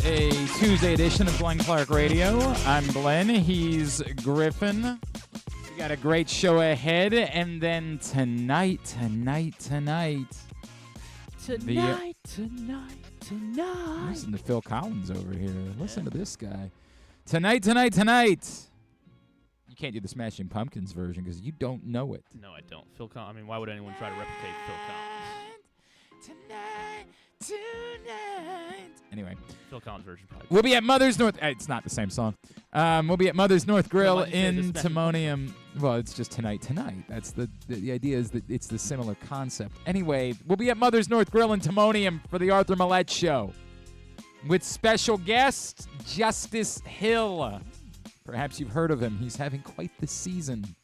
a Tuesday edition of Glenn Clark Radio. I'm Glenn. He's Griffin. We got a great show ahead. And then tonight. Listen to Phil Collins over here. Listen to this guy. Tonight. You can't do the Smashing Pumpkins version because you don't know it. No, I don't. Phil Collins. I mean, why would anyone try to replicate Phil Collins? Tonight. Anyway. Phil Collins version probably. We'll be at Mother's North. It's not the same song. We'll be at Mother's North Grill in Timonium. Well, it's just tonight. That's the idea is that it's the similar concept. Anyway, we'll be at Mother's North Grill in Timonium for the Arthur Millette Show with special guest Justice Hill. Perhaps you've heard of him. He's having quite the season.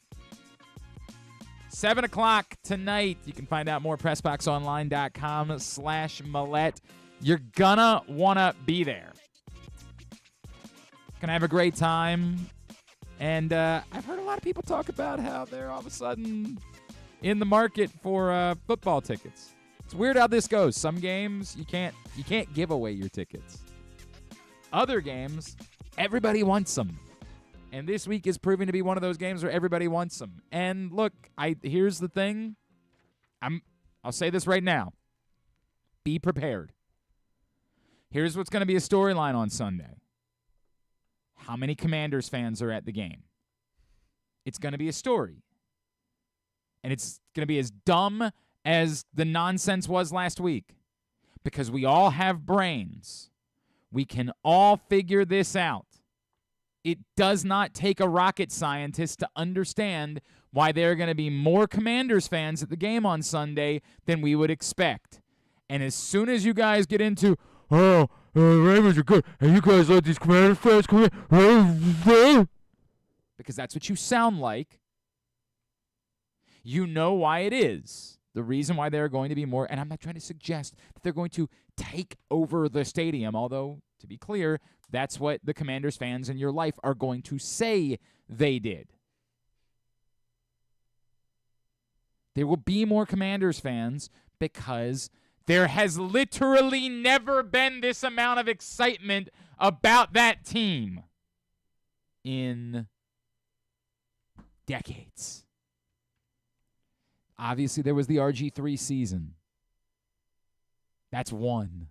7 o'clock tonight. You can find out more PressBoxOnline.com/Millette. You're gonna want to be there. Gonna have a great time. And I've heard a lot of people talk about how they're all of a sudden in the market for football tickets. It's weird how this goes. Some games you can't give away your tickets. Other games, everybody wants them. And this week is proving to be one of those games where everybody wants them. And look, here's the thing. I'll say this right now. Be prepared. Here's what's going to be a storyline on Sunday. How many Commanders fans are at the game? It's going to be a story. And it's going to be as dumb as the nonsense was last week. Because we all have brains. We can all figure this out. It does not take a rocket scientist to understand why there are going to be more Commanders fans at the game on Sunday than we would expect. And as soon as you guys get into, Ravens are good, and you guys let these Commanders fans come in, because that's what you sound like, you know why it is. The reason why there are going to be more, and I'm not trying to suggest that they're going to take over the stadium, although, to be clear, that's what the Commanders fans in your life are going to say they did. There will be more Commanders fans because there has literally never been this amount of excitement about that team in decades. Obviously, there was the RG3 season. That's one.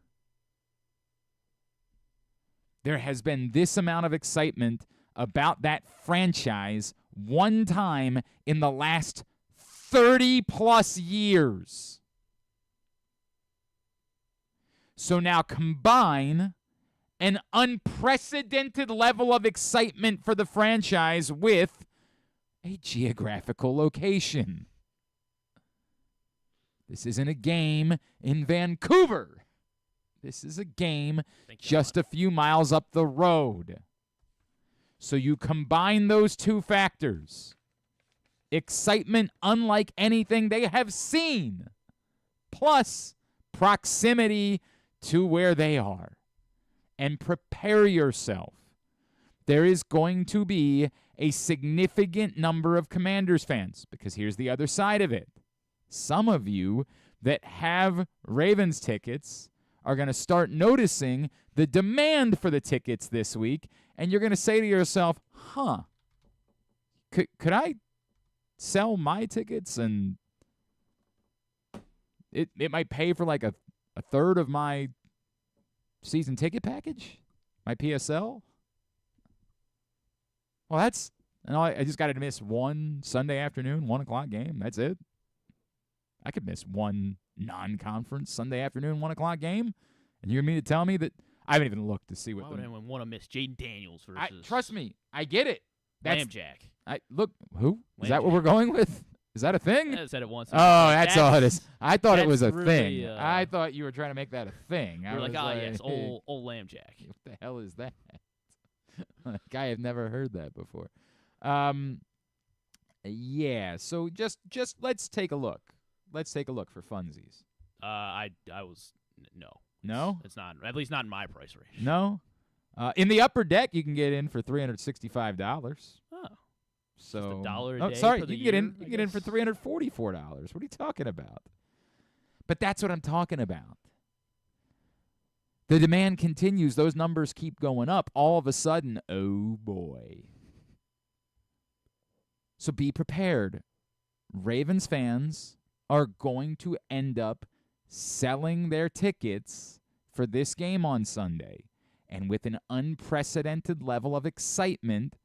There has been this amount of excitement about that franchise one time in the last 30-plus years. So now combine an unprecedented level of excitement for the franchise with a geographical location. This isn't a game in Vancouver. This is a game just a few miles up the road. So you combine those two factors. Excitement unlike anything they have seen. Plus proximity to where they are. And prepare yourself. There is going to be a significant number of Commanders fans. Because here's the other side of it. Some of you that have Ravens tickets are going to start noticing the demand for the tickets this week, and you're going to say to yourself, could I sell my tickets and it might pay for like a third of my season ticket package, my PSL? Well, I just got to miss one Sunday afternoon, 1 o'clock game. That's it. I could miss one non-conference Sunday afternoon, 1 o'clock game, and you mean to tell me that I haven't even looked to see what. Why would anyone want to miss Jayden Daniels versus? Trust me, I get it. Lamb Jack. Who is that? What we're going with? Is that a thing? I said it once. Oh, that's all it is. I thought it was a really, thing. I thought you were trying to make that a thing. We're like, yes, old Lamb Jack. What the hell is that? Like, I have never heard that before. Yeah. So just let's take a look. Let's take a look for funsies. I was no. No? It's not. At least not in my price range. No? In the upper deck, you can get in for $365. Oh. So just $1 a day. Sorry, for the you can year, get in for $344. What are you talking about? But that's what I'm talking about. The demand continues. Those numbers keep going up. All of a sudden, oh boy. So be prepared. Ravens fans are going to end up selling their tickets for this game on Sunday. And with an unprecedented level of excitement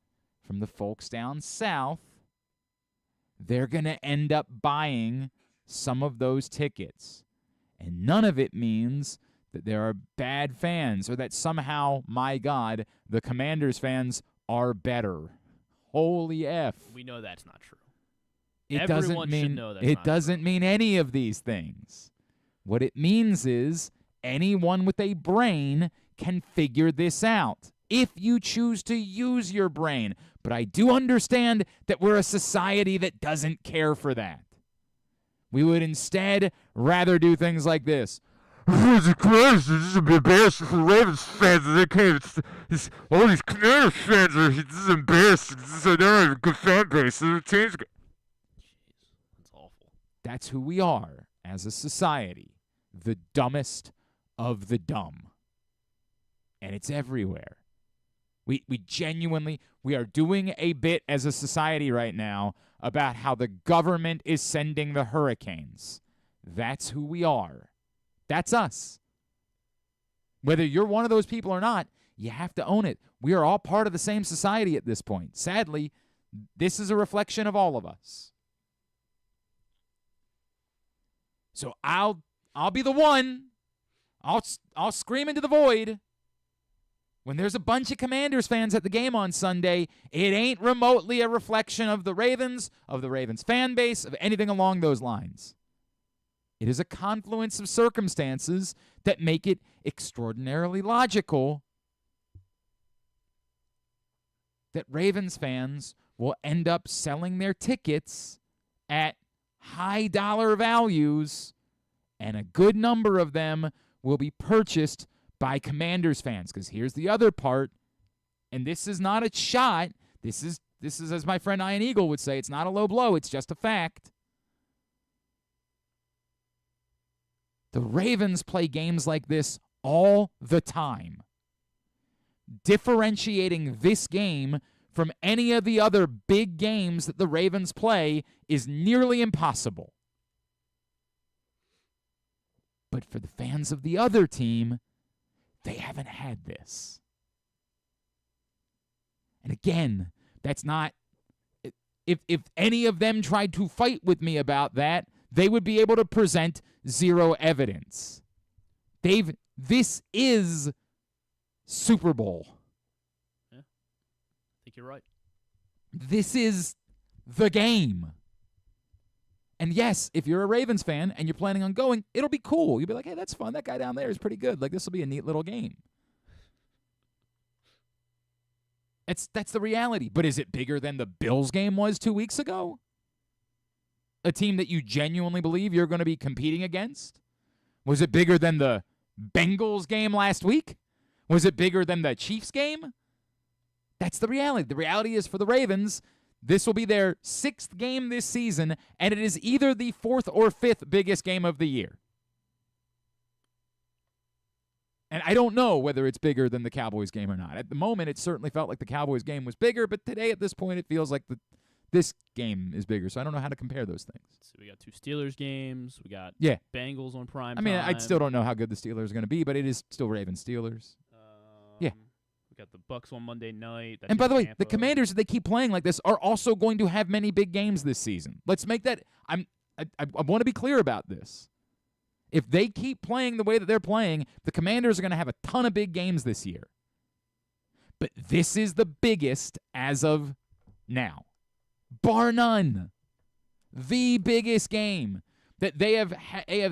from the folks down south, they're going to end up buying some of those tickets. And none of it means that there are bad fans or that somehow, my God, the Commanders fans are better. Holy F. We know that's not true. Everyone should know that's it not doesn't true. mean any of these things. What it means is anyone with a brain can figure this out if you choose to use your brain. But I do understand that we're a society that doesn't care for that. We would instead rather do things like this. Jesus Christ, this is embarrassing for Ravens fans. They can't. All these Commanders fans are. This is embarrassing. They're not a good fan base. Their team's. Jeez, that's awful. That's who we are as a society. The dumbest of the dumb. And it's everywhere. We genuinely, we are doing a bit as a society right now about how the government is sending the hurricanes. That's who we are. That's us. Whether you're one of those people or not, you have to own it. We are all part of the same society at this point. Sadly, this is a reflection of all of us. So I'll be the one. I'll scream into the void. When there's a bunch of Commanders fans at the game on Sunday, it ain't remotely a reflection of the Ravens fan base, of anything along those lines. It is a confluence of circumstances that make it extraordinarily logical that Ravens fans will end up selling their tickets at high dollar values, and a good number of them will be purchased by Commanders fans. Because here's the other part, and this is not a shot. This is, as my friend Ian Eagle would say, it's not a low blow. It's just a fact. The Ravens play games like this all the time. Differentiating this game from any of the other big games that the Ravens play is nearly impossible. But for the fans of the other team, they haven't had this. And again, that's not... If any of them tried to fight with me about that, they would be able to present zero evidence. This is Super Bowl. Yeah, I think you're right. This is the game. And yes, if you're a Ravens fan and you're planning on going, it'll be cool. You'll be like, hey, that's fun. That guy down there is pretty good. Like, this will be a neat little game. That's the reality. But is it bigger than the Bills game was 2 weeks ago? A team that you genuinely believe you're going to be competing against? Was it bigger than the Bengals game last week? Was it bigger than the Chiefs game? That's the reality. The reality is for the Ravens, this will be their 6th game this season, and it is either the 4th or 5th biggest game of the year. And I don't know whether it's bigger than the Cowboys game or not. At the moment, it certainly felt like the Cowboys game was bigger, but today at this point, it feels like this game is bigger, so I don't know how to compare those things. So we got 2 Steelers games. We got Bengals on prime I mean, time. I still don't know how good the Steelers are going to be, but it is still Ravens-Steelers. Yeah. We got the Bucks on Monday night. And by the way, the Commanders, if they keep playing like this, are also going to have many big games this season. Let's make that – I want to be clear about this. If they keep playing the way that they're playing, the Commanders are going to have a ton of big games this year. But this is the biggest as of now. Bar none. The biggest game that they have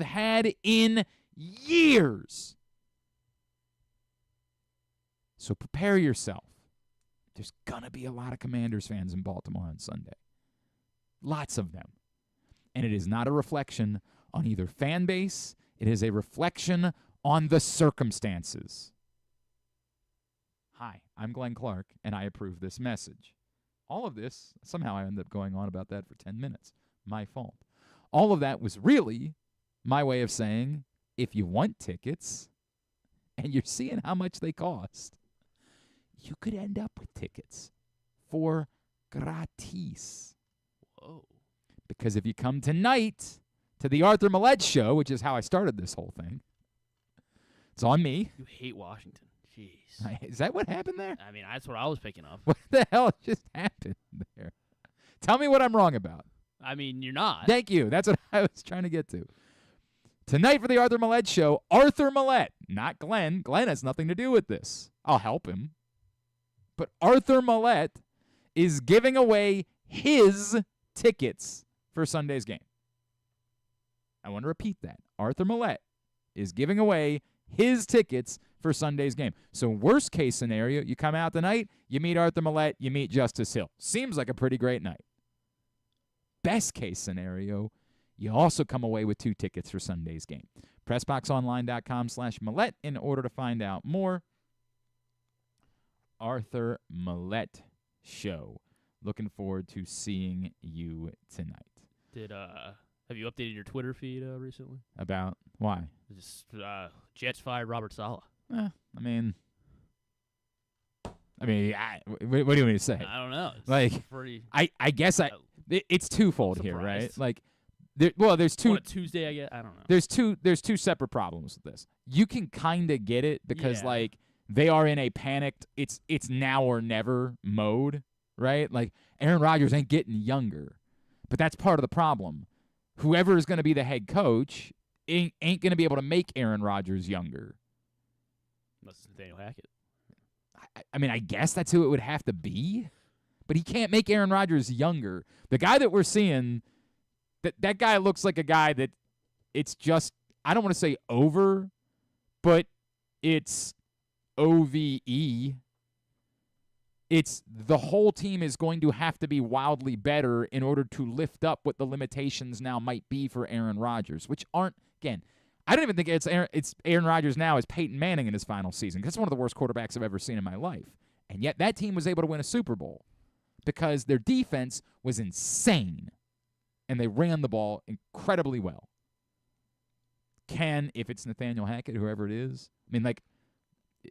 had in years. So prepare yourself. There's going to be a lot of Commanders fans in Baltimore on Sunday. Lots of them. And it is not a reflection on either fan base. It is a reflection on the circumstances. Hi, I'm Glenn Clark, and I approve this message. All of this, somehow I ended up going on about that for 10 minutes. My fault. All of that was really my way of saying, if you want tickets, and you're seeing how much they cost, you could end up with tickets for gratis. Whoa. Because if you come tonight to the Arthur Millette show, which is how I started this whole thing, it's on me. You hate Washington. Jeez. Is that what happened there? I mean, that's what I was picking up. What the hell just happened there? Tell me what I'm wrong about. I mean, you're not. Thank you. That's what I was trying to get to. Tonight for the Arthur Millette show, Arthur Millette, not Glenn. Glenn has nothing to do with this. I'll help him. But Arthur Millette is giving away his tickets for Sunday's game. I want to repeat that. Arthur Millette is giving away his tickets for Sunday's game. So worst case scenario, you come out tonight, you meet Arthur Millette, you meet Justice Hill. Seems like a pretty great night. Best case scenario, you also come away with 2 tickets for Sunday's game. PressBoxOnline.com/Millette in order to find out more. Arthur Millette show. Looking forward to seeing you tonight. Have you updated your Twitter feed recently? About why? Just Jets fired Robert Saleh. I mean, what do you want me to say? I don't know. It's Like, pretty. I guess it's twofold here, right? Surprised. Like, there's two. On a Tuesday, I guess. I don't know. There's two separate problems with this. You can kind of get it because Yeah. like they are in a panicked, it's now or never mode, right? Like Aaron Rodgers ain't getting younger, but that's part of the problem. Whoever is going to be the head coach ain't going to be able to make Aaron Rodgers younger. Unless it's Nathaniel Hackett. I mean, I guess that's who it would have to be, but he can't make Aaron Rodgers younger. The guy that we're seeing, that guy looks like a guy that it's just, I don't want to say over, but it's OVE. It's the whole team is going to have to be wildly better in order to lift up what the limitations now might be for Aaron Rodgers, which aren't, again, I don't even think it's Aaron Rodgers now as Peyton Manning in his final season. That's one of the worst quarterbacks I've ever seen in my life. And yet that team was able to win a Super Bowl because their defense was insane, and they ran the ball incredibly well. If it's Nathaniel Hackett, whoever it is, I mean, like,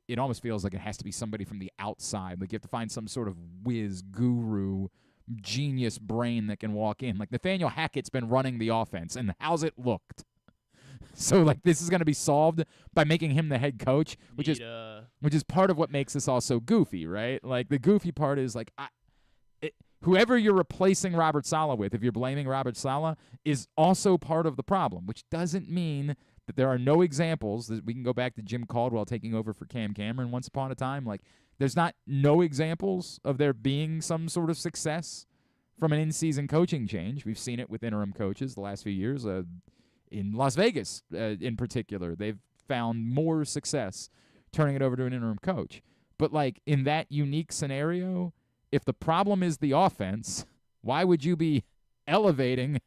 it almost feels like it has to be somebody from the outside. Like, you have to find some sort of whiz, guru, genius brain that can walk in. Like, Nathaniel Hackett's been running the offense, and how's it looked? So, like, this is going to be solved by making him the head coach, which is part of what makes this all so goofy, right? Like, the goofy part is, like, whoever you're replacing Robert Saleh with, if you're blaming Robert Saleh, is also part of the problem, which doesn't mean that there are no examples. We can go back to Jim Caldwell taking over for Cam Cameron once upon a time. Like, there's not no examples of there being some sort of success from an in-season coaching change. We've seen it with interim coaches the last few years. In Las Vegas, in particular, they've found more success turning it over to an interim coach. But, like, in that unique scenario, if the problem is the offense, why would you be elevating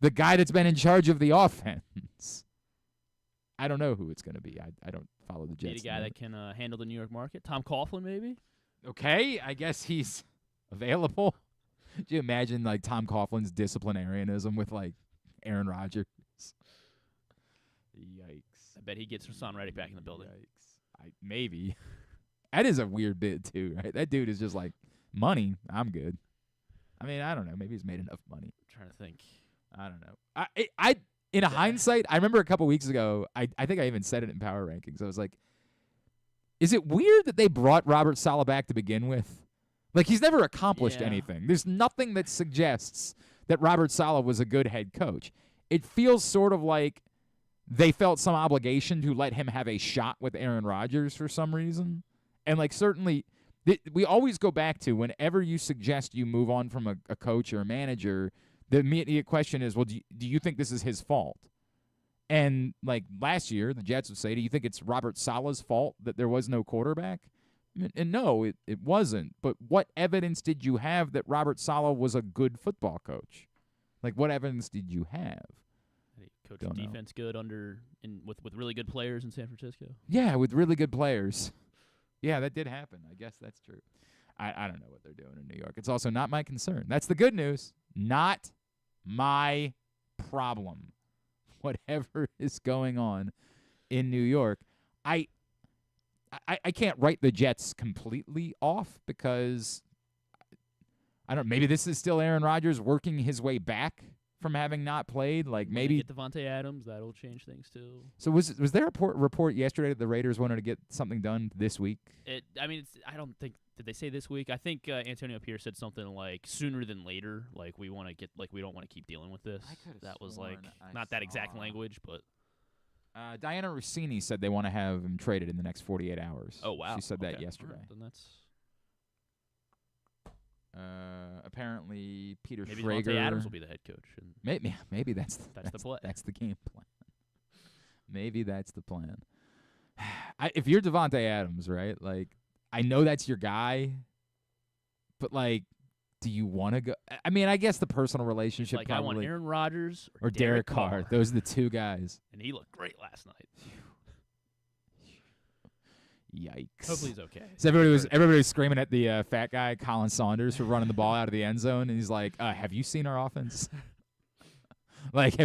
the guy that's been in charge of the offense? I don't know who it's going to be. I don't follow the Jets. Need a guy that can handle the New York market. Tom Coughlin, maybe? Okay, I guess he's available. Do you imagine, like, Tom Coughlin's disciplinarianism with, like, Aaron Rodgers? Yikes. I bet he gets Hassan Reddick back in the building. Yikes. Maybe. That is a weird bit, too, right? That dude is just like, money, I'm good. I mean, I don't know. Maybe he's made enough money. I'm trying to think. I don't know. In hindsight, I remember a couple weeks ago, I think I even said it in Power Rankings. I was like, is it weird that they brought Robert Saleh back to begin with? Like, he's never accomplished anything. There's nothing that suggests that Robert Saleh was a good head coach. It feels sort of like they felt some obligation to let him have a shot with Aaron Rodgers for some reason. And, like, certainly, we always go back to whenever you suggest you move on from a coach or a manager, the immediate question is, well, do you think this is his fault? And, like, last year, the Jets would say, do you think it's Robert Saleh's fault that there was no quarterback? And no, it wasn't. But what evidence did you have that Robert Saleh was a good football coach? Like, what evidence did you have? He coached defense good with really good players in San Francisco. Yeah, with really good players. Yeah, that did happen. I guess that's true. I don't know what they're doing in New York. It's also not my concern. That's the good news. Not my problem. Whatever is going on in New York. I can't write the Jets completely off because I don't. Maybe this is still Aaron Rodgers working his way back from having not played. Like maybe get Devontae Adams, that'll change things too. So was there a report yesterday that the Raiders wanted to get something done this week? I don't think. Did they say this week? I think Antonio Pierce said something like sooner than later. Like we want to get. Like we don't want to keep dealing with this. That was like not that exact language, but. Diana Rossini said they want to have him traded in the next 48 hours. Oh wow! She said that yesterday. Right, then that's. Apparently, Peter maybe Schrager. Devontae Adams will be the head coach. And maybe that's the play. That's the game plan. Maybe that's the plan. If you're Devontae Adams, right? Like, I know that's your guy, but like, do you want to go? I mean, I guess the personal relationship. Like, probably, I want Aaron Rodgers or Derek Carr. Those are the two guys. And he looked great last night. Yikes. Hopefully he's okay. So everybody was screaming at the fat guy, Colin Saunders, for running the ball out of the end zone, and he's like, have you seen our offense? Like,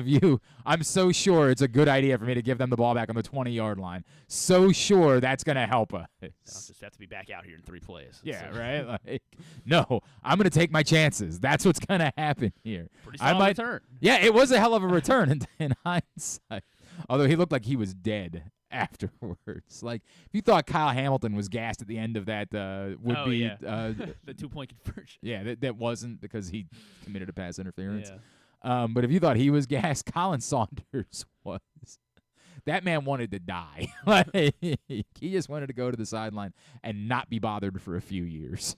I'm so sure it's a good idea for me to give them the ball back on the 20-yard line. So sure that's going to help us. I'll just have to be back out here in 3 plays. Yeah, right? Like, no, I'm going to take my chances. That's what's going to happen here. Pretty solid return. Yeah, it was a hell of a return in hindsight. Although he looked like he was dead afterwards. Like, if you thought Kyle Hamilton was gassed at the end of that the 2-point conversion. Yeah, that wasn't because he committed a pass interference. Yeah. But if you thought he was gassed, Colin Saunders was. That man wanted to die. Like, he just wanted to go to the sideline and not be bothered for a few years.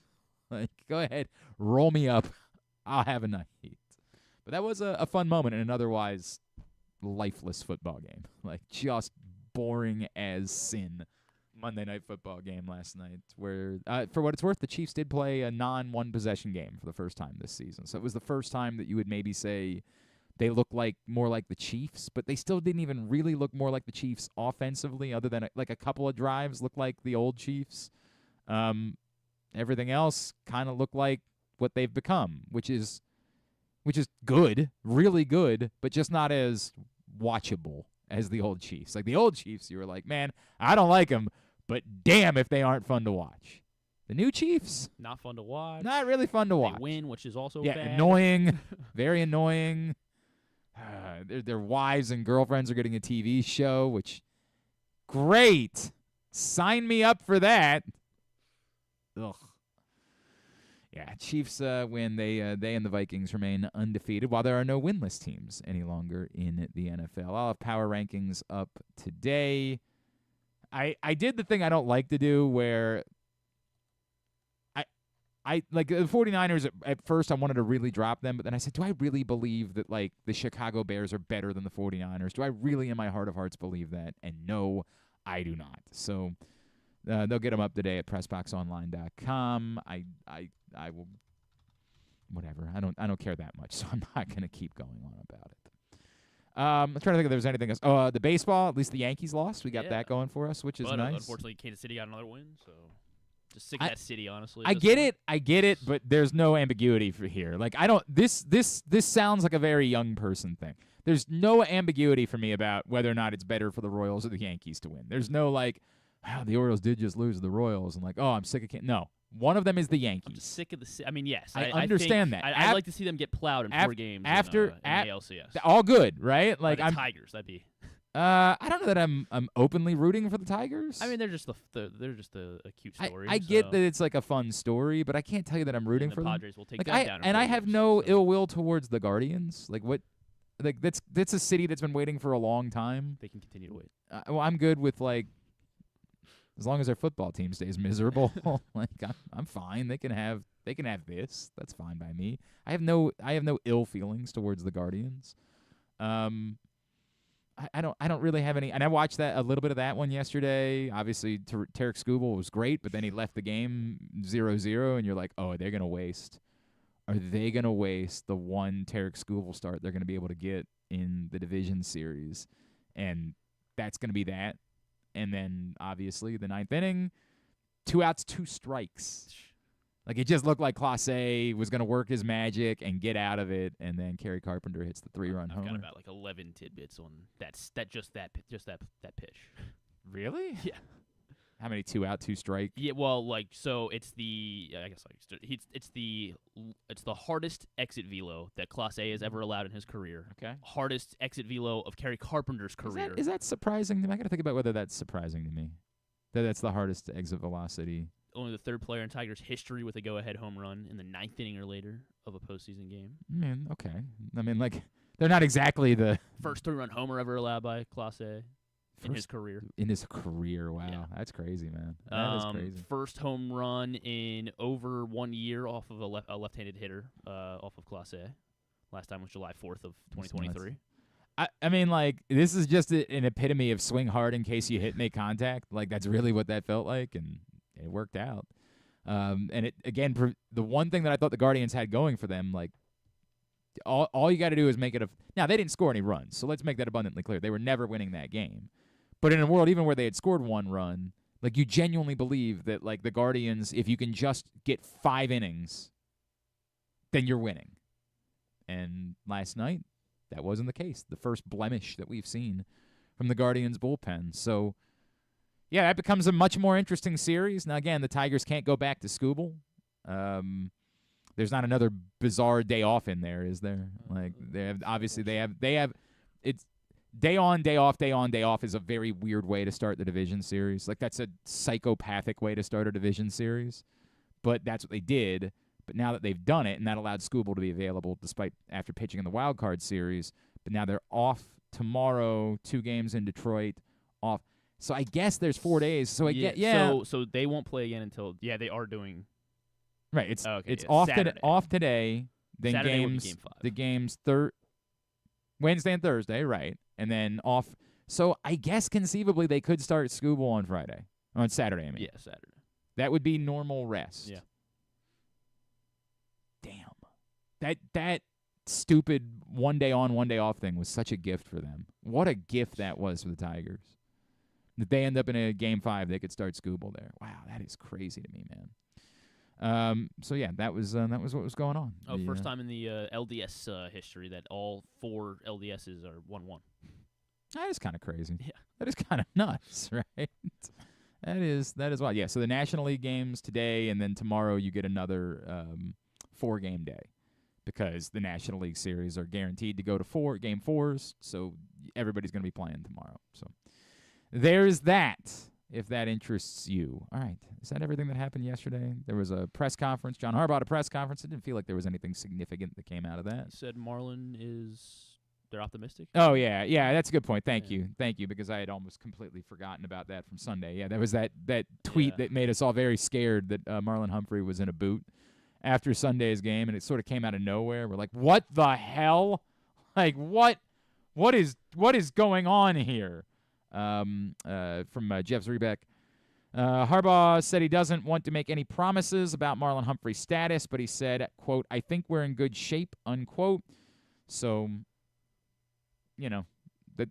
Like, go ahead, roll me up. I'll have a night. But that was a fun moment in an otherwise lifeless football game. Like, just boring as sin Monday Night Football game last night where, for what it's worth, the Chiefs did play a non-one possession game for the first time this season. So it was the first time that you would maybe say they look like more like the Chiefs, but they still didn't even really look more like the Chiefs offensively, other than like a couple of drives looked like the old Chiefs. Everything else kind of looked like what they've become, which is good, really good, but just not as watchable as the old Chiefs. Like the old Chiefs, you were like, man, I don't like them, but damn if they aren't fun to watch. The new Chiefs, not fun to watch. Not really fun to watch. They win, which is also bad. Annoying, very annoying. Their wives and girlfriends are getting a TV show, which, great. Sign me up for that. Ugh. Yeah, Chiefs win. They and the Vikings remain undefeated, while there are no winless teams any longer in the NFL. I'll have power rankings up today. I did the thing I don't like to do where I like the 49ers at first I wanted to really drop them, but then I said, do I really believe that like the Chicago Bears are better than the 49ers? Do I really in my heart of hearts believe that? And no, I do not. So they'll get them up today at PressBoxOnline.com. I will, whatever. I don't care that much, so I'm not going to keep going on about it. I'm trying to think if there was anything else. Oh, the baseball, at least the Yankees lost. We got that going for us, which is nice. Unfortunately, Kansas City got another win, so just sick of that city, honestly. I get it, but there's no ambiguity for here. Like I don't. This sounds like a very young person thing. There's no ambiguity for me about whether or not it's better for the Royals or the Yankees to win. There's no like, the Orioles did just lose to the Royals, and like, oh, I'm sick of No. One of them is the Yankees. I'm sick of the. I mean, yes, I understand think that. I'd like to see them get plowed in 4 games after in the ALCS. All good, right? Like the Tigers, that'd be. I don't know that I'm openly rooting for the Tigers. I mean, they're just a cute story. I get that it's like a fun story, but I can't tell you that I'm rooting for Padres them. Will take like that down. And I have no ill will towards the Guardians. Like what? Like that's a city that's been waiting for a long time. They can continue to wait. Well, I'm good with like. As long as their football team stays miserable, like I'm fine. They can have this. That's fine by me. I have no ill feelings towards the Guardians. I don't really have any. And I watched a little bit of that one yesterday. Obviously, Tarek Skubal was great, but then he left the game 0-0, and you're like, oh, they're gonna waste. Are they gonna waste the one Tarek Skubal start they're gonna be able to get in the division series? And that's gonna be that. And then, obviously, the 9th inning, 2 outs, 2 strikes. Like, it just looked like Clase was going to work his magic and get out of it, and then Kerry Carpenter hits the 3-run homer. I've got about, like, 11 tidbits on that pitch. Really? Yeah. How many 2 out, 2 strike? Yeah, well, so it's the it's the hardest exit velo that Clase has ever allowed in his career. Okay. Hardest exit velo of Kerry Carpenter's career. Is that surprising to me? I got to think about whether that's surprising to me. That's the hardest exit velocity. Only the third player in Tigers history with a go-ahead home run in the 9th inning or later of a postseason game. Okay. I mean, they're not exactly the first 3-run homer ever allowed by Clase in his career. In his career, wow, Yeah. That's crazy, man. That is crazy. First home run in over 1 year off of a left-handed hitter off of Clase. Last time was July 4th of 2023. I mean, this is just an epitome of swing hard in case you hit, make contact. That's really what that felt like, and it worked out. And it again, the one thing that I thought the Guardians had going for them, all you got to do is make it now they didn't score any runs, so let's make that abundantly clear. They were never winning that game. But in a world even where they had scored 1 run, you genuinely believe that the Guardians, if you can just get 5 innings, then you're winning. And last night, that wasn't the case. The first blemish that we've seen from the Guardians bullpen. So, yeah, that becomes a much more interesting series. Now, again, the Tigers can't go back to Scooble. There's not another bizarre day off in there, is there? They have it's day on, day off, day on, day off is a very weird way to start the division series. That's a psychopathic way to start a division series. But that's what they did. But now that they've done it, and that allowed Scooble to be available after pitching in the wild card series, but now they're off tomorrow, 2 games in Detroit, off. So I guess there's 4 days. So So they won't play again until they are doing. Right, it's off today. Then Saturday games game 5. The games Wednesday and Thursday, right, and then off. So I guess conceivably they could start Scooble on Saturday. I mean, yeah, Saturday. That would be normal rest. Yeah. Damn, that stupid 1 day on, 1 day off thing was such a gift for them. What a gift that was for the Tigers. That they end up in a game 5, they could start Scooble there. Wow, that is crazy to me, man. So yeah, that was what was going on. First time in the LDS history that all 4 LDSs are 1-1. That is kind of crazy. Yeah, that is kind of nuts, right? That is wild. Yeah. So the National League games today, and then tomorrow you get another 4-game day because the National League series are guaranteed to go to game 4s. So everybody's going to be playing tomorrow. So there's that. If that interests you. All right. Is that everything that happened yesterday? There was a press conference. John Harbaugh at a press conference. It didn't feel like there was anything significant that came out of that. He said Marlin they're optimistic. Oh, yeah. Yeah, that's a good point. Thank you, because I had almost completely forgotten about that from Sunday. Yeah, there was that tweet that made us all very scared that Marlon Humphrey was in a boot after Sunday's game, and it sort of came out of nowhere. We're like, what the hell? What is going on here? From Jeff Zrebeck. Harbaugh said he doesn't want to make any promises about Marlon Humphrey's status, but he said, quote, "I think we're in good shape," unquote. So, that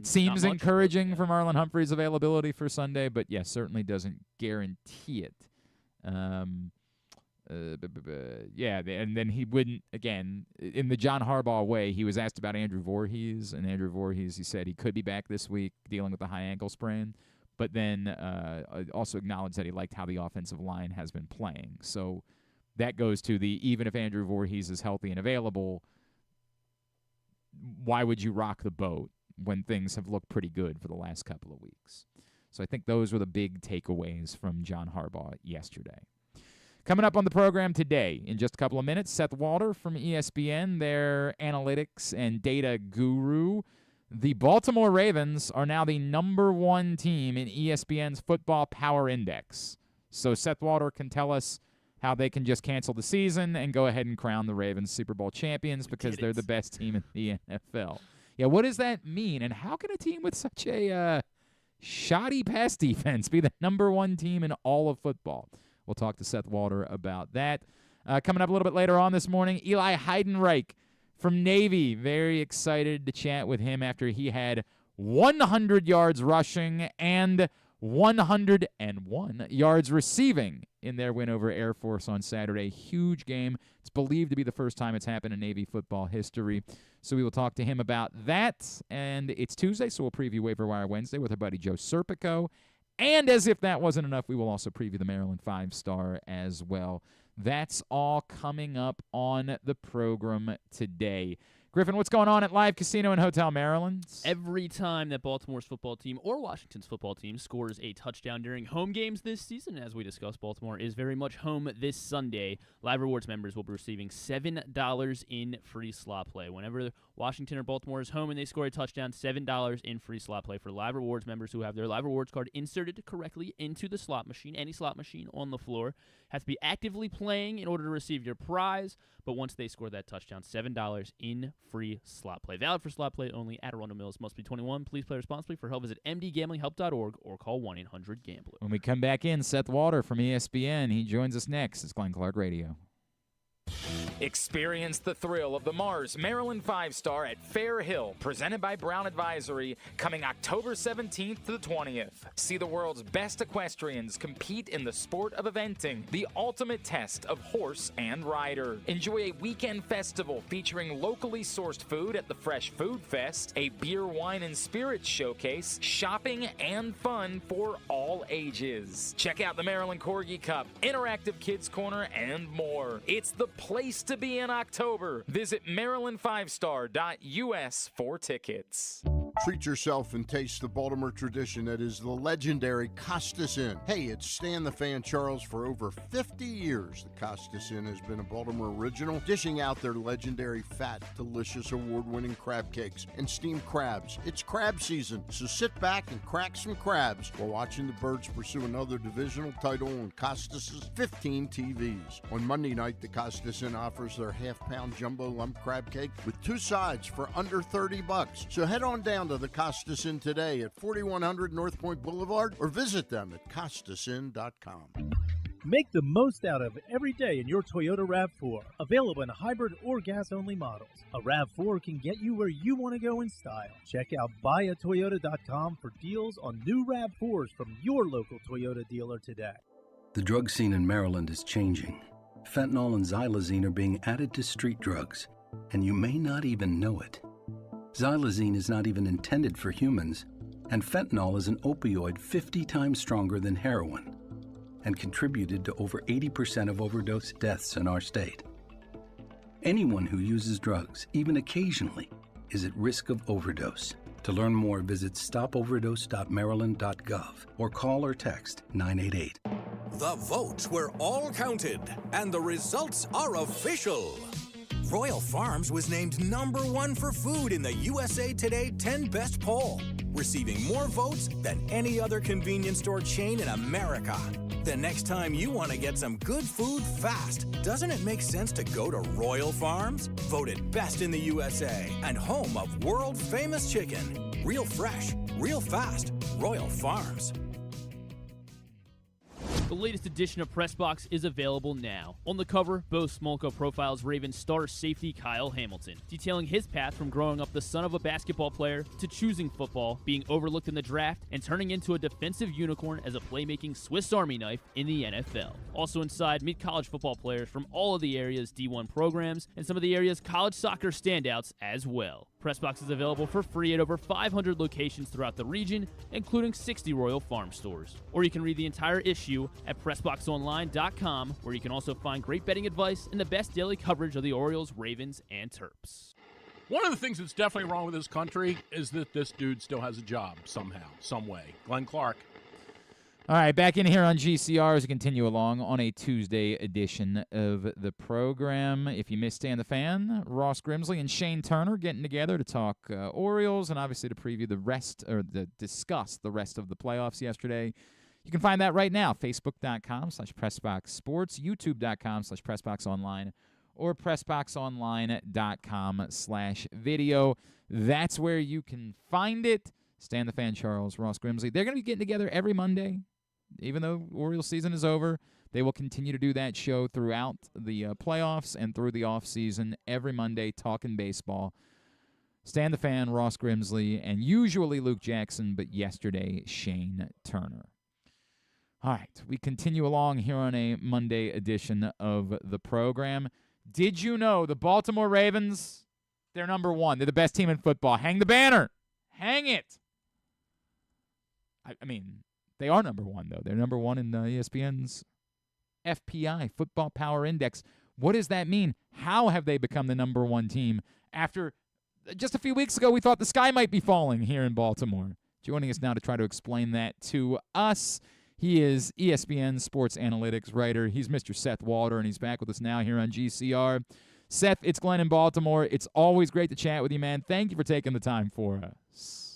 seems encouraging for Marlon Humphrey's availability for Sunday, but certainly doesn't guarantee it. And then he wouldn't, again, in the John Harbaugh way, he was asked about Andrew Voorhees, and Andrew Voorhees, he said he could be back this week dealing with a high ankle sprain, but then also acknowledged that he liked how the offensive line has been playing. So that goes to even if Andrew Voorhees is healthy and available, why would you rock the boat when things have looked pretty good for the last couple of weeks? So I think those were the big takeaways from John Harbaugh yesterday. Coming up on the program today, in just a couple of minutes, Seth Walder from ESPN, their analytics and data guru. The Baltimore Ravens are now the #1 team in ESPN's Football Power Index. So Seth Walder can tell us how they can just cancel the season and go ahead and crown the Ravens Super Bowl champions because they're the best team in the NFL. Yeah, what does that mean? And how can a team with such a shoddy pass defense be the #1 team in all of football? We'll talk to Seth Walder about that. Coming up a little bit later on this morning, Eli Heidenrich from Navy. Very excited to chat with him after he had 100 yards rushing and 101 yards receiving in their win over Air Force on Saturday. Huge game. It's believed to be the first time it's happened in Navy football history. So we will talk to him about that. And it's Tuesday, so we'll preview Waiver-Wire Wednesday with our buddy Joe Serpico. And as if that wasn't enough, we will also preview the Maryland 5-star as well. That's all coming up on the program today. Griffin, what's going on at Live Casino and Hotel Maryland? Every time that Baltimore's football team or Washington's football team scores a touchdown during home games this season, as we discussed, Baltimore is very much home this Sunday. Live Rewards members will be receiving $7 in free slot play. Whenever Washington or Baltimore is home and they score a touchdown, $7 in free slot play for Live Rewards members who have their Live Rewards card inserted correctly into the slot machine. Any slot machine on the floor has to be actively playing in order to receive your prize. But once they score that touchdown, $7 in free slot play. Valid for slot play only at Arundel Mills. Must be 21. Please play responsibly. For help, visit mdgamblinghelp.org or call 1-800-GAMBLER. When we come back in, Seth Walder from ESPN. He joins us next. It's Glenn Clark Radio. Experience the thrill of the Mars Maryland 5-star at Fair Hill, presented by Brown Advisory, coming October 17th to the 20th. See the world's best equestrians compete in the sport of eventing, the ultimate test of horse and rider. Enjoy a weekend festival featuring locally sourced food at the Fresh Food Fest, a beer, wine, and spirits showcase, shopping, and fun for all ages. Check out the Maryland Corgi Cup, interactive kids corner, and more. It's the place to be in October. Visit maryland5star.us for tickets. Treat yourself and taste the Baltimore tradition that is the legendary Costas Inn. Hey, it's Stan the Fan Charles. For over 50 years, the Costas Inn has been a Baltimore original, dishing out their legendary fat, delicious, award-winning crab cakes and steamed crabs. It's crab season, so sit back and crack some crabs while watching the Birds pursue another divisional title on Costas' 15 TVs. On Monday night, the Costas Inn offers their half-pound jumbo lump crab cake with 2 sides for under $30. So head on down to the Costas Inn today at 4100 North Point Boulevard or visit them at costasin.com. Make the most out of every day in your Toyota RAV4. Available in hybrid or gas-only models. A RAV4 can get you where you want to go in style. Check out buyatoyota.com for deals on new RAV4s from your local Toyota dealer today. The drug scene in Maryland is changing. Fentanyl and xylazine are being added to street drugs, and you may not even know it. Xylazine is not even intended for humans, and fentanyl is an opioid 50 times stronger than heroin and contributed to over 80% of overdose deaths in our state. Anyone who uses drugs, even occasionally, is at risk of overdose. To learn more, visit stopoverdose.maryland.gov or call or text 988. The votes were all counted, and the results are official. Royal Farms was named #1 for food in the USA Today 10 Best poll, receiving more votes than any other convenience store chain in America. The next time you want to get some good food fast, doesn't it make sense to go to Royal Farms? Voted best in the USA and home of world-famous chicken. Real fresh, real fast, Royal Farms. The latest edition of PressBox is available now. On the cover, Bo Smolka profiles Ravens star safety Kyle Hamilton, detailing his path from growing up the son of a basketball player to choosing football, being overlooked in the draft, and turning into a defensive unicorn as a playmaking Swiss Army knife in the NFL. Also inside, meet college football players from all of the area's D1 programs and some of the area's college soccer standouts as well. PressBox is available for free at over 500 locations throughout the region, including 60 Royal Farm stores. Or you can read the entire issue at PressBoxOnline.com, where you can also find great betting advice and the best daily coverage of the Orioles, Ravens, and Terps. One of the things that's definitely wrong with this country is that this dude still has a job somehow, some way. Glenn Clark. All right, back in here on GCR as we continue along on a Tuesday edition of the program. If you missed Stan the Fan, Ross Grimsley and Shane Turner getting together to talk Orioles and obviously to preview the rest, or to discuss the rest of the playoffs yesterday. You can find that right now, facebook.com/PressBoxSports, youtube.com/PressBoxOnline, or PressBoxOnline.com/video. That's where you can find it. Stan the Fan, Charles, Ross Grimsley. They're going to be getting together every Monday. Even though Orioles season is over, they will continue to do that show throughout the playoffs and through the offseason every Monday, talking baseball. Stan the Fan, Ross Grimsley, and usually Luke Jackson, but yesterday, Shane Turner. All right, we continue along here on a Monday edition of the program. Did you know the Baltimore Ravens, they're #1. They're the best team in football. Hang the banner. Hang it. I mean, They are number one, though. They're number one in ESPN's FPI, Football Power Index. What does that mean? How have they become the number one team after just a few weeks ago we thought the sky might be falling here in Baltimore? Joining us now to try to explain that to us, he is ESPN Sports Analytics writer. He's Mr. Seth Walder, and he's back with us now here on GCR. Seth, it's Glenn in Baltimore. It's always great to chat with you, man. Thank you for taking the time for us.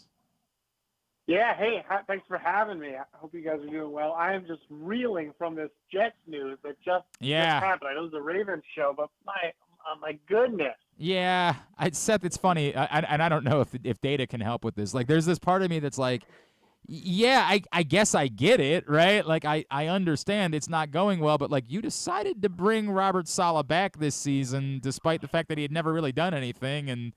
Yeah, hey, thanks for having me. I hope you guys are doing well. I am just reeling from this Jets news that just happened. I know it was a Ravens show, but my goodness. Yeah, Seth, it's funny, and I don't know if data can help with this. Like, there's this part of me that's like, yeah, I guess I get it, right? Like, I understand it's not going well, but, like, you decided to bring Robert Saleh back this season despite the fact that he had never really done anything, and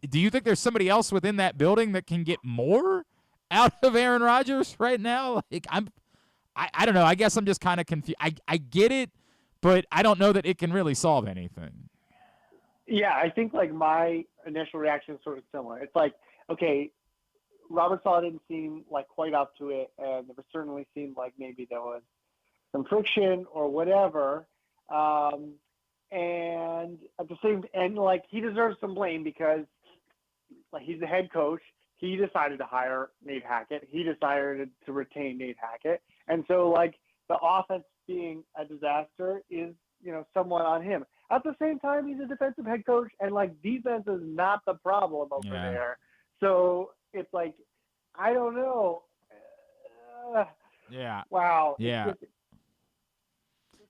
do you think there's somebody else within that building that can get more out of Aaron Rodgers right now? Like, I don't know. I guess I'm just kind of confused. I get it, but I don't know that it can really solve anything. Yeah, I think, like, my initial reaction is sort of similar. It's like, okay, Robert Saleh didn't seem like quite up to it, and it certainly seemed like maybe there was some friction or whatever. And at the same, and like, he deserves some blame because, like, he's the head coach. He decided to hire Nate Hackett. He decided to retain Nate Hackett, and so, like, the offense being a disaster is, somewhat on him. At the same time, he's a defensive head coach, and, like, defense is not the problem over there. So it's like, I don't know. Wow. Yeah. It's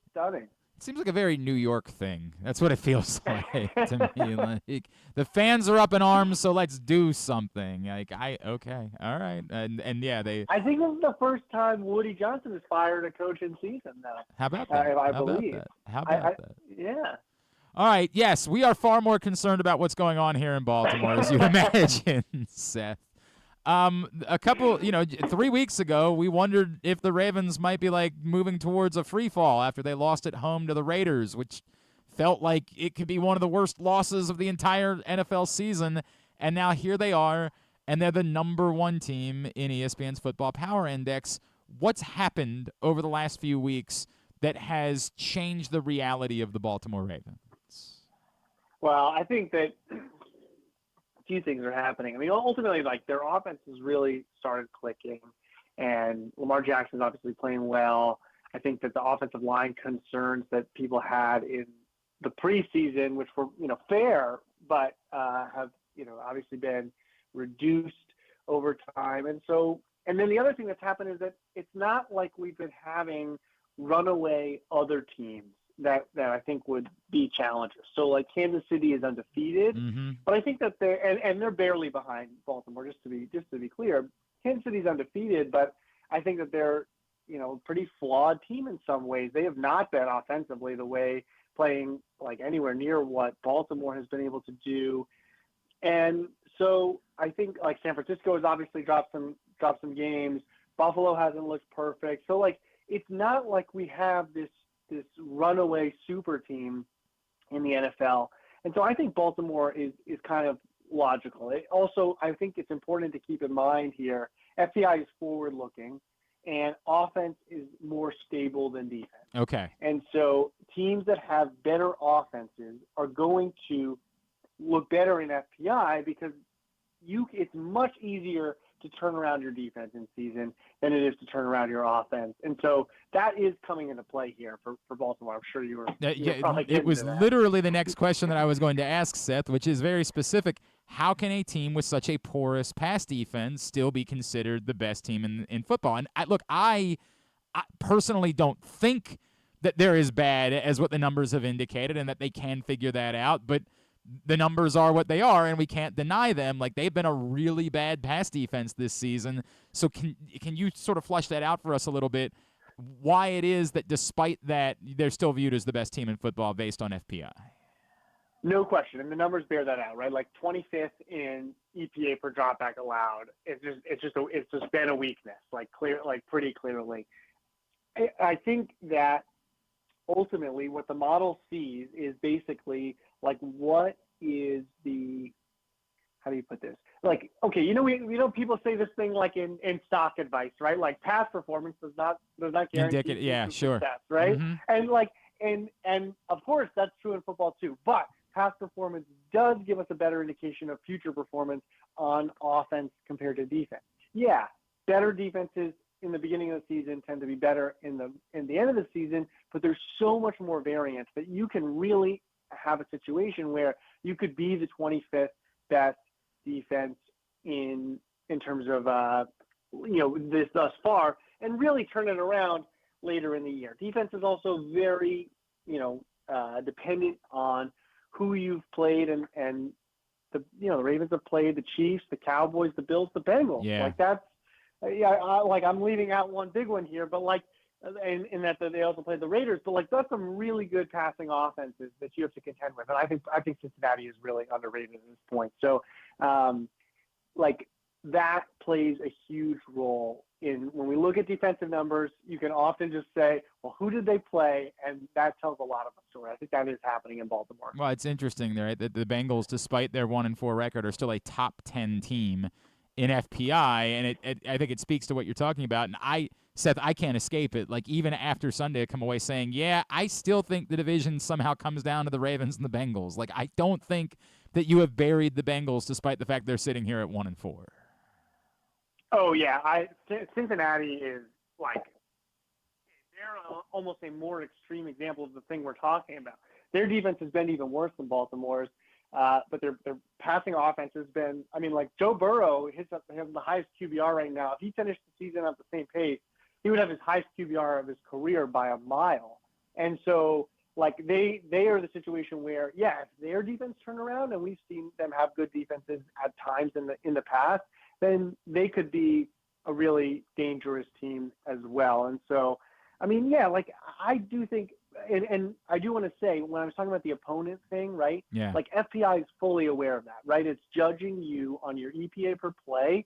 stunning. It seems like a very New York thing. That's what it feels like to me. Like, the fans are up in arms, so let's do something. Like, okay, all right, and yeah, they. I think this is the first time Woody Johnson has fired a coach in season now. How about that? I believe. How about that? Yeah. All right. Yes, we are far more concerned about what's going on here in Baltimore, as you'd imagine, Seth. A couple, 3 weeks ago, we wondered if the Ravens might be, like, moving towards a free fall after they lost at home to the Raiders, which felt like it could be one of the worst losses of the entire NFL season. And now here they are, and they're the number one team in ESPN's Football Power Index. What's happened over the last few weeks that has changed the reality of the Baltimore Ravens? Well, I think that few things are happening. I mean, ultimately, like, their offense has really started clicking, and Lamar Jackson's obviously playing well. I think that the offensive line concerns that people had in the preseason, which were, fair, but have, obviously been reduced over time. And then the other thing that's happened is that it's not like we've been having runaway other teams that I think would be challengers. So, like, Kansas City is undefeated, but I think that they're barely behind Baltimore. Just to be clear, Kansas City's undefeated, but I think that they're a pretty flawed team in some ways. They have not been offensively the way playing, like, anywhere near what Baltimore has been able to do, and so I think, like, San Francisco has obviously dropped some games. Buffalo hasn't looked perfect. So, like, it's not like we have this runaway super team in the NFL. And so I think Baltimore is kind of logical. I think it's important to keep in mind here, FPI is forward-looking, and offense is more stable than defense. Okay. And so teams that have better offenses are going to look better in FPI because it's much easier to turn around your defense in season than it is to turn around your offense. And so that is coming into play here for Baltimore. I'm sure you were probably it was literally the next question that I was going to ask, Seth, which is very specific. How can a team with such a porous pass defense still be considered the best team in football? And I personally don't think that they're as bad as what the numbers have indicated and that they can figure that out, but the numbers are what they are, and we can't deny them. Like, they've been a really bad pass defense this season. So can you sort of flesh that out for us a little bit, why it is that despite that, they're still viewed as the best team in football based on FPI? No question, and the numbers bear that out, right? Like 25th in EPA per dropback allowed. It's just been a weakness, pretty clearly. I think that ultimately what the model sees is basically, like, what is the how do you put this? Like, okay, people say this thing like in stock advice, right? Like past performance does not guarantee future success, right? Mm-hmm. And of course that's true in football too. But past performance does give us a better indication of future performance on offense compared to defense. Yeah, better defenses in the beginning of the season tend to be better in the end of the season, but there's so much more variance that you can really have a situation where you could be the 25th best defense in terms of this thus far, and really turn it around later in the year. Defense is also very dependent on who you've played, and the Ravens have played the Chiefs, the Cowboys, the Bills, the Bengals. Yeah. Like that's I'm leaving out one big one here, but like in that they also played the Raiders, but like that's some really good passing offenses that you have to contend with, and I think Cincinnati is really underrated at this point. So like that plays a huge role in when we look at defensive numbers. You can often just say, well, who did they play? And that tells a lot of the story. I think that is happening in Baltimore. Well, it's interesting there, right? The Bengals, despite their 1-4 record, are still a top 10 team in FPI, and I think it speaks to what you're talking about. And Seth, I can't escape it. Like, even after Sunday, I come away saying, yeah, I still think the division somehow comes down to the Ravens and the Bengals. Like, I don't think that you have buried the Bengals despite the fact they're sitting here at 1-4. Oh, yeah. Cincinnati is like, they're almost a more extreme example of the thing we're talking about. Their defense has been even worse than Baltimore's, but their passing offense has been, I mean, like Joe Burrow has the highest QBR right now. If he finished the season at the same pace, he would have his highest QBR of his career by a mile. And so, like, they are the situation where, yeah, if their defense turn around, and we've seen them have good defenses at times in the past, then they could be a really dangerous team as well. And so, I mean, yeah, like I do think, and I do want to say, when I was talking about the opponent thing, right? Yeah. Like FPI is fully aware of that, right? It's judging you on your EPA per play,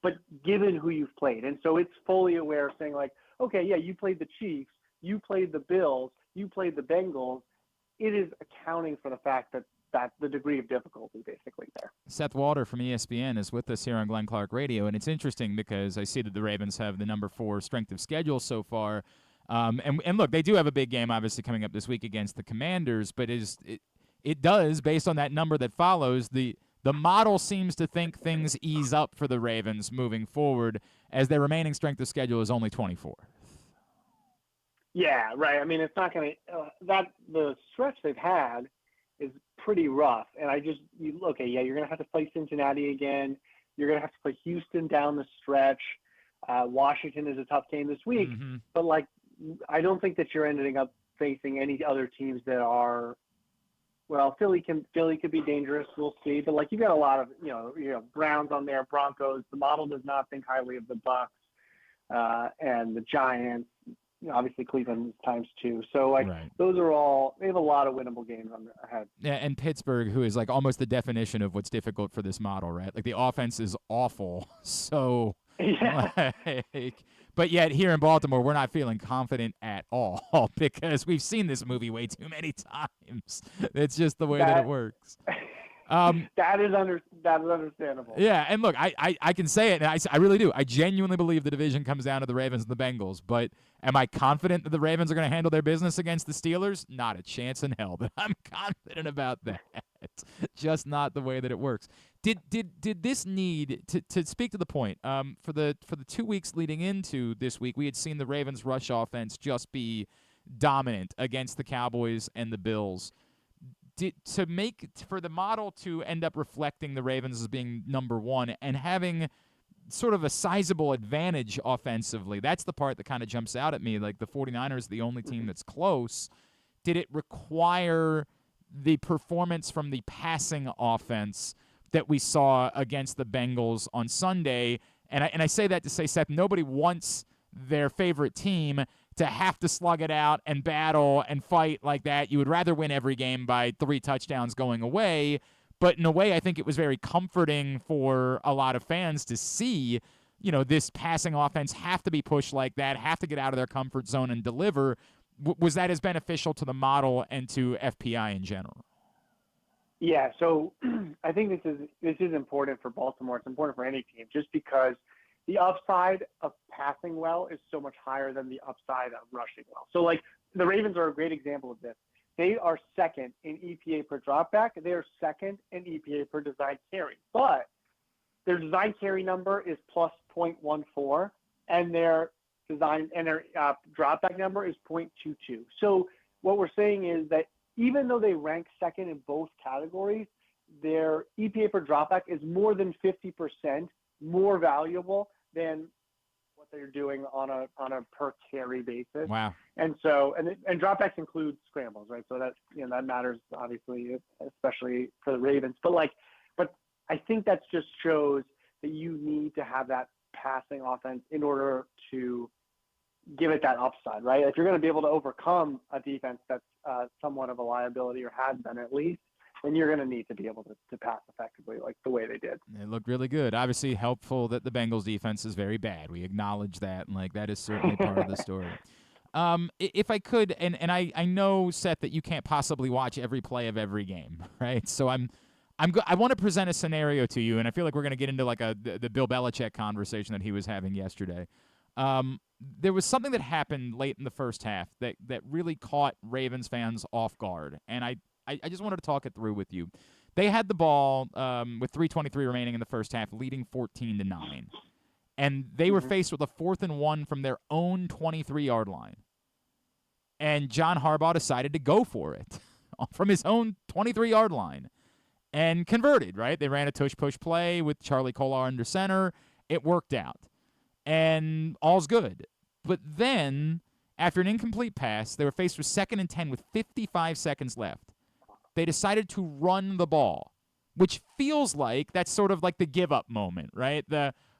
but given who you've played. And so it's fully aware of saying like, okay, yeah, you played the Chiefs, you played the Bills, you played the Bengals. It is accounting for the fact that the degree of difficulty basically there. Seth Walder from ESPN is with us here on Glenn Clark Radio, and it's interesting because I see that the Ravens have the number 4 strength of schedule so far. And look, they do have a big game obviously coming up this week against the Commanders, but it does, based on that number that follows, the model seems to think things ease up for the Ravens moving forward as their remaining strength of schedule is only 24. Yeah, right. I mean, it's not going to the stretch they've had is pretty rough. And you're going to have to play Cincinnati again. You're going to have to play Houston down the stretch. Washington is a tough game this week. Mm-hmm. But, like, I don't think that you're ending up facing any other teams that are, well, Philly could be dangerous. We'll see. But, like, you've got a lot of, Browns on there, Broncos. The model does not think highly of the Bucs and the Giants. Obviously Cleveland times 2. So, like, right. Those are all – they have a lot of winnable games on ahead. Yeah, and Pittsburgh, who is, like, almost the definition of what's difficult for this model, right? Like, the offense is awful. So, yeah. Like, but yet here in Baltimore, we're not feeling confident at all because we've seen this movie way too many times. It's just the way that it works. That is understandable. Yeah, and look, I can say it, and I really do. I genuinely believe the division comes down to the Ravens and the Bengals, but am I confident that the Ravens are going to handle their business against the Steelers? Not a chance in hell that I'm confident about that. Just not the way that it works. Did this need to speak to the point? For the 2 weeks leading into this week, we had seen the Ravens' rush offense just be dominant against the Cowboys and the Bills. For the model to end up reflecting the Ravens as being number 1 and having sort of a sizable advantage offensively, that's the part that kind of jumps out at me. Like, the 49ers, the only team that's close. Did it require the performance from the passing offense that we saw against the Bengals on Sunday? And I say that to say, Seth, nobody wants their favorite team to have to slug it out and battle and fight like that. You would rather win every game by 3 touchdowns going away. But in a way, I think it was very comforting for a lot of fans to see, this passing offense have to be pushed like that, have to get out of their comfort zone and deliver. Was that as beneficial to the model and to FPI in general? Yeah, so I think this is important for Baltimore. It's important for any team just because the upside of passing well is so much higher than the upside of rushing well. So, like, the Ravens are a great example of this. They are second in EPA per dropback. They are second in EPA per design carry. But their design carry number is plus 0.14, and their dropback number is 0.22. So what we're saying is that even though they rank second in both categories, their EPA per dropback is more than 50% more valuable than what they're doing on a per carry basis. Wow. And so and dropbacks include scrambles, right? So that that matters obviously, especially for the Ravens. But I think that just shows that you need to have that passing offense in order to give it that upside, right? If you're going to be able to overcome a defense that's somewhat of a liability or has been at least, then you're going to need to be able to pass effectively like the way they did. It looked really good. Obviously helpful that the Bengals defense is very bad. We acknowledge that, and that is certainly part of the story. If I could, and I know, Seth, that you can't possibly watch every play of every game, right? So I want to present a scenario to you, and I feel like we're going to get into the Bill Belichick conversation that he was having yesterday. There was something that happened late in the first half that really caught Ravens fans off guard, and I just wanted to talk it through with you. They had the ball with 3:23 remaining in the first half, leading 14-9, and they were faced with a 4th and 1 from their own 23-yard line, and John Harbaugh decided to go for it from his own 23-yard line. And converted, right? They ran a tush-push play with Charlie Kolar under center. It worked out. And all's good. But then, after an incomplete pass, they were faced with 2nd and 10 with 55 seconds left. They decided to run the ball, which feels like that's sort of like the give-up moment, right?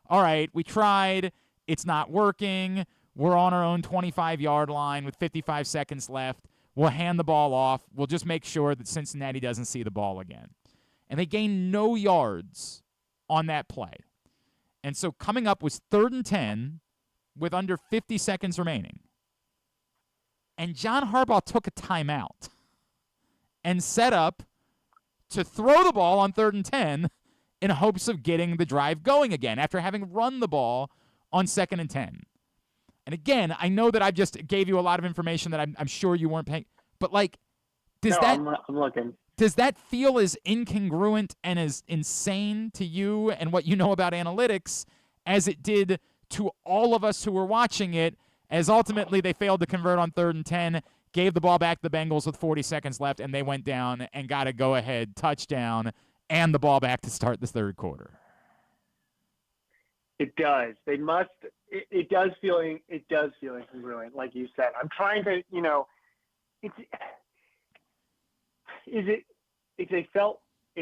All right, we tried. It's not working. We're on our own 25-yard line with 55 seconds left. We'll hand the ball off. We'll just make sure that Cincinnati doesn't see the ball again. And they gained no yards on that play. And so coming up was 3rd and 10 with under 50 seconds remaining. And John Harbaugh took a timeout and set up to throw the ball on 3rd and 10 in hopes of getting the drive going again after having run the ball on 2nd and 10. And again, I know that I just gave you a lot of information that I'm sure you weren't paying. But, I'm looking. Does that feel as incongruent and as insane to you and what you know about analytics as it did to all of us who were watching it, as ultimately they failed to convert on 3rd and 10, gave the ball back to the Bengals with 40 seconds left, and they went down and got a go-ahead touchdown and the ball back to start the third quarter? It does. They must. It does feel incongruent, like you said. I'm trying to, Is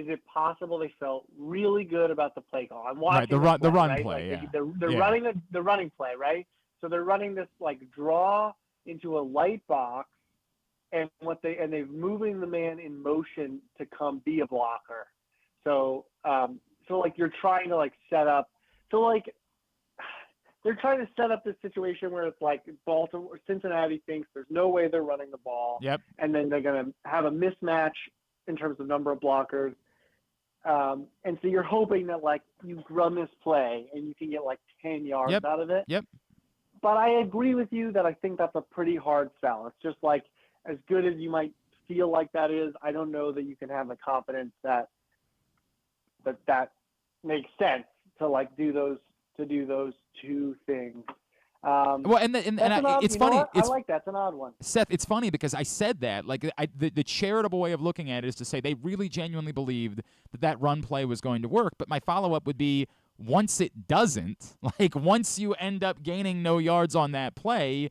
it possible they felt really good about the play call? I'm watching the run right? play. They're running the running play, right? So they're running this draw into a light box, and they're moving the man in motion to come be a blocker. So you're trying to set up. So they're trying to set up this situation where it's Baltimore, Cincinnati thinks there's no way they're running the ball. Yep. And then they're going to have a mismatch in terms of number of blockers. And so you're hoping that you run this play and you can get 10 yards out of it. Yep. But I agree with you that I think that's a pretty hard sell. It's just as good as you might feel like that is, I don't know that you can have the confidence that makes sense to do those two things. It's funny. I like that. It's an odd one. Seth, it's funny because I said that. The charitable way of looking at it is to say they really genuinely believed that run play was going to work. But my follow-up would be, once it doesn't, once you end up gaining no yards on that play,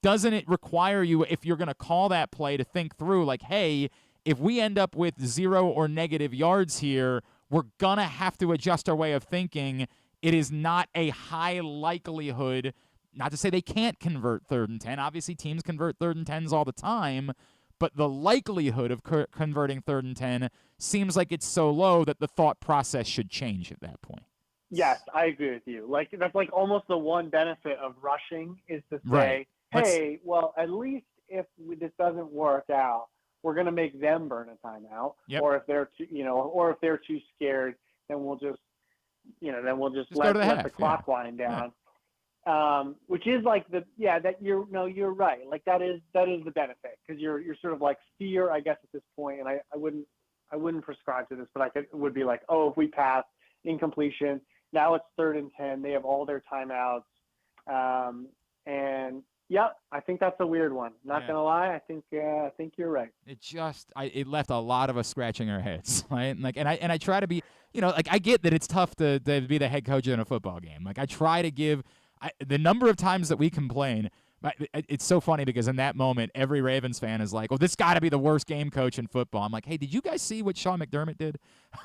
doesn't it require you, if you're going to call that play, to think through, hey, if we end up with 0 or negative yards here, we're going to have to adjust our way of thinking. It is not a high likelihood, not to say they can't convert 3rd and 10. Obviously, teams convert 3rd and 10s all the time, but the likelihood of converting 3rd and 10 seems like it's so low that the thought process should change at that point. Yes, I agree with you. That's almost the one benefit of rushing is to say, right. Hey, well, at least if this doesn't work out, we're going to make them burn a timeout. Yep. Or if they're too scared, then we'll just let the clock wind down. Which is like you're right. Like that is the benefit, because you're sort of like fear, I guess, at this point. And I wouldn't prescribe to this, but it would be like, oh, if we pass, incompletion, now it's 3rd and 10, they have all their timeouts. And yeah, I think that's a weird one. Not gonna lie, I think you're right. It left a lot of us scratching our heads, right? Like, and I try to be, like, I get that it's tough to be the head coach in a football game. Like, I try to give the number of times that we complain. It's so funny because in that moment, every Ravens fan is like, "Oh, this got to be the worst game coach in football." I'm like, "Hey, did you guys see what Sean McDermott did?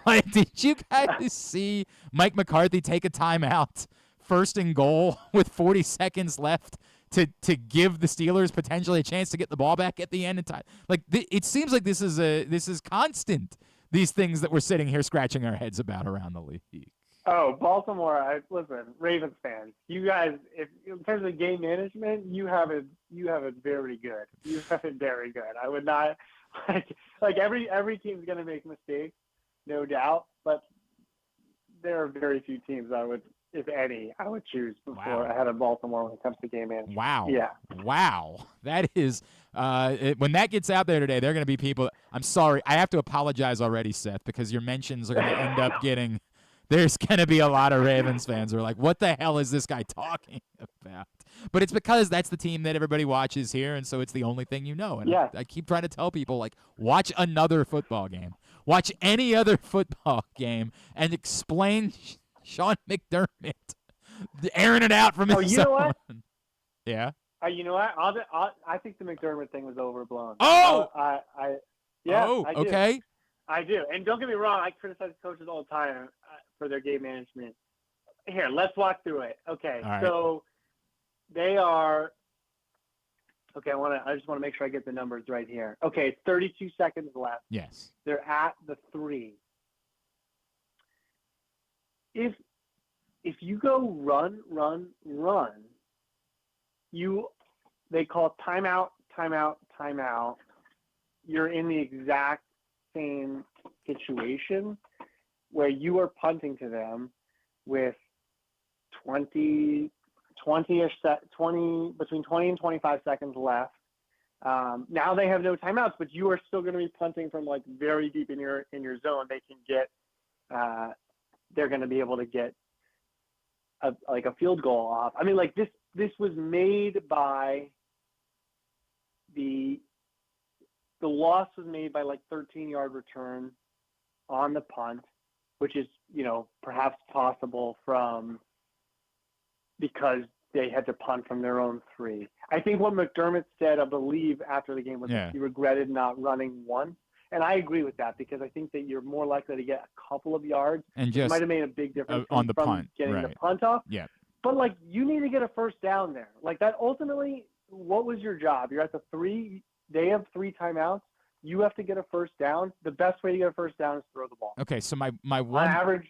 Like, did you guys see Mike McCarthy take a timeout, 1st and goal with 40 seconds left to give the Steelers potentially a chance to get the ball back at the end of time?" Like, it seems like this is constant. These things that we're sitting here scratching our heads about around the league. Oh, Baltimore! Listen, Ravens fans, you guys, if in terms of game management, you have it very good. You have it very good. I would not like every team's going to make mistakes, no doubt, but there are very few teams I would choose ahead of Baltimore when it comes to game management. Wow. Yeah. Wow. That is when that gets out there today, there are going to be people. I'm sorry, I have to apologize already, Seth, because your mentions are going to end up getting. There's going to be a lot of Ravens fans who are like, what the hell is this guy talking about? But it's because that's the team that everybody watches here, and so it's the only thing you know. And I keep trying to tell people, like, watch another football game. Watch any other football game and explain Sean McDermott airing it out from his you know what? Yeah? You know what? I think the McDermott thing was overblown. Oh! I do. Okay. I do. And don't get me wrong, I criticize coaches all the time for their game management. Here, let's walk through it. Okay, all right. So they are – okay, I just want to make sure I get the numbers right here. Okay, 32 seconds left. Yes. They're at the 3. If you go run, they call timeout. You're in the exact same situation where you are punting to them with 20 between 20 and 25 seconds left. Now they have no timeouts, but you are still going to be punting from like very deep in your zone. They can get they're going to be able to get a field goal off. I mean, like this was made by the loss was made by like 13-yard return on the punt, which is, perhaps possible because they had to punt from their own 3. I think what McDermott said, I believe, after the game was that he regretted not running once. And I agree with that, because I think that you're more likely to get a couple of yards. And just it might have made a big difference on the punt, getting the punt off. Yeah. But like, you need to get a first down there. Like that ultimately, what was your job? You're at the 3. They have 3 timeouts. You have to get a first down. The best way to get a first down is throw the ball. Okay, so my one on average,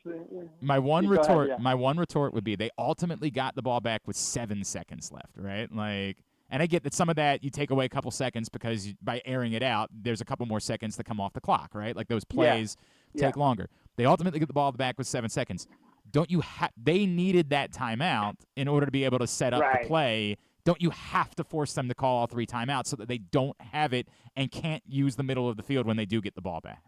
my one retort would be they ultimately got the ball back with 7 seconds left, right? Like, and I get that some of that you take away a couple seconds because by airing it out, there's a couple more seconds that come off the clock, right? Like those plays take longer. They ultimately get the ball back with 7 seconds. Don't you they needed that timeout in order to be able to set up the play. Don't you have to force them to call all 3 timeouts so that they don't have it and can't use the middle of the field when they do get the ball back?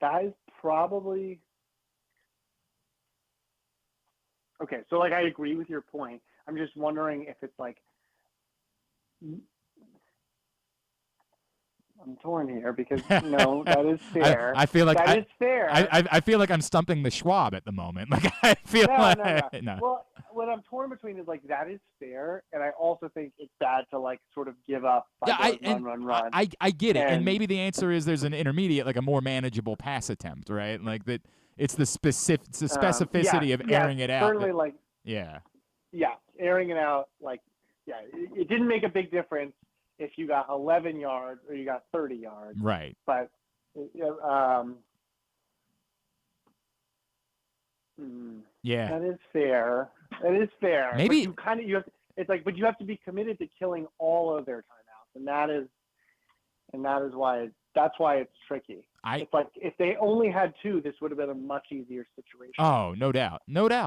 That is probably – okay, so, like, I agree with your point. I'm just wondering if it's, like – I'm torn here because, no, that is fair. I feel like that is fair. I feel like I'm stumping the Schwab at the moment. Like, I feel no. Well, what I'm torn between is, like, that is fair, and I also think it's bad to, like, sort of give up. Run. I get it, and maybe the answer is there's an intermediate, like a more manageable pass attempt, right? Like that, it's the specificity of airing it out. Certainly, like airing it out, like it didn't make a big difference if you got 11 yards or you got 30 yards. Right. But that is fair. That is fair. Maybe but you have it's like, but you have to be committed to killing all of their timeouts, and that's why it's tricky. It's like if they only had 2, this would have been a much easier situation. Oh, no doubt.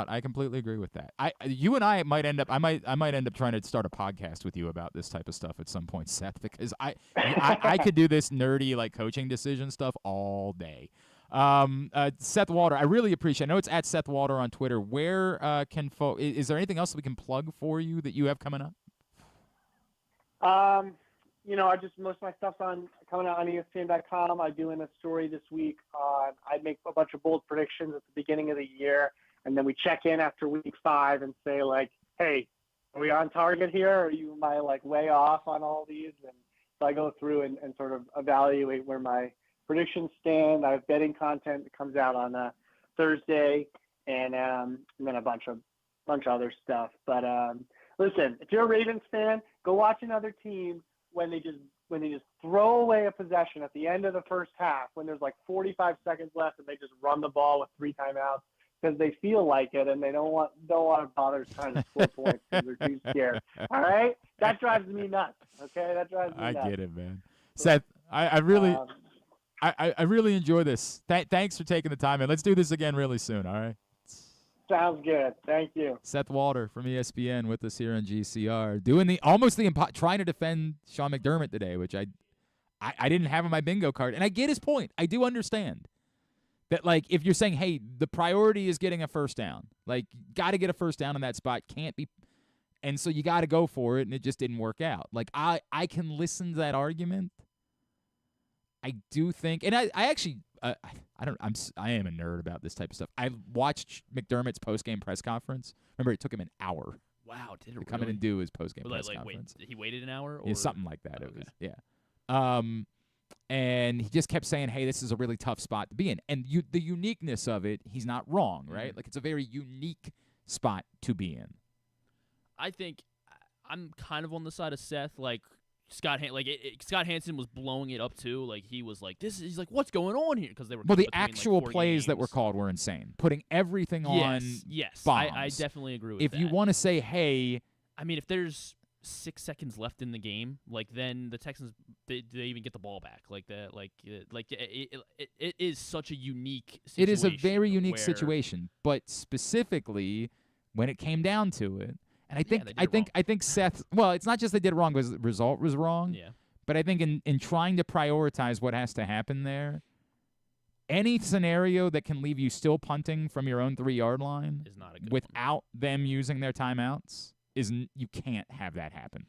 I completely agree with that. You and I might end up. I might end up trying to start a podcast with you about this type of stuff at some point, Seth, because I could do this nerdy like coaching decision stuff all day. Seth Walder, I really appreciate. I know it's at Seth Walder on Twitter. Where can folks? Is there anything else that we can plug for you that you have coming up? Most of my stuff's coming out on ESPN.com. I'm doing a story this week on I make a bunch of bold predictions at the beginning of the year, and then we check in after week 5 and say like, hey, are we on target here? Or am I like way off on all these? And so I go through and sort of evaluate where my predictions stand. I have betting content that comes out on Thursday, and then a bunch of other stuff. But listen, if you're a Ravens fan, go watch another team when they just throw away a possession at the end of the first half when there's like 45 seconds left and they just run the ball with 3 timeouts because they feel like it and they don't want to bother trying to score points because they're too scared. All right, that drives me nuts. Okay, that drives me nuts. I get it, man. Seth, I really enjoy this. Thanks for taking the time, and let's do this again really soon. All right. Sounds good. Thank you. Seth Walder from ESPN with us here on GCR, doing trying to defend Sean McDermott today, which I didn't have on my bingo card, and I get his point. I do understand that, like, if you're saying, hey, the priority is getting a first down, like, got to get a first down in that spot, can't be, and so you got to go for it, and it just didn't work out. Like, I can listen to that argument. I do think, and I actually. I am a nerd about this type of stuff. I watched McDermott's post-game press conference. Remember, it took him an hour. Wow, did it to come in and do his post-game press conference? He waited an hour? Or? Yeah, something like that. It was, yeah. And he just kept saying, hey, this is a really tough spot to be in. And the uniqueness of it, he's not wrong, right? Mm-hmm. Like, it's a very unique spot to be in. I think I'm kind of on the side of Seth, like, Scott Hansen was blowing it up too. Like he was like, he's like, what's going on here? Because they were the actual plays that were called were insane. Putting everything on. Yes, bombs. I definitely agree with that. If you want to say, hey, I mean, if there's 6 seconds left in the game, like then the Texans do they even get the ball back? Like that, it is such a unique situation. It is a very unique situation, but specifically when it came down to it. And I think Seth. Well, it's not just they did it wrong because the result was wrong. Yeah. But I think in trying to prioritize what has to happen there, any scenario that can leave you still punting from your own 3-yard line is not a good without them using their timeouts you can't have that happen.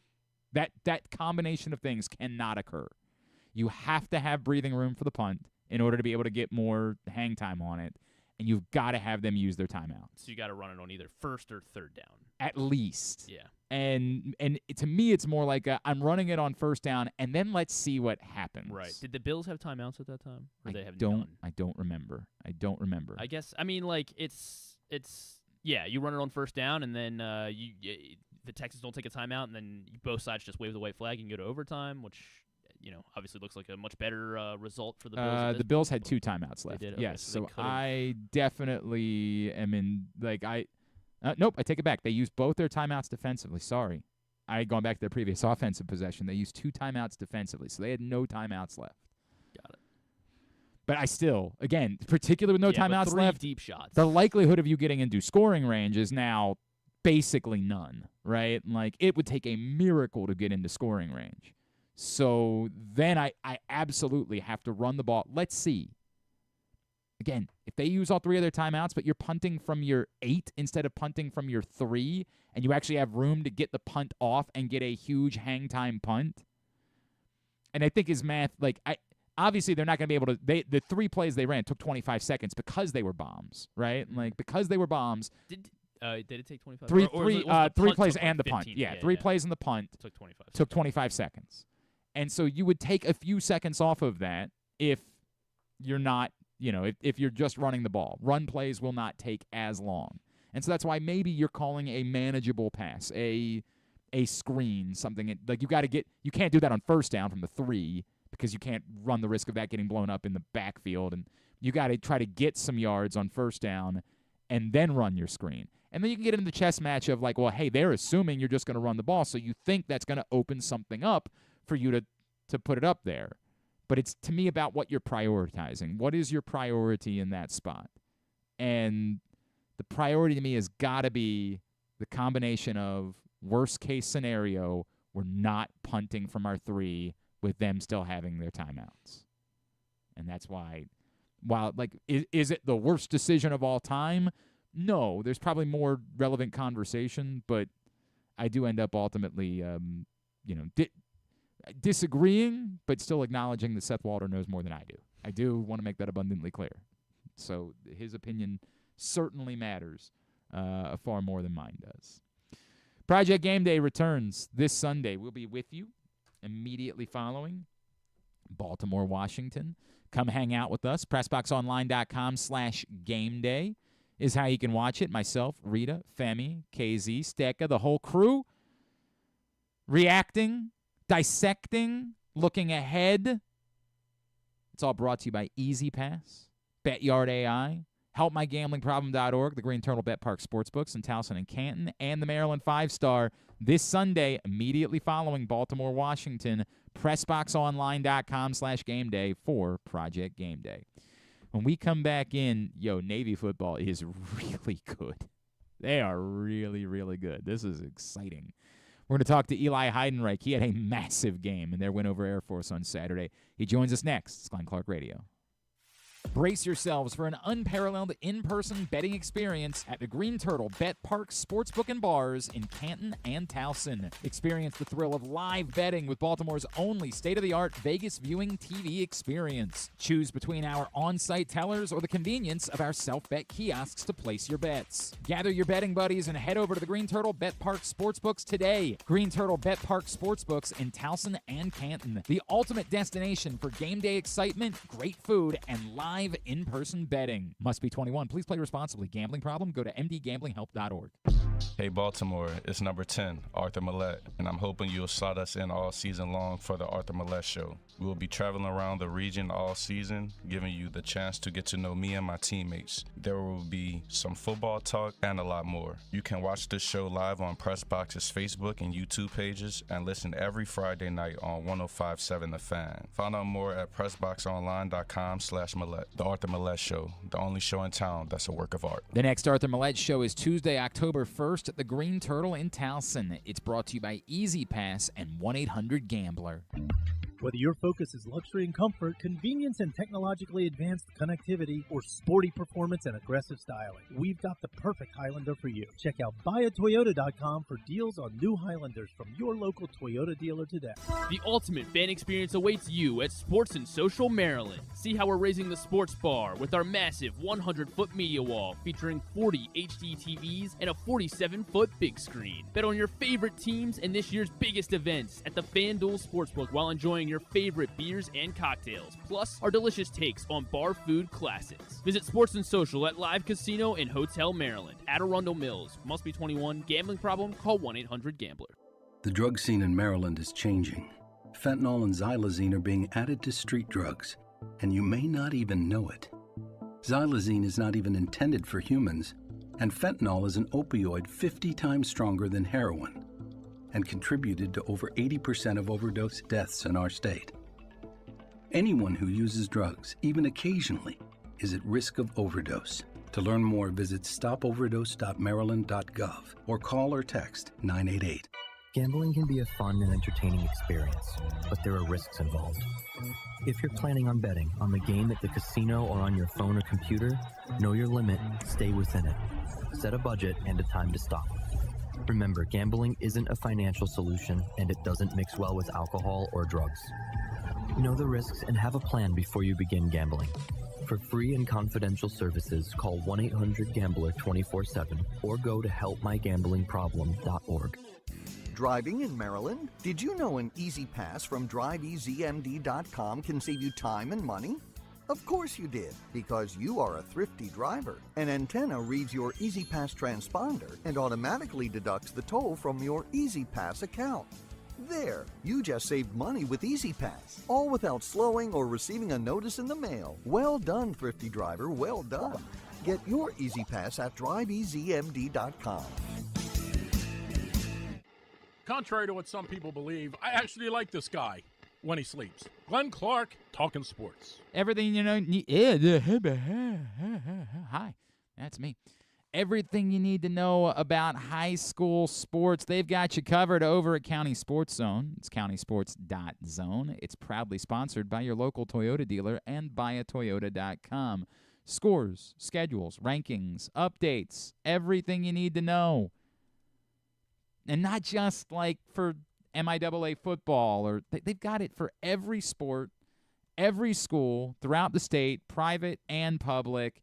That combination of things cannot occur. You have to have breathing room for the punt in order to be able to get more hang time on it. And you've got to have them use their timeouts. So you got to run it on either first or third down. At least. Yeah. And to me, it's more like I'm running it on first down, and then let's see what happens. Right. Did the Bills have timeouts at that time? Or they have none? None? I don't remember. I guess. I mean, like it's you run it on first down, and then the Texans don't take a timeout, and then both sides just wave the white flag and go to overtime, which. Obviously looks like a much better result for the Bills. The Bills had 2 timeouts left. They did? Okay, yes, so I definitely am in. Nope, I take it back. They used both their timeouts defensively. Sorry, I had gone back to their previous offensive possession. They used 2 timeouts defensively, so they had no timeouts left. Got it. But I still, again, particularly with no timeouts 3 left, deep shots. The likelihood of you getting into scoring range is now basically none. Right? Like it would take a miracle to get into scoring range. So then I absolutely have to run the ball. Let's see. Again, if they use all 3 of their timeouts, but you're punting from your 8 instead of punting from your 3, and you actually have room to get the punt off and get a huge hang time punt. And I think his math, obviously they're not going to be able to. The 3 plays they ran took 25 seconds because they were bombs, right? Like because they were bombs. Did it take 25? 3 plays and the 15? punt. Yeah, 3 plays and the punt took 25 seconds. And so you would take a few seconds off of that if you're not, if you're just running the ball. Run plays will not take as long. And so that's why maybe you're calling a manageable pass, a screen, something like you can't do that on first down from the 3 because you can't run the risk of that getting blown up in the backfield. And you got to try to get some yards on first down and then run your screen. And then you can get into the chess match of like, well, hey, they're assuming you're just going to run the ball, so you think that's going to open something up for you to put it up there. But it's, to me, about what you're prioritizing. What is your priority in that spot? And the priority to me has got to be the combination of worst-case scenario, we're not punting from our 3 with them still having their timeouts. And that's why, while, like, is it the worst decision of all time? No, there's probably more relevant conversation, but I do end up ultimately, disagreeing, but still acknowledging that Seth Walder knows more than I do. I do want to make that abundantly clear. So his opinion certainly matters far more than mine does. Project Game Day returns this Sunday. We'll be with you immediately following Baltimore, Washington. Come hang out with us. PressBoxOnline.com/gameday is how you can watch it. Myself, Rita, Femi, KZ, Stecca, the whole crew, reacting, dissecting, looking ahead. It's all brought to you by Easy Pass, BetYard AI, HelpMyGamblingProblem.org, the Green Turtle Bet Park Sportsbooks in Towson and Canton, and the Maryland 5-Star this Sunday, immediately following Baltimore, Washington. PressBoxOnline.com/gameday for Project Game Day. When we come back in, Navy football is really good. They are really, really good. This is exciting. We're going to talk to Eli Heidenrich. He had a massive game in their win over Air Force on Saturday. He joins us next. It's Glenn Clark Radio. Brace yourselves for an unparalleled in-person betting experience at the Green Turtle Bet Park Sportsbook and Bars in Canton and Towson. Experience the thrill of live betting with Baltimore's only state-of-the-art Vegas viewing TV experience. Choose between our on-site tellers or the convenience of our self-bet kiosks to place your bets. Gather your betting buddies and head over to the Green Turtle Bet Park Sportsbooks today. Green Turtle Bet Park Sportsbooks in Towson and Canton. The ultimate destination for game day excitement, great food, and live in-person betting. Must be 21. Please play responsibly. Gambling problem? Go to mdgamblinghelp.org. Hey Baltimore, it's number 10, Arthur Millette, and I'm hoping you'll slot us in all season long for the Arthur Millette Show. We will be traveling around the region all season, giving you the chance to get to know me and my teammates. There will be some football talk and a lot more. You can watch this show live on PressBox's Facebook and YouTube pages and listen every Friday night on 105.7 The Fan. Find out more at PressBoxOnline.com/Millette. The Arthur Millette Show, the only show in town that's a work of art. The next Arthur Millette Show is Tuesday, October 1st at the Green Turtle in Towson. It's brought to you by Easy Pass and 1-800-GAMBLER. Whether your focus is luxury and comfort, convenience and technologically advanced connectivity, or sporty performance and aggressive styling, we've got the perfect Highlander for you. Check out buyatoyota.com for deals on new Highlanders from your local Toyota dealer today. The ultimate fan experience awaits you at Sports and Social Maryland. See how we're raising the sports bar with our massive 100-foot media wall featuring 40 HD TVs and a 47-foot big screen. Bet on your favorite teams and this year's biggest events at the FanDuel Sportsbook while enjoying your favorite beers and cocktails, plus our delicious takes on bar food classics. Visit Sports and Social at Live Casino and Hotel Maryland at Arundel Mills. Must be 21. Gambling problem? Call 1-800-GAMBLER. The drug scene in Maryland is changing. Fentanyl and xylazine are being added to street drugs, and you may not even know it. Xylazine is not even intended for humans, and fentanyl is an opioid 50 times stronger than heroin and contributed to over 80% of overdose deaths in our state. Anyone who uses drugs, even occasionally, is at risk of overdose. To learn more, visit stopoverdose.maryland.gov or call or text 988. Gambling can be a fun and entertaining experience, but there are risks involved. If you're planning on betting on the game at the casino or on your phone or computer, know your limit, stay within it. Set a budget and a time to stop. Remember, gambling isn't a financial solution, and it doesn't mix well with alcohol or drugs. Know the risks and have a plan before you begin gambling. For free and confidential services, call 1-800-GAMBLER 24/7 or go to helpmygamblingproblem.org. Driving in Maryland? Did you know an Easy Pass from DriveEasyMD.com can save you time and money? Of course you did, because you are a thrifty driver. An antenna reads your Easy Pass transponder and automatically deducts the toll from your Easy Pass account. There, you just saved money with Easy Pass, all without slowing or receiving a notice in the mail. Well done, thrifty driver, well done. Get your Easy Pass at driveeasymd.com. Contrary to what some people believe, I actually like this guy when he sleeps. Glenn Clark, talking sports. Everything you know. Hi, that's me. Everything you need to know about high school sports, they've got you covered over at County Sports Zone. It's countysports.zone. It's proudly sponsored by your local Toyota dealer and buyatoyota.com. Scores, schedules, rankings, updates, everything you need to know. And not just like for MIAA football, or they've got it for every sport, every school throughout the state, private and public.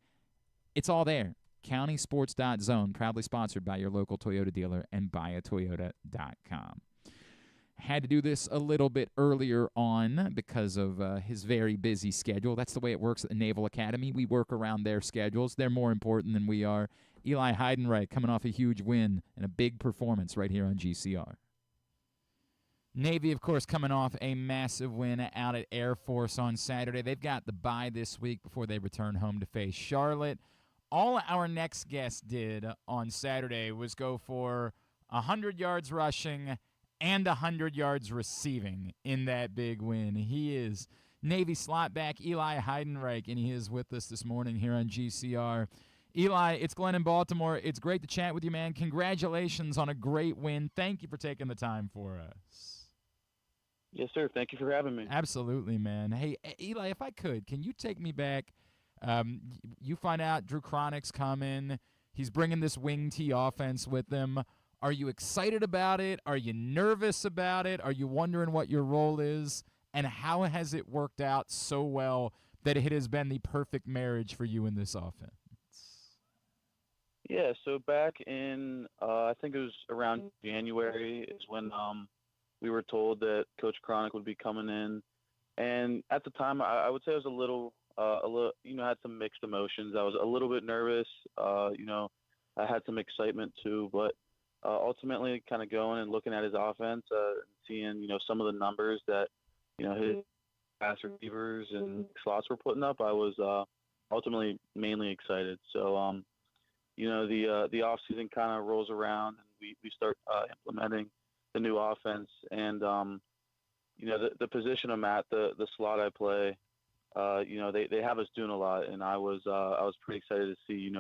It's all there. countysports.zone, proudly sponsored by your local Toyota dealer and buyatoyota.com. Had to do this a little bit earlier on because of his very busy schedule. That's the way it works at the Naval Academy. We work around their schedules. They're more important than we are. Eli Heidenrich coming off a huge win and a big performance right here on GCR. Navy, of course, coming off a massive win out at Air Force on Saturday. They've got the bye this week before they return home to face Charlotte. All our next guest did on Saturday was go for 100 yards rushing and 100 yards receiving in that big win. He is Navy slot back Eli Heidenrich, and he is with us this morning here on GCR. Eli, it's Glenn in Baltimore. It's great to chat with you, man. Congratulations on a great win. Thank you for taking the time for us. Yes, sir. Thank you for having me. Absolutely, man. Hey, Eli, if I could, can you take me back? You find out Drew Cronick's coming. He's bringing this wing tee offense with him. Are you excited about it? Are you nervous about it? Are you wondering what your role is? And how has it worked out so well that it has been the perfect marriage for you in this offense? Yeah, so back in, I think it was around January is when we were told that Coach Cronick would be coming in. And at the time, I would say I was a little, had some mixed emotions. I was a little bit nervous. I had some excitement too, but ultimately kind of going and looking at his offense, seeing, some of the numbers that, his pass receivers and slots were putting up, I was ultimately mainly excited. So, the off season kind of rolls around and we start implementing the new offense, and the position I'm at, the slot I play, they have us doing a lot, and I was pretty excited to see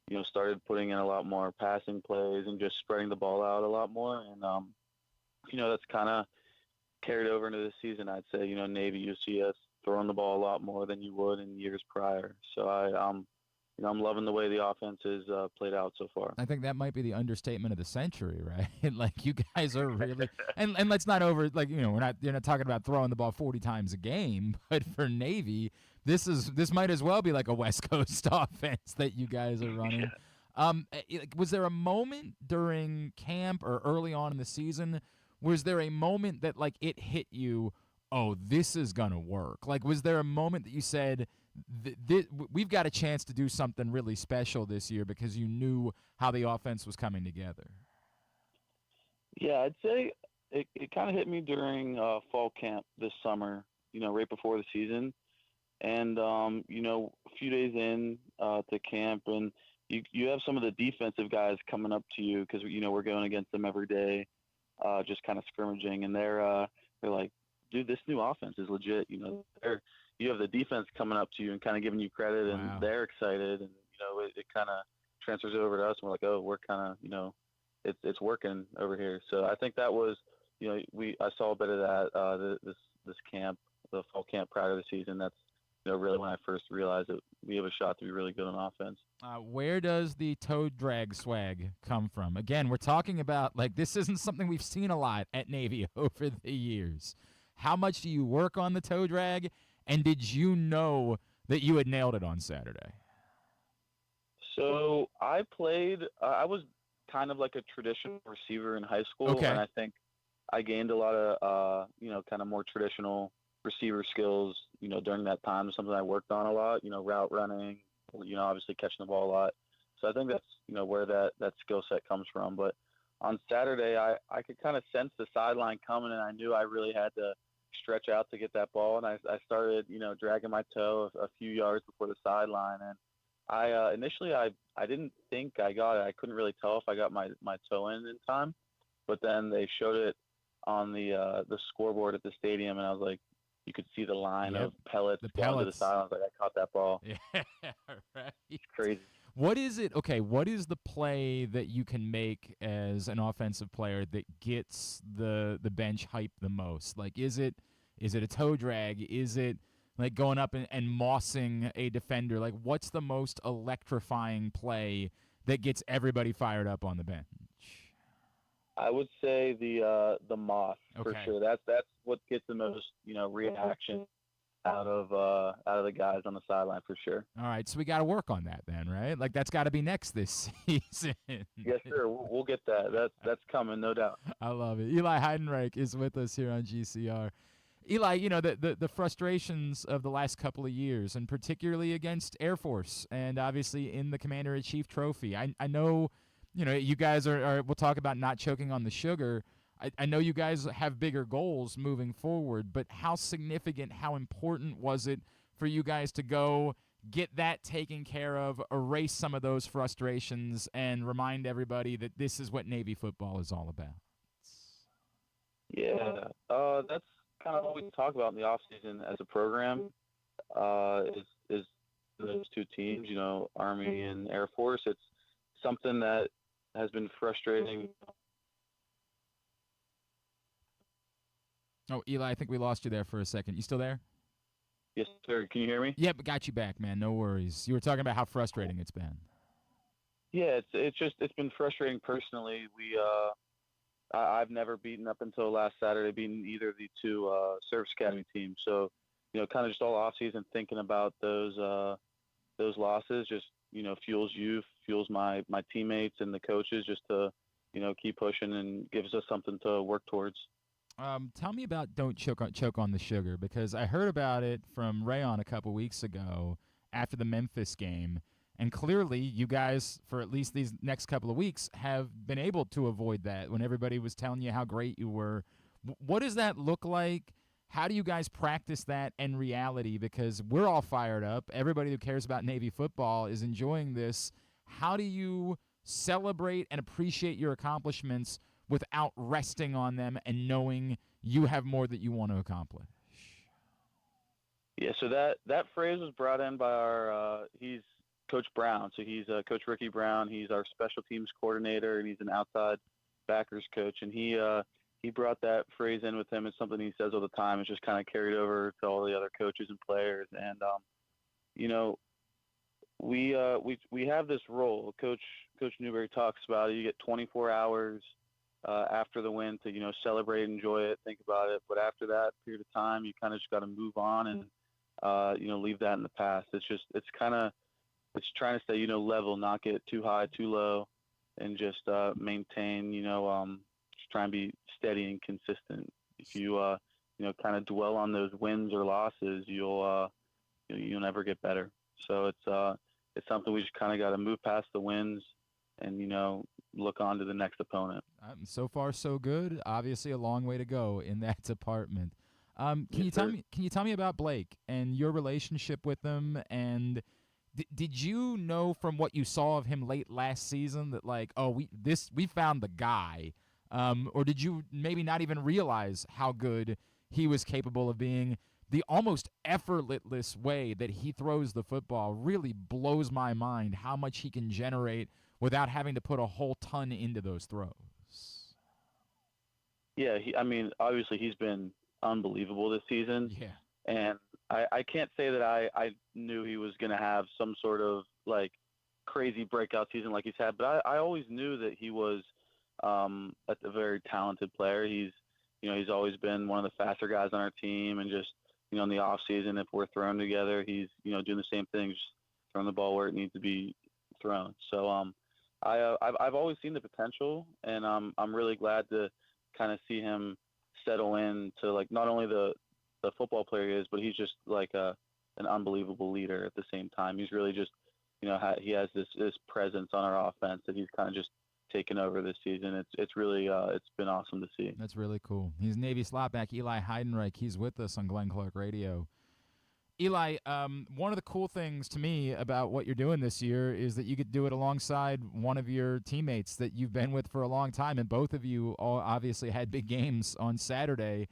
we started putting in a lot more passing plays and just spreading the ball out a lot more, and that's kind of carried over into this season. I'd say Navy, you see us throwing the ball a lot more than you would in years prior. So I'm loving the way the offense is played out so far. I think that might be the understatement of the century, right? Like, you guys are really and let's not you're not talking about throwing the ball 40 times a game, but for Navy, this might as well be like a West Coast offense that you guys are running. Was there a moment during camp or early on in the season? Was there a moment that like it hit you? Oh, this is gonna work. Like, was there a moment that you said, we've got a chance to do something really special this year because you knew how the offense was coming together? Yeah, I'd say it kind of hit me during fall camp this summer, right before the season. And, a few days in to camp, and you have some of the defensive guys coming up to you because, we're going against them every day, just kind of scrimmaging. And they're like, dude, this new offense is legit. You have the defense coming up to you and kind of giving you credit, and wow, they're excited, and it kind of transfers over to us, and we're like, oh, we're kind of it's working over here. So I think that was I saw a bit of that this camp, the fall camp prior to the season. That's really when I first realized that we have a shot to be really good on offense. Where does the toe drag swag come from? Again, we're talking about like this isn't something we've seen a lot at Navy over the years. How much do you work on the toe drag? And did you know that you had nailed it on Saturday? So I was kind of like a traditional receiver in high school. Okay. And I think I gained a lot of, kind of more traditional receiver skills, during that time. Something I worked on a lot, route running, obviously catching the ball a lot. So I think that's, where that skill set comes from. But on Saturday, I could kind of sense the sideline coming, and I knew I really had to stretch out to get that ball, and I started dragging my toe a few yards before the sideline, and Initially I didn't think I got it. I couldn't really tell if I got my toe in time, but then they showed it on the scoreboard at the stadium, and I was like, you could see the line of pellets going to the sideline. I was like, I caught that ball. Yeah, right. It's crazy. What is it? Okay, what is the play that you can make as an offensive player that gets the bench hype the most? Like, is it a toe drag? Is it like going up and mossing a defender? Like, what's the most electrifying play that gets everybody fired up on the bench? I would say the moss for sure. That's what gets the most reaction out of the guys on the sideline for sure. All right, so we got to work on that then, right? Like that's got to be next this season. Yes, sir. We'll get that. That's coming, no doubt. I love it. Eli Heidenrich is with us here on GCR. Eli, the frustrations of the last couple of years, and particularly against Air Force, and obviously in the Commander-in-Chief Trophy. I know, you guys are. We'll talk about not choking on the sugar. I know you guys have bigger goals moving forward, but how significant, how important was it for you guys to go get that taken care of, erase some of those frustrations, and remind everybody that this is what Navy football is all about? Yeah, that's kind of what we talk about in the offseason as a program, is those two teams, Army and Air Force. It's something that has been frustrating. Oh, Eli, I think we lost you there for a second. You still there? Yes, sir. Can you hear me? Yep, got you back, man. No worries. You were talking about how frustrating it's been. Yeah, it's been frustrating personally. I've never beaten up until last Saturday, beaten either of the two service academy teams. So, kind of just all off season thinking about those losses just, fuels my teammates and the coaches just to, keep pushing and gives us something to work towards. Tell me about don't choke on the sugar, because I heard about it from Rayon a couple weeks ago after the Memphis game, and clearly you guys, for at least these next couple of weeks, have been able to avoid that when everybody was telling you how great you were. What does that look like? How do you guys practice that in reality? Because we're all fired up. Everybody who cares about Navy football is enjoying this. How do you celebrate and appreciate your accomplishments without resting on them and knowing you have more that you want to accomplish? Yeah, so that phrase was brought in by he's Coach Brown. So he's Coach Ricky Brown. He's our special teams coordinator, and he's an outside backers coach. And he brought that phrase in with him. It's something he says all the time. It's just kind of carried over to all the other coaches and players. And, we have this role. Coach Newberry talks about it. You get 24 hours after the win to, celebrate, enjoy it, think about it. But after that period of time, you kind of just got to move on and, leave that in the past. It's trying to stay, level, not get too high, too low, and just maintain, just try and be steady and consistent. If you, kind of dwell on those wins or losses, you'll never get better. So it's something we just kind of got to move past the wins and, look on to the next opponent. So far, so good. Obviously, a long way to go in that department. Can you tell me about Blake and your relationship with him? And did you know from what you saw of him late last season that we found the guy, or did you maybe not even realize how good he was capable of being? The almost effortless way that he throws the football really blows my mind. How much he can generate without having to put a whole ton into those throws. Yeah, obviously he's been unbelievable this season. Yeah. And I can't say that I knew he was going to have some sort of crazy breakout season like he's had, but I always knew that he was a very talented player. He's always been one of the faster guys on our team, and just, in the off season, if we're thrown together, he's, doing the same thing, just throwing the ball where it needs to be thrown. So, I've always seen the potential, and I'm really glad to kind of see him settle in to not only the football player he is, but he's just an unbelievable leader at the same time. He's really just, he has this presence on our offense that he's kind of just taken over this season. It's really it's been awesome to see. That's really cool. He's Navy slotback Eli Heidenrich. He's with us on Glenn Clark Radio. Eli, one of the cool things to me about what you're doing this year is that you could do it alongside one of your teammates that you've been with for a long time, and both of you all obviously had big games on Saturday.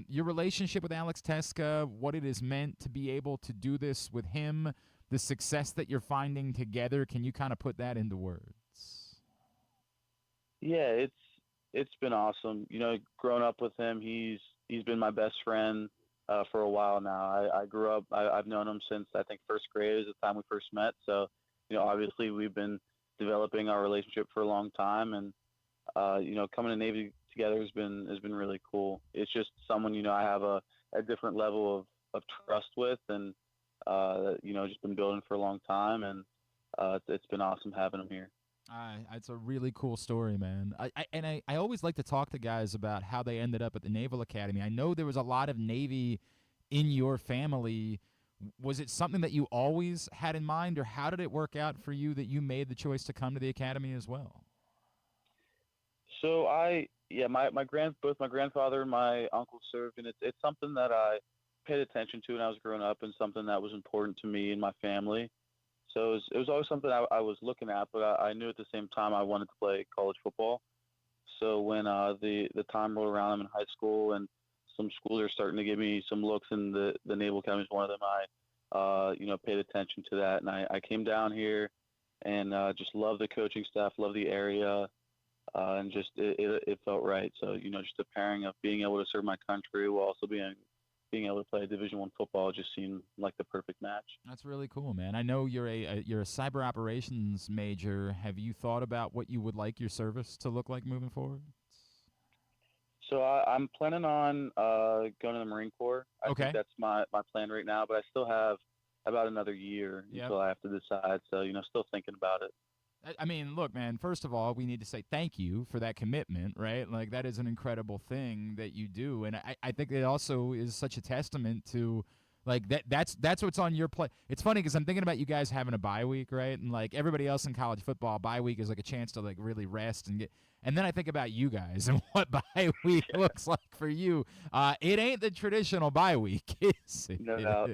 Your relationship with Alex Teska, what it has meant to be able to do this with him, the success that you're finding together, can you kind of put that into words? Yeah, it's been awesome. Growing up with him, he's been my best friend for a while now. I grew up. I've known him since I think first grade is the time we first met. So, obviously we've been developing our relationship for a long time, and coming to Navy together has been really cool. It's just someone I have a different level of trust with, and just been building for a long time, and it's been awesome having him here. It's a really cool story, man. I always like to talk to guys about how they ended up at the Naval Academy. I know there was a lot of Navy in your family. Was it something that you always had in mind, or how did it work out for you that you made the choice to come to the Academy as well? So both my grandfather and my uncle served, and it's something that I paid attention to when I was growing up, and something that was important to me and my family. So it was always something I was looking at, but I knew at the same time I wanted to play college football. So when the time rolled around, I'm in high school, and some schools are starting to give me some looks, and the Naval Academy is one of them. I paid attention to that, and I came down here and just love the coaching staff, love the area, and just it felt right. So just the pairing of being able to serve my country while also being able to play Division I football just seemed like the perfect match. That's really cool, man. I know you're a cyber operations major. Have you thought about what you would like your service to look like moving forward? So I'm planning on going to the Marine Corps. I think that's my plan right now, but I still have about another year until I have to decide. So, still thinking about it. I mean, look, man, first of all, we need to say thank you for that commitment, right? Like, that is an incredible thing that you do. And I think it also is such a testament to, like, that's what's on your plate. It's funny because I'm thinking about you guys having a bye week, right? And, like, everybody else in college football, bye week is like a chance to, like, really rest and get – and then I think about you guys and what bye week looks like for you. It ain't the traditional bye week, is it? No doubt.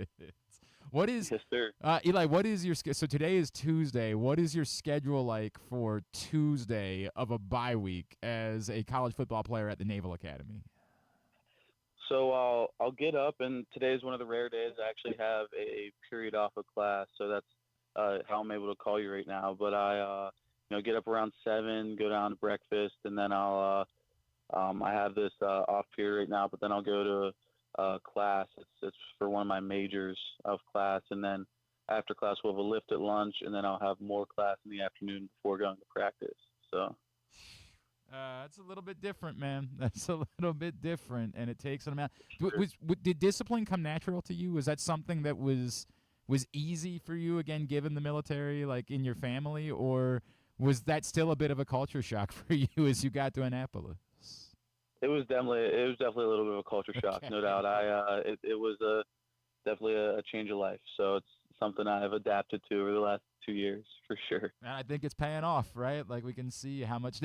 What is, yes, sir. Eli, what is your so today is Tuesday. What is your schedule like for Tuesday of a bye week as a college football player at the Naval Academy? So I'll get up, and today is one of the rare days I actually have a period off of class. So that's how I'm able to call you right now. But I get up around 7, go down to breakfast, and then I'll I have this off period right now, but then I'll go to class. It's for one of my majors of class, and then after class we'll have a lift at lunch, and then I'll have more class in the afternoon before going to practice. So that's a little bit different, man. That's a little bit different, and it takes an amount. Did discipline come natural to you? Was that something that was easy for you, again, given the military, like in your family, or was that still a bit of a culture shock for you as you got to Annapolis? It was definitely a little bit of a culture shock, no doubt. It was definitely a change of life. So it's something I have adapted to over the last 2 years for sure. And I think it's paying off, right? Like, we can see how much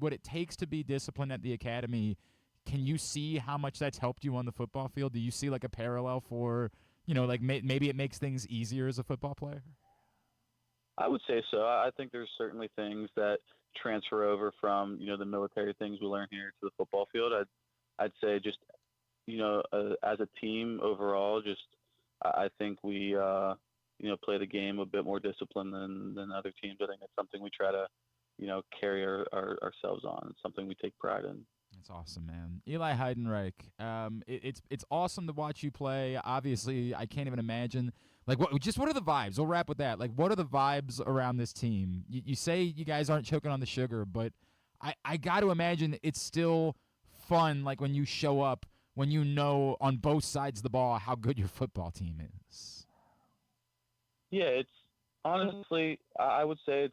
what it takes to be disciplined at the academy. Can you see how much that's helped you on the football field? Do you see like a parallel for, like maybe it makes things easier as a football player? I would say so. I think there's certainly things that transfer over from the military things we learn here to the football field. I'd say just as a team overall, just I think we play the game a bit more disciplined than other teams. I think it's something we try to carry ourselves on. It's something we take pride in. That's awesome, man. Eli Heidenrich, it's awesome to watch you play. Obviously, I can't even imagine. Like, what are the vibes? We'll wrap with that. Like, what are the vibes around this team? You say you guys aren't choking on the sugar, but I got to imagine it's still fun, like, when you show up, when you know on both sides of the ball how good your football team is. Yeah, it's honestly, I would say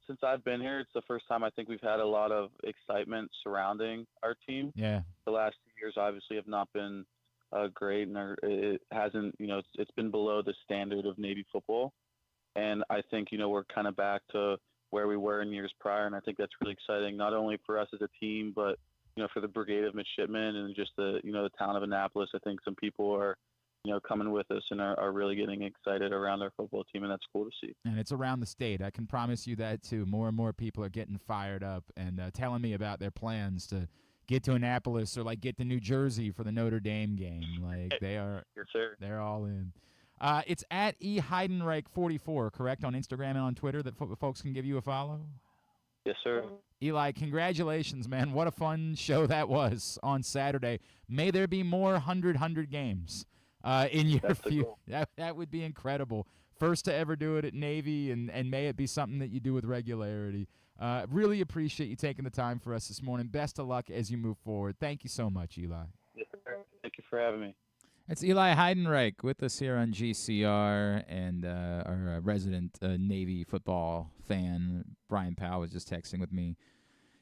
since I've been here, it's the first time I think we've had a lot of excitement surrounding our team. Yeah. The last 2 years obviously have not been great, and it hasn't, it's been below the standard of Navy football. And I think, we're kind of back to where we were in years prior. And I think that's really exciting, not only for us as a team, but, for the Brigade of Midshipmen and just the town of Annapolis. I think some people are, coming with us and are really getting excited around our football team, and that's cool to see. And it's around the state. I can promise you that, too. More and more people are getting fired up and telling me about their plans to get to Annapolis or, get to New Jersey for the Notre Dame game. They are yes, sir. They're all in. It's at E Heidenrich 44, correct, on Instagram and on Twitter that folks can give you a follow? Yes, sir. Eli, congratulations, man. What a fun show that was on Saturday. May there be more 100 games in your future. That would be incredible. First to ever do it at Navy, and may it be something that you do with regularity. Really appreciate you taking the time for us this morning. Best of luck as you move forward. Thank you so much, Eli. Yes, sir. Thank you for having me. It's Eli Heidenreich with us here on GCR, and our resident Navy football fan, Brian Powell, was just texting with me.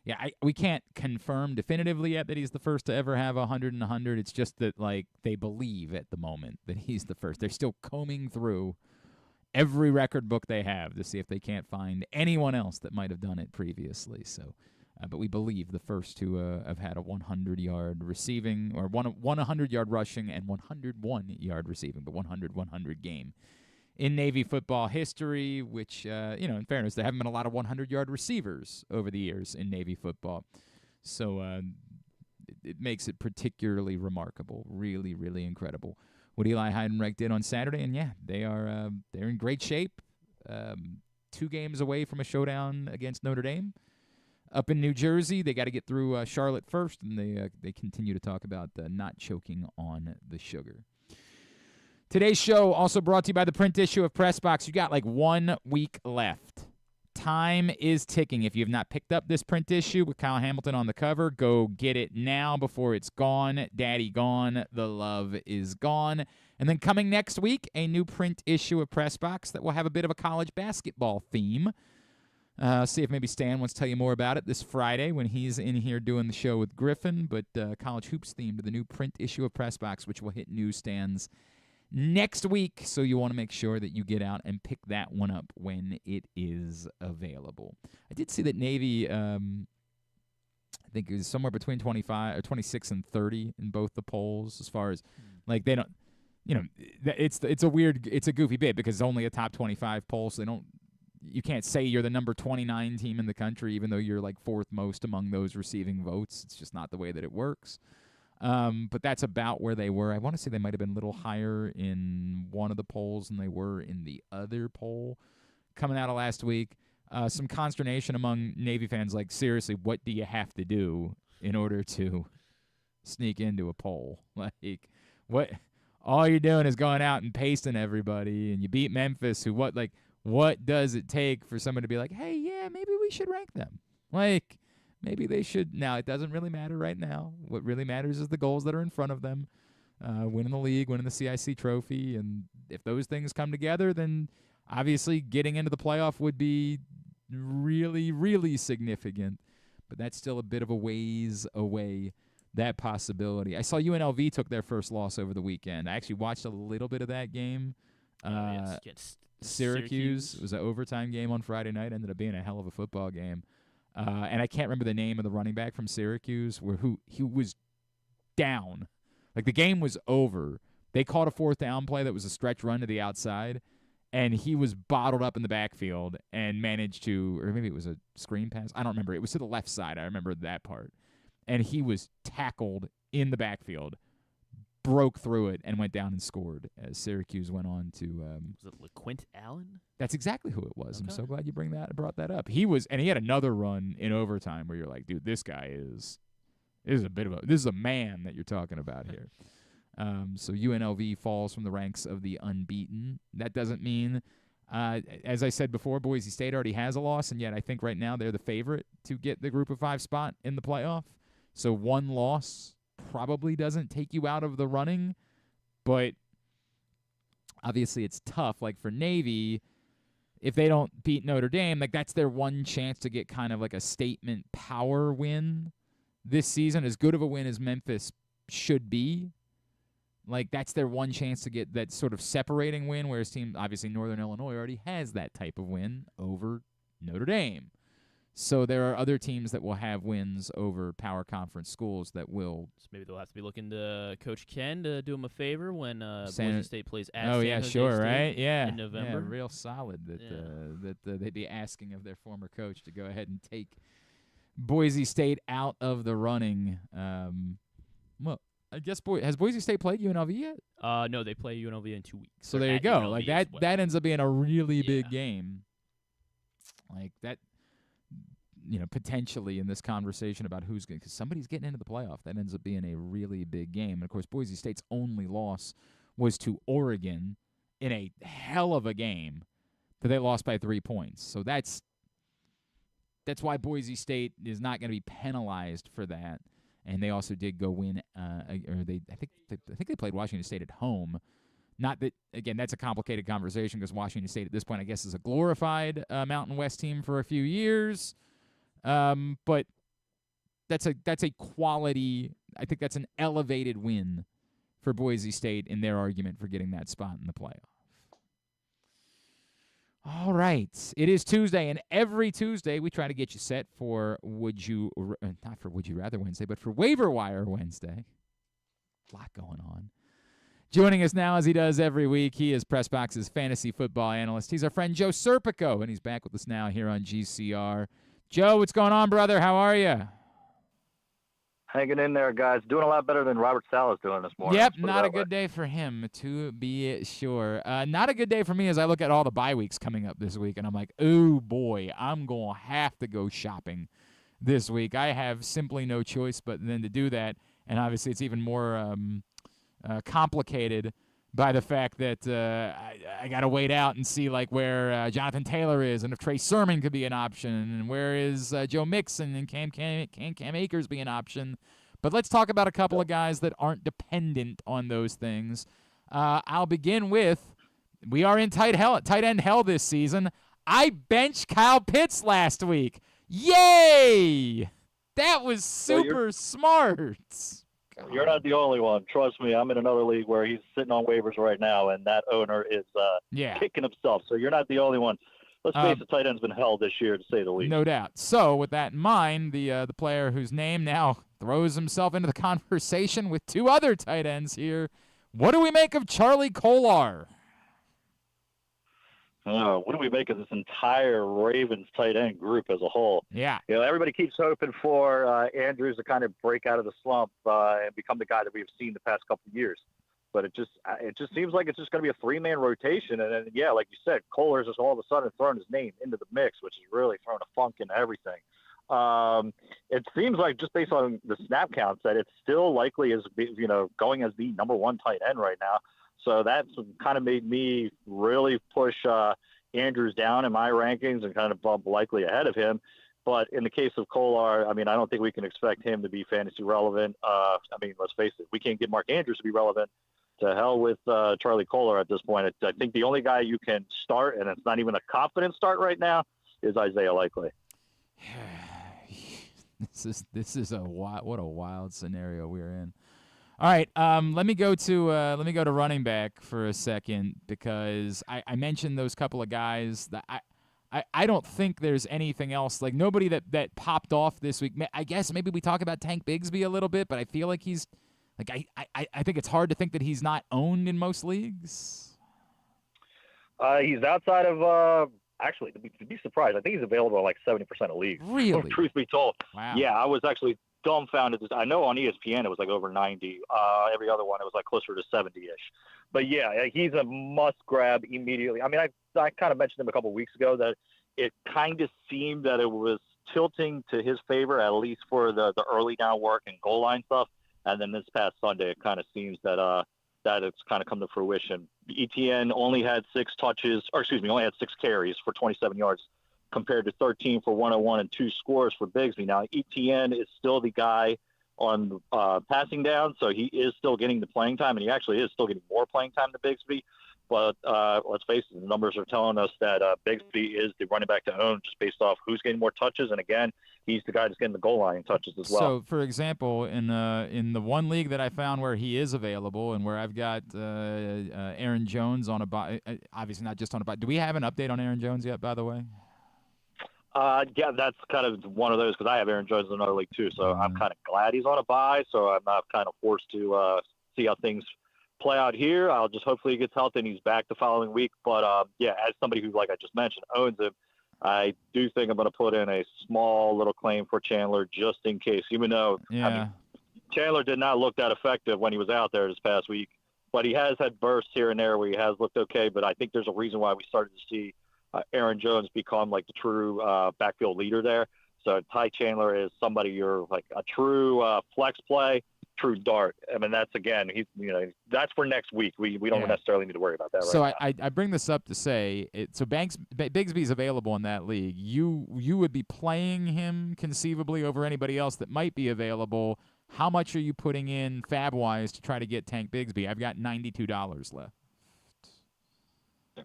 Yeah, we can't confirm definitively yet that he's the first to ever have 100 and 100. It's just that, they believe at the moment that he's the first. They're still combing through every record book they have to see if they can't find anyone else that might have done it previously. So, but we believe the first to have had a 100-yard receiving, or one 100-yard rushing and 101-yard receiving, but 100 game in Navy football history, which, in fairness, there haven't been a lot of 100-yard receivers over the years in Navy football. So it makes it particularly remarkable, really, really incredible what Eli Heidenreich did on Saturday. And, yeah, they're in great shape, 2 games away from a showdown against Notre Dame. Up in New Jersey, they got to get through Charlotte first, and they continue to talk about not choking on the sugar. Today's show also brought to you by the print issue of PressBox. You got 1 week left. Time is ticking. If you have not picked up this print issue with Kyle Hamilton on the cover, go get it now before it's gone. Daddy gone. The love is gone. And then coming next week, a new print issue of PressBox that will have a bit of a college basketball theme. See if maybe Stan wants to tell you more about it this Friday when he's in here doing the show with Griffin. But college hoops themed to the new print issue of PressBox, which will hit newsstands next week. So you want to make sure that you get out and pick that one up when it is available. I did see that Navy, I think it was somewhere between 26 and 30 in both the polls, as far as they don't, it's a goofy bit because it's only a top 25 poll, so you can't say you're the number 29 team in the country, even though you're 4th most among those receiving votes. It's just not the way that it works. But that's about where they were. I want to say they might have been a little higher in one of the polls than they were in the other poll coming out of last week. Some consternation among Navy fans, seriously, what do you have to do in order to sneak into a poll? What? All you're doing is going out and pasting everybody, and you beat Memphis, who what does it take for someone to be like, hey, yeah, maybe we should rank them? Maybe they should. Now, it doesn't really matter right now. What really matters is the goals that are in front of them, winning the league, winning the CIC trophy. And if those things come together, then obviously getting into the playoff would be really, really significant. But that's still a bit of a ways away, that possibility. I saw UNLV took their first loss over the weekend. I actually watched a little bit of that game. Syracuse. It was an overtime game on Friday night. Ended up being a hell of a football game. And I can't remember the name of the running back from Syracuse he was down. The game was over. They called a 4th down play that was a stretch run to the outside, and he was bottled up in the backfield and managed to, or maybe it was a screen pass. I don't remember. It was to the left side. I remember that part. And he was tackled in the backfield, broke through it, and went down and scored as Syracuse went on to was it LeQuint Allen? That's exactly who it was. Okay. I'm so glad you brought that up. And he had another run in overtime where you're like, dude, this guy is a man that you're talking about here. So UNLV falls from the ranks of the unbeaten. That doesn't mean, as I said before, Boise State already has a loss, and yet I think right now they're the favorite to get the Group of 5 spot in the playoff. So one loss probably doesn't take you out of the running, but obviously it's tough. For Navy, if they don't beat Notre Dame, that's their one chance to get kind of a statement power win this season, as good of a win as Memphis should be. That's their one chance to get that sort of separating win, whereas obviously Northern Illinois already has that type of win over Notre Dame. So there are other teams that will have wins over power conference schools that will. So maybe they'll have to be looking to Coach Ken to do him a favor when San Boise State plays at Oh San yeah, Jose sure, State right? Yeah, in November. Yeah, real solid that they'd be asking of their former coach to go ahead and take Boise State out of the running. Well, I guess has Boise State played UNLV yet? No, they play UNLV in 2 weeks. So Or there you at go. UNLV Like as that well. that ends up being a really big game. Like that, potentially in this conversation about who's going, because somebody's getting into the playoff. That ends up being a really big game. And of course, Boise State's only loss was to Oregon in a hell of a game that they lost by 3 points. So that's why Boise State is not going to be penalized for that. And they also did go win, I think they played Washington State at home. Not that, again, that's a complicated conversation because Washington State at this point, I guess, is a glorified Mountain West team for a few years. But that's a quality, I think that's an elevated win for Boise State in their argument for getting that spot in the playoff. All right. It is Tuesday, and every Tuesday we try to get you set for not for Would You Rather Wednesday, but for Waiver-Wire Wednesday. A lot going on. Joining us now, as he does every week, he is PressBox's fantasy football analyst. He's our friend Joe Serpico, and he's back with us now here on GCR. Joe, what's going on, brother? How are you? Hanging in there, guys. Doing a lot better than Robert Sala's doing this morning. Yep, not a good day for him, to be sure. Not a good day for me as I look at all the bye weeks coming up this week, and I'm like, oh, boy, I'm going to have to go shopping this week. I have simply no choice but then to do that, and obviously it's even more complicated by the fact that I got to wait out and see like where Jonathan Taylor is and if Trey Sermon could be an option and where is Joe Mixon and Cam Akers be an option. But let's talk about a couple of guys that aren't dependent on those things. I'll begin with, we are in tight end hell this season. I benched Kyle Pitts last week. Yay! That was super smart. You're not the only one. Trust me, I'm in another league where he's sitting on waivers right now, and that owner is kicking himself. So you're not the only one. Let's face it, tight end's been hell this year, to say the least. No doubt. So with that in mind, the player whose name now throws himself into the conversation with two other tight ends here, what do we make of Charlie Kolar? What do we make of this entire Ravens tight end group as a whole? Yeah. Everybody keeps hoping for Andrews to kind of break out of the slump and become the guy that we've seen the past couple of years. But it just seems like it's just going to be a three-man rotation. And then, like you said, Kolar's just all of a sudden throwing his name into the mix, which is really throwing a funk into everything. It seems like just based on the snap counts that it's still likely as going as the number one tight end right now. So that's kind of made me really push Andrews down in my rankings and kind of bump likely ahead of him. But in the case of Kolar, I don't think we can expect him to be fantasy relevant. Let's face it, we can't get Mark Andrews to be relevant. To hell with Charlie Kolar at this point. I think the only guy you can start, and it's not even a confident start right now, is Isaiah Likely. This is what a wild scenario we're in. All right, let me go to running back for a second because I mentioned those couple of guys that I don't think there's anything else, like nobody that popped off this week. I guess maybe we talk about Tank Bigsby a little bit, but I feel like he's like I think it's hard to think that he's not owned in most leagues. He's outside of actually to be surprised. I think he's available in like 70% of leagues. Really? Truth be told. Wow. Yeah, I was actually dumbfounded. I know on ESPN it was like over 90. Every other one it was like closer to 70-ish. But yeah, he's a must grab immediately. I kind of mentioned him a couple of weeks ago that it kind of seemed that it was tilting to his favor, at least for the early down work and goal line stuff. And then this past Sunday, it kind of seems that it's kind of come to fruition. ETN only had 6 carries for 27 yards compared to 13 for 101 and 2 scores for Bigsby. Now, ETN is still the guy on passing down, so he is still getting the playing time, and he actually is still getting more playing time than Bigsby. But let's face it, the numbers are telling us that Bigsby is the running back to own just based off who's getting more touches. And, again, he's the guy that's getting the goal line touches as well. So, for example, in the one league that I found where he is available and where I've got Aaron Jones on a bye, obviously not just on a bye. Do we have an update on Aaron Jones yet, by the way? Yeah, that's kind of one of those because I have Aaron Jones in another league too, so I'm kind of glad he's on a bye, so I'm not kind of forced to see how things play out here. I'll just hopefully he gets healthy and he's back the following week. But yeah, as somebody who, like I just mentioned, owns him, I do think I'm going to put in a small little claim for Chandler just in case, even though Chandler did not look that effective when he was out there this past week, but he has had bursts here and there where he has looked okay. But I think there's a reason why we started to see Aaron Jones become like the true backfield leader there. So Ty Chandler is somebody you're like a true flex play, true dart. I mean, that's again, that's for next week. We don't necessarily need to worry about that. So right now. I bring this up to say so Bigsby's available in that league. You would be playing him conceivably over anybody else that might be available. How much are you putting in fab-wise to try to get Tank Bigsby? I've got $92 left.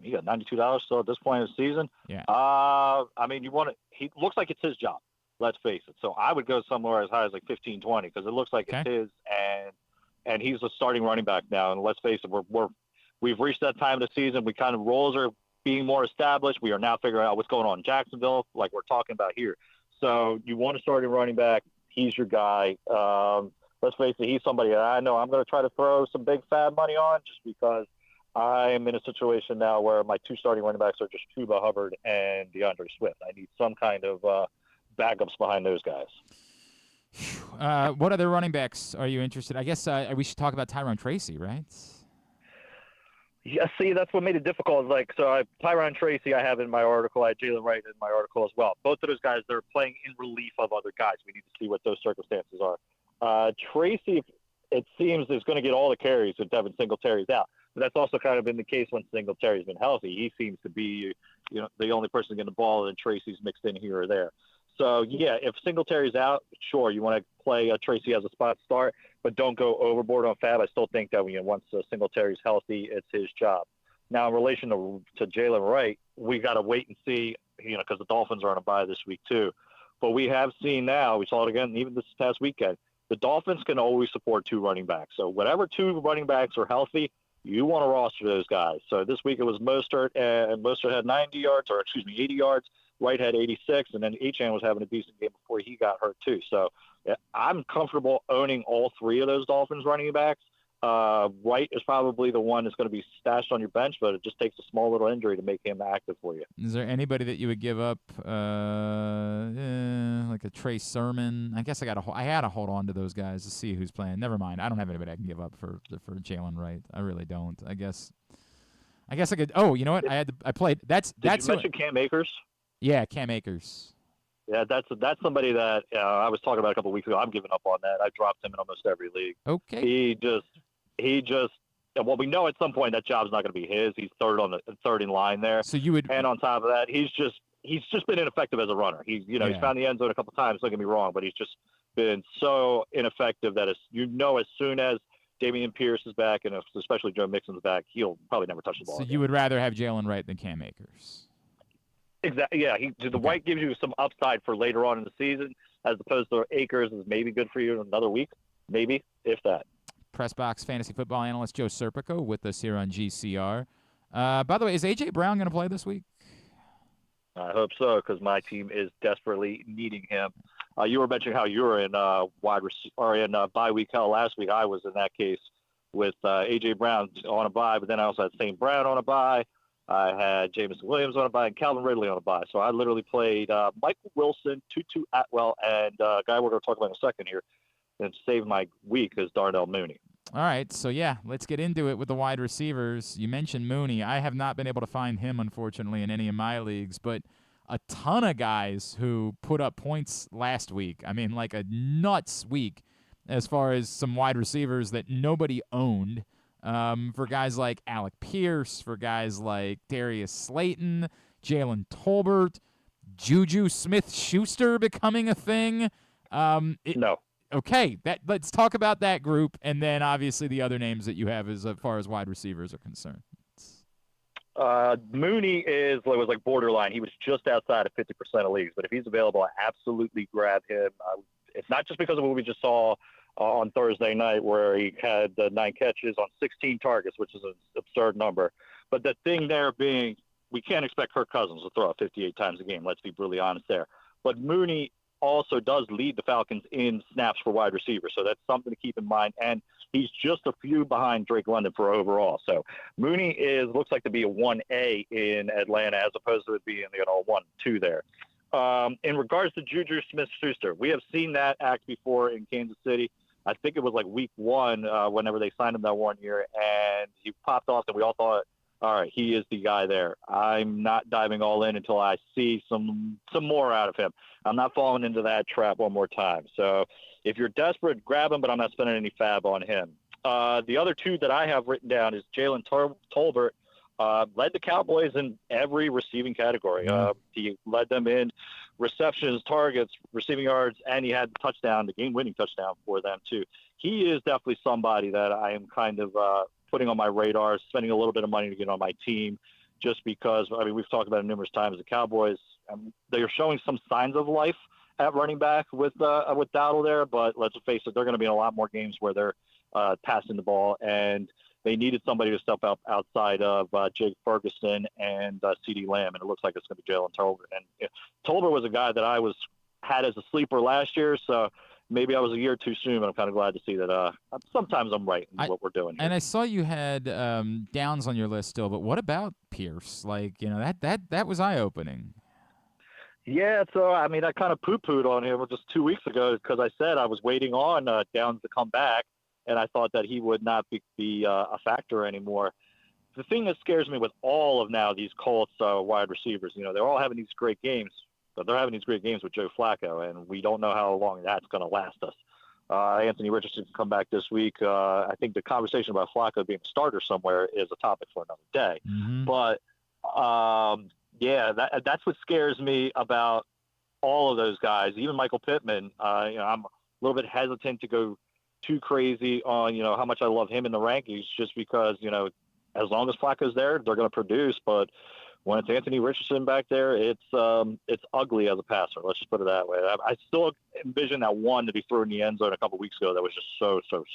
You got $92 still at this point in the season. Yeah. I mean, he looks like it's his job. Let's face it. So I would go somewhere as high as like 15, 20 because it looks like it's his, and he's a starting running back now. And let's face it, we've reached that time of the season. We kind of roles are being more established. We are now figuring out what's going on in Jacksonville, like we're talking about here. So you want to start a running back. He's your guy. Let's face it, he's somebody that I know I'm going to try to throw some big fab money on just because I'm in a situation now where my two starting running backs are just Chuba Hubbard and DeAndre Swift. I need some kind of backups behind those guys. What other running backs are you interested in? I guess we should talk about Tyron Tracy, right? Yeah, see, that's what made it difficult. Tyron Tracy I have in my article. I had Jalen Wright in my article as well. Both of those guys, they're playing in relief of other guys. We need to see what those circumstances are. Tracy, it seems, is going to get all the carries if Devin Singletary's out. But that's also kind of been the case when Singletary's been healthy. He seems to be, the only person getting the ball, and Tracy's mixed in here or there. So, yeah, if Singletary's out, sure, you want to play Tracy as a spot start, but don't go overboard on fab. I still think that once Singletary's healthy, it's his job. Now, in relation to Jalen Wright, we got to wait and see, because the Dolphins are on a bye this week too. But we have seen now, we saw it again even this past weekend, the Dolphins can always support two running backs. So whenever two running backs are healthy, you want to roster those guys. So this week it was Mostert, and Mostert had 80 yards. Wright had 86, and then Achane was having a decent game before he got hurt too. So I'm comfortable owning all three of those Dolphins running backs. Wright is probably the one that's going to be stashed on your bench, but it just takes a small little injury to make him active for you. Is there anybody that you would give up, like a Trey Sermon? I guess I had to hold on to those guys to see who's playing. Never mind. I don't have anybody I can give up for Jalen Wright. I really don't. I guess I could. Oh, you know what? I played. Did you mention Cam Akers? Yeah, Cam Akers. Yeah, that's somebody that I was talking about a couple of weeks ago. I'm giving up on that. I dropped him in almost every league. Okay. He just. Well, we know at some point that job's not going to be his. He's third in line there. So you would. And on top of that, he's just been ineffective as a runner. He's found the end zone a couple of times. Don't get me wrong, but he's just been so ineffective that as soon as Dameon Pierce is back and especially Joe Mixon's back, he'll probably never touch the ball. So again. You would rather have Jalen Wright than Cam Akers. Exactly. Yeah, the White gives you some upside for later on in the season, as opposed to Akers is maybe good for you in another week, maybe if that. PressBox Fantasy Football Analyst Joe Serpico with us here on GCR. By the way, is A.J. Brown going to play this week? I hope so, because my team is desperately needing him. You were mentioning how you were in bye week hell last week. I was in that case with A.J. Brown on a bye, but then I also had St. Brown on a bye. I had Jameson Williams on a bye and Calvin Ridley on a bye. So I literally played Michael Wilson, Tutu Atwell, and a guy we're going to talk about in a second here, and saved my week is Darnell Mooney. All right, so yeah, let's get into it with the wide receivers. You mentioned Mooney. I have not been able to find him, unfortunately, in any of my leagues, but a ton of guys who put up points last week. I mean, like a nuts week as far as some wide receivers that nobody owned. For guys like Alec Pierce, for guys like Darius Slayton, Jalen Tolbert, Juju Smith-Schuster becoming a thing. No. Okay, let's talk about that group, and then obviously the other names that you have as far as wide receivers are concerned. Mooney was like borderline. He was just outside of 50% of leagues, but if he's available, I absolutely grab him. It's not just because of what we just saw on Thursday night where he had 9 catches on 16 targets, which is an absurd number. But the thing there being, we can't expect Kirk Cousins to throw it 58 times a game. Let's be brutally honest there. But Mooney also does lead the Falcons in snaps for wide receivers, so that's something to keep in mind. And he's just a few behind Drake London for overall. So Mooney looks like to be a 1A in Atlanta as opposed to it being 1-2 there. In regards to Juju Smith-Schuster, we have seen that act before in Kansas City. I think it was like week 1 whenever they signed him that 1 year, and he popped off, and we all thought, all right, he is the guy there. I'm not diving all in until I see some more out of him. I'm not falling into that trap one more time. So if you're desperate, grab him, but I'm not spending any fab on him. The other 2 that I have written down is Jalen Tolbert. Led the Cowboys in every receiving category. He led them in receptions, targets, receiving yards, and he had the touchdown, the game-winning touchdown for them too. He is definitely somebody that I am kind of putting on my radar, spending a little bit of money to get on my team, just because, I mean, we've talked about it numerous times. The Cowboys, they are showing some signs of life at running back with Dowdle there, but let's face it, they're going to be in a lot more games where they're passing the ball, and they needed somebody to step up outside of Jake Ferguson and CeeDee Lamb, and it looks like it's going to be Jalen Tolbert. And Tolbert was a guy that I had as a sleeper last year, so maybe I was a year too soon, but I'm kind of glad to see that sometimes I'm right in what we're doing here. And I saw you had Downs on your list still, but what about Pierce? Like, that was eye-opening. Yeah, so, I mean, I kind of poo-pooed on him just 2 weeks ago because I said I was waiting on Downs to come back, and I thought that he would not be a factor anymore. The thing that scares me with all of now these Colts wide receivers, they're all having these great games, but they're having these great games with Joe Flacco, and we don't know how long that's going to last us. Anthony Richardson can come back this week. I think the conversation about Flacco being a starter somewhere is a topic for another day. Mm-hmm. But, that's what scares me about all of those guys, even Michael Pittman. I'm a little bit hesitant to go too crazy on, how much I love him in the rankings, just because, as long as Flacco's there, they're going to produce. But when it's Anthony Richardson back there, it's ugly as a passer. Let's just put it that way. I still envision that one that he threw in the end zone a couple weeks ago that was just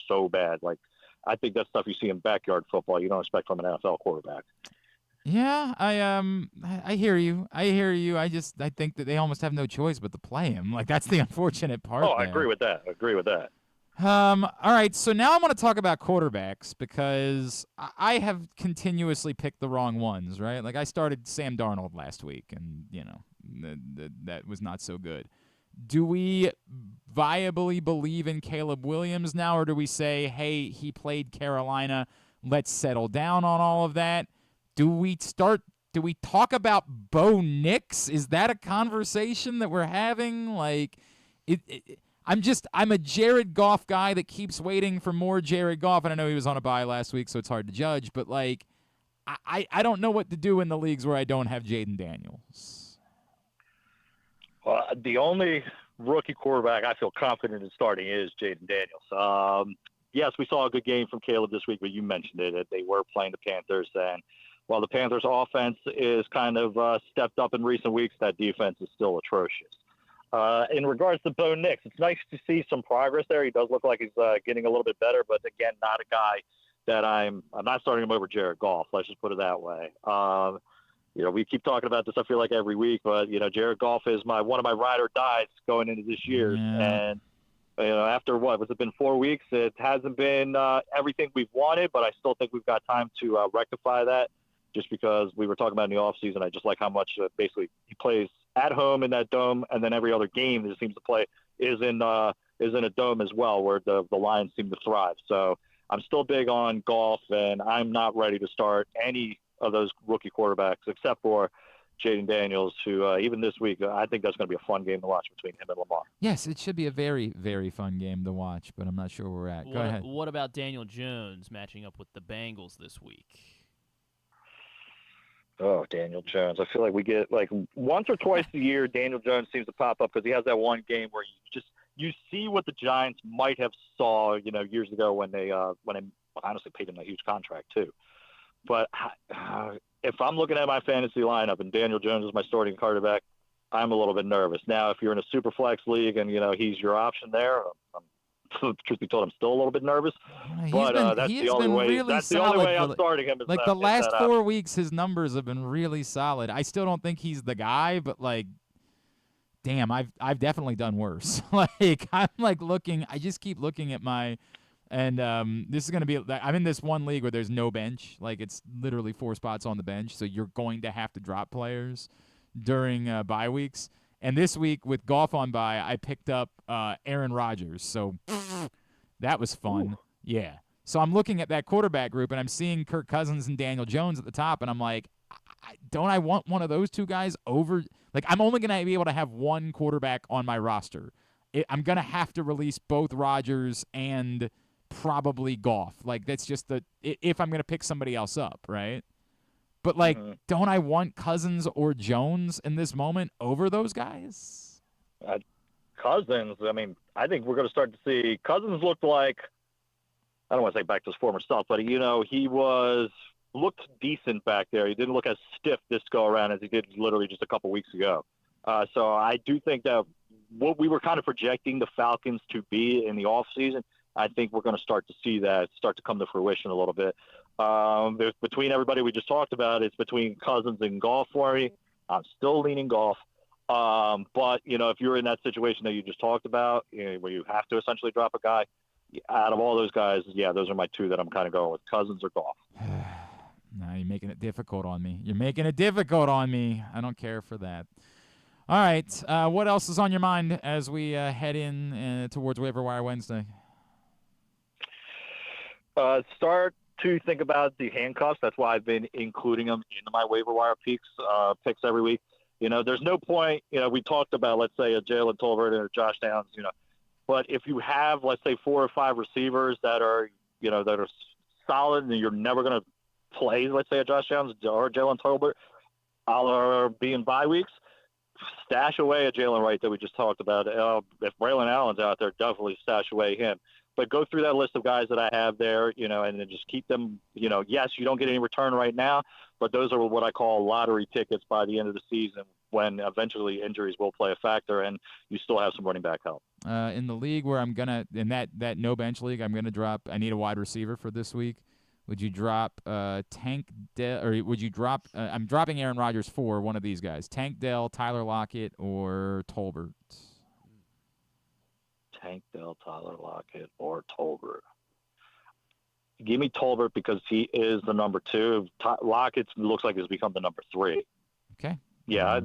so bad. Like, I think that's stuff you see in backyard football you don't expect from an NFL quarterback. Yeah, I hear you. I think that they almost have no choice but to play him. Like, that's the unfortunate part. I agree with that. All right, so now I want to talk about quarterbacks because I have continuously picked the wrong ones, right? Like, I started Sam Darnold last week, and, that was not so good. Do we viably believe in Caleb Williams now, or do we say, hey, he played Carolina, let's settle down on all of that? Do we talk about Bo Nix? Is that a conversation that we're having? Like, I'm a Jared Goff guy that keeps waiting for more Jared Goff, and I know he was on a bye last week, so it's hard to judge, but, like, I don't know what to do in the leagues where I don't have Jayden Daniels. Well, the only rookie quarterback I feel confident in starting is Jayden Daniels. Yes, we saw a good game from Caleb this week, but you mentioned it. They were playing the Panthers, and while the Panthers' offense is kind of stepped up in recent weeks, that defense is still atrocious. In regards to Bo Nix, it's nice to see some progress there. He does look like he's getting a little bit better, but again, not a guy that I'm not starting him over Jared Goff. Let's just put it that way. We keep talking about this, I feel like, every week, but Jared Goff is one of my ride or dies going into this year. Yeah. And after has it been 4 weeks? It hasn't been everything we've wanted, but I still think we've got time to rectify that. Just because we were talking about in the offseason, I just like how much basically he plays at home in that dome, and then every other game that he seems to play is in a dome as well, where the Lions seem to thrive. So I'm still big on Goff, and I'm not ready to start any of those rookie quarterbacks except for Jayden Daniels, who even this week, I think that's going to be a fun game to watch between him and Lamar. Yes, it should be a very, very fun game to watch, but I'm not sure where we're at. Go ahead. What about Daniel Jones matching up with the Bengals this week? Oh, Daniel Jones. I feel like we get once or twice a year, Daniel Jones seems to pop up because he has that one game where you see what the Giants might have saw, years ago when they honestly paid him a huge contract too. But if I'm looking at my fantasy lineup and Daniel Jones is my starting quarterback, I'm a little bit nervous. Now, if you're in a super flex league and, he's your option there, I'm truth be told, I'm still a little bit nervous. But that's the only way. Really that's the only way I'm starting him. Like the last 4 weeks, his numbers have been really solid. I still don't think he's the guy, but like, damn, I've definitely done worse. Like I'm like looking. I just keep looking at my. And this is going to be – I'm in this one league where there's no bench. Like, it's literally 4 spots on the bench, so you're going to have to drop players during bye weeks. And this week with golf on bye, I picked up Aaron Rodgers. So that was fun. Ooh. Yeah. So I'm looking at that quarterback group, and I'm seeing Kirk Cousins and Daniel Jones at the top, and I'm like, don't I want one of those two guys over – like, I'm only going to be able to have one quarterback on my roster. I'm going to have to release both Rodgers and – probably Goff. Like, that's just if I'm going to pick somebody else up, right? But, like, don't I want Cousins or Jones in this moment over those guys? Cousins, I mean, I think we're going to start to see – Cousins looked like – I don't want to say back to his former self, but, he looked decent back there. He didn't look as stiff this go-around as he did literally just a couple weeks ago. So I do think that what we were kind of projecting the Falcons to be in the offseason – I think we're going to start to see that start to come to fruition a little bit. There's between everybody we just talked about, it's between Cousins and Goff for me. I'm still leaning Goff. But, if you're in that situation that you just talked about, where you have to essentially drop a guy, out of all those guys, yeah, those are my two that I'm kind of going with, Cousins or Goff. No, you're making it difficult on me. I don't care for that. All right. What else is on your mind as we head in towards Waiver-Wire Wednesday? Start to think about the handcuffs. That's why I've been including them into my waiver wire picks every week. There's no point. We talked about, let's say, a Jalen Tolbert or Josh Downs. But if you have, let's say, 4 or 5 receivers that are solid, and you're never going to play, let's say, a Josh Downs or Jalen Tolbert, or being bye weeks, stash away a Jalen Wright that we just talked about. If Braylon Allen's out there, definitely stash away him. But go through that list of guys that I have there, and then just keep them, yes, you don't get any return right now, but those are what I call lottery tickets by the end of the season when eventually injuries will play a factor and you still have some running back help. In the league where I'm going to – in that no bench league, I'm going to drop – I need a wide receiver for this week. Would you drop or would you drop I'm dropping Aaron Rodgers for one of these guys, Tank Dell, Tyler Lockett, or Tolbert? Tank Dell, Tyler Lockett, or Tolbert. Give me Tolbert because he is the number 2. Lockett looks like he's become the number 3. Okay. Yeah, I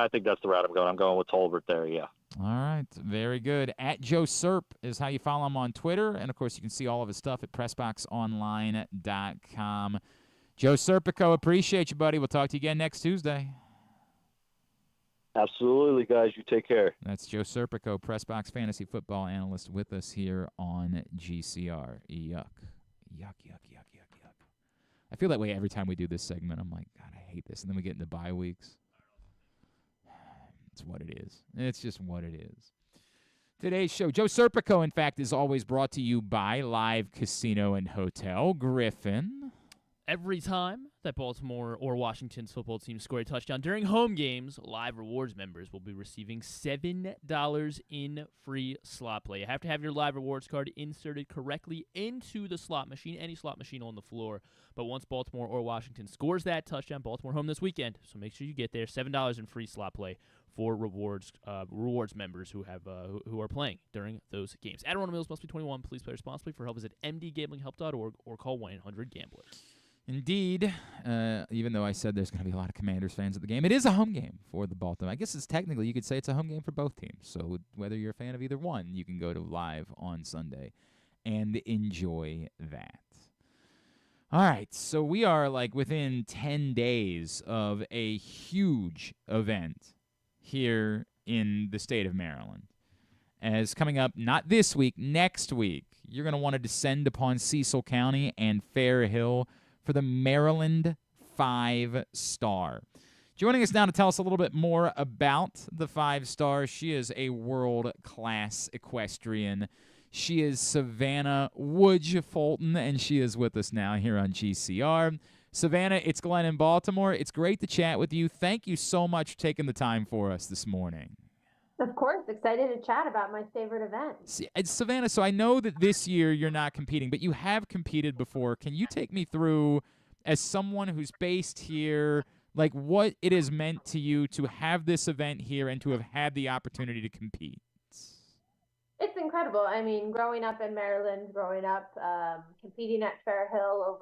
think that's the route I'm going. I'm going with Tolbert there, yeah. All right, very good. At Joe Serp is how you follow him on Twitter, and, of course, you can see all of his stuff at PressBoxOnline.com. Joe Serpico, appreciate you, buddy. We'll talk to you again next Tuesday. Absolutely, guys. You take care. That's Joe Serpico, PressBox Fantasy Football Analyst, with us here on GCR. Yuck. Yuck. I feel that way every time we do this segment. I'm like, God, I hate this. And then we get into bye weeks. It's what it is. It's just what it is. Today's show, Joe Serpico, in fact, is always brought to you by Live Casino and Hotel Griffin. Every time that Baltimore or Washington's football team score a touchdown during home games, Live Rewards members will be receiving $7 in free slot play. You have to have your Live Rewards card inserted correctly into the slot machine, any slot machine on the floor. But once Baltimore or Washington scores that touchdown, Baltimore home this weekend, so make sure you get there. $7 in free slot play for rewards members who are playing during those games. At Mills must be 21. Please play responsibly. For help, visit mdgamblinghelp.org or call 1-800-GAMBLER. Indeed, even though I said there's going to be a lot of Commanders fans at the game, it is a home game for the Baltimore. I guess it's technically, you could say it's a home game for both teams. So whether you're a fan of either one, you can go to Live on Sunday and enjoy that. All right, so we are like within 10 days of a huge event here in the state of Maryland. As coming up, not this week, next week, you're going to want to descend upon Cecil County and Fair Hill for the Maryland 5-Star. Joining us now to tell us a little bit more about the 5-Star, she is a world-class equestrian. She is Savannah Fulton, and she is with us now here on GCR. Savannah, it's Glenn in Baltimore. It's great to chat with you. Thank you so much for taking the time for us this morning. Of course, excited to chat about my favorite event. Savannah, so I know that this year you're not competing, but you have competed before. Can you take me through, as someone who's based here, like what it has meant to you to have this event here and to have had the opportunity to compete? It's incredible. I mean, growing up in Maryland, competing at Fair Hill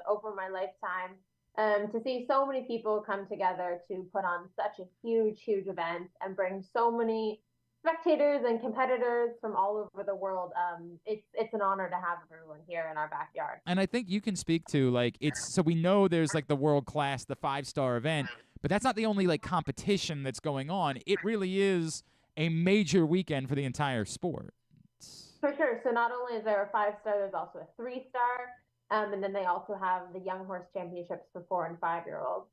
over my lifetime, to see so many people come together to put on such a huge event and bring so many spectators and competitors from all over the world. It's an honor to have everyone here in our backyard. And I think you can speak to, like, so we know there's like the world class, the 5-star event, but that's not the only like competition that's going on. It really is a major weekend for the entire sport. For sure. So not only is there a 5-star, there's also a 3-star. And then they also have the Young Horse Championships for 4- and 5-year-olds.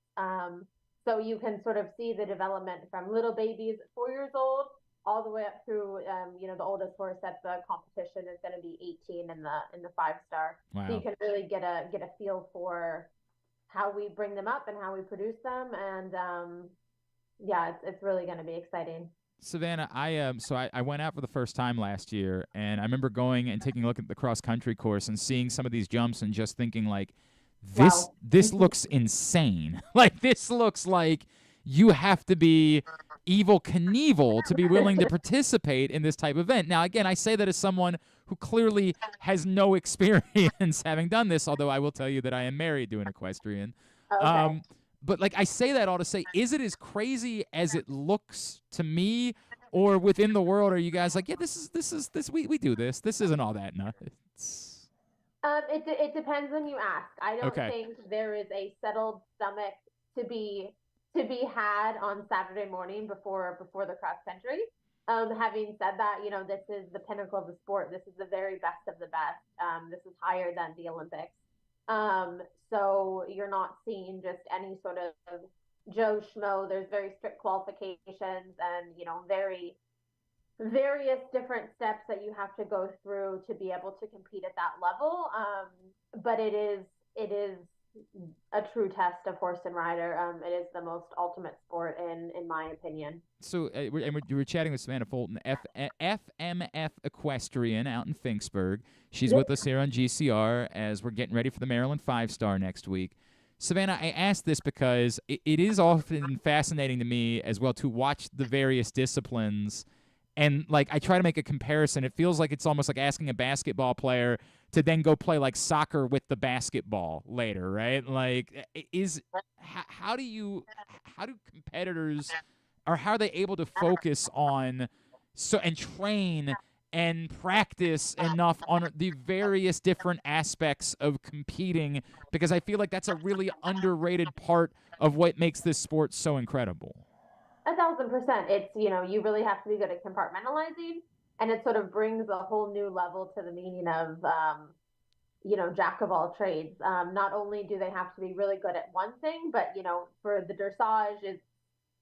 So you can sort of see the development from little babies at 4 years old all the way up through, the oldest horse at the competition is going to be 18 in the 5-star. Wow. So you can really get a feel for how we bring them up and how we produce them. And it's really going to be exciting. Savannah, I went out for the first time last year, and I remember going and taking a look at the cross-country course and seeing some of these jumps and just thinking, like, this looks insane. Like, this looks like you have to be Evel Knievel to be willing to participate in this type of event. Now, again, I say that as someone who clearly has no experience having done this, although I will tell you that I am married to an equestrian. Okay. But, like, I say that all to say, is it as crazy as it looks to me, or within the world are you guys like, yeah, we do this. This isn't all that nuts? It depends when you ask. I don't think there is a settled stomach to be had on Saturday morning before the cross country. Having said that, this is the pinnacle of the sport. This is the very best of the best. This is higher than the Olympics. So you're not seeing just any sort of Joe Schmo. There's very strict qualifications and, various different steps that you have to go through to be able to compete at that level. But it is a true test of horse and rider. It is the most ultimate sport in my opinion. So you were chatting with Savannah Fulton, FMF Equestrian out in Finksburg. She's with us here on GCR as we're getting ready for the Maryland 5-star next week. Savannah, I asked this because it is often fascinating to me as well to watch the various disciplines. And, like, I try to make a comparison. It feels like it's almost like asking a basketball player to then go play, like, soccer with the basketball later, right? Like, how do competitors, or how are they able to focus on and train and practice enough on the various different aspects of competing? Because I feel like that's a really underrated part of what makes this sport so incredible. 1,000%. It's, you really have to be good at compartmentalizing, and it sort of brings a whole new level to the meaning of, jack of all trades. Not only do they have to be really good at one thing, but, for the dressage,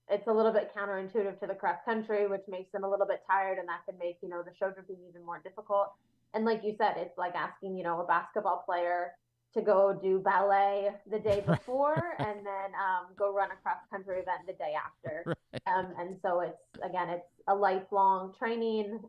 it's a little bit counterintuitive to the cross country, which makes them a little bit tired, and that can make, the show jumping even more difficult. And like you said, it's like asking, a basketball player to go do ballet the day before and then go run a cross-country event the day after. Right. And so it's a lifelong training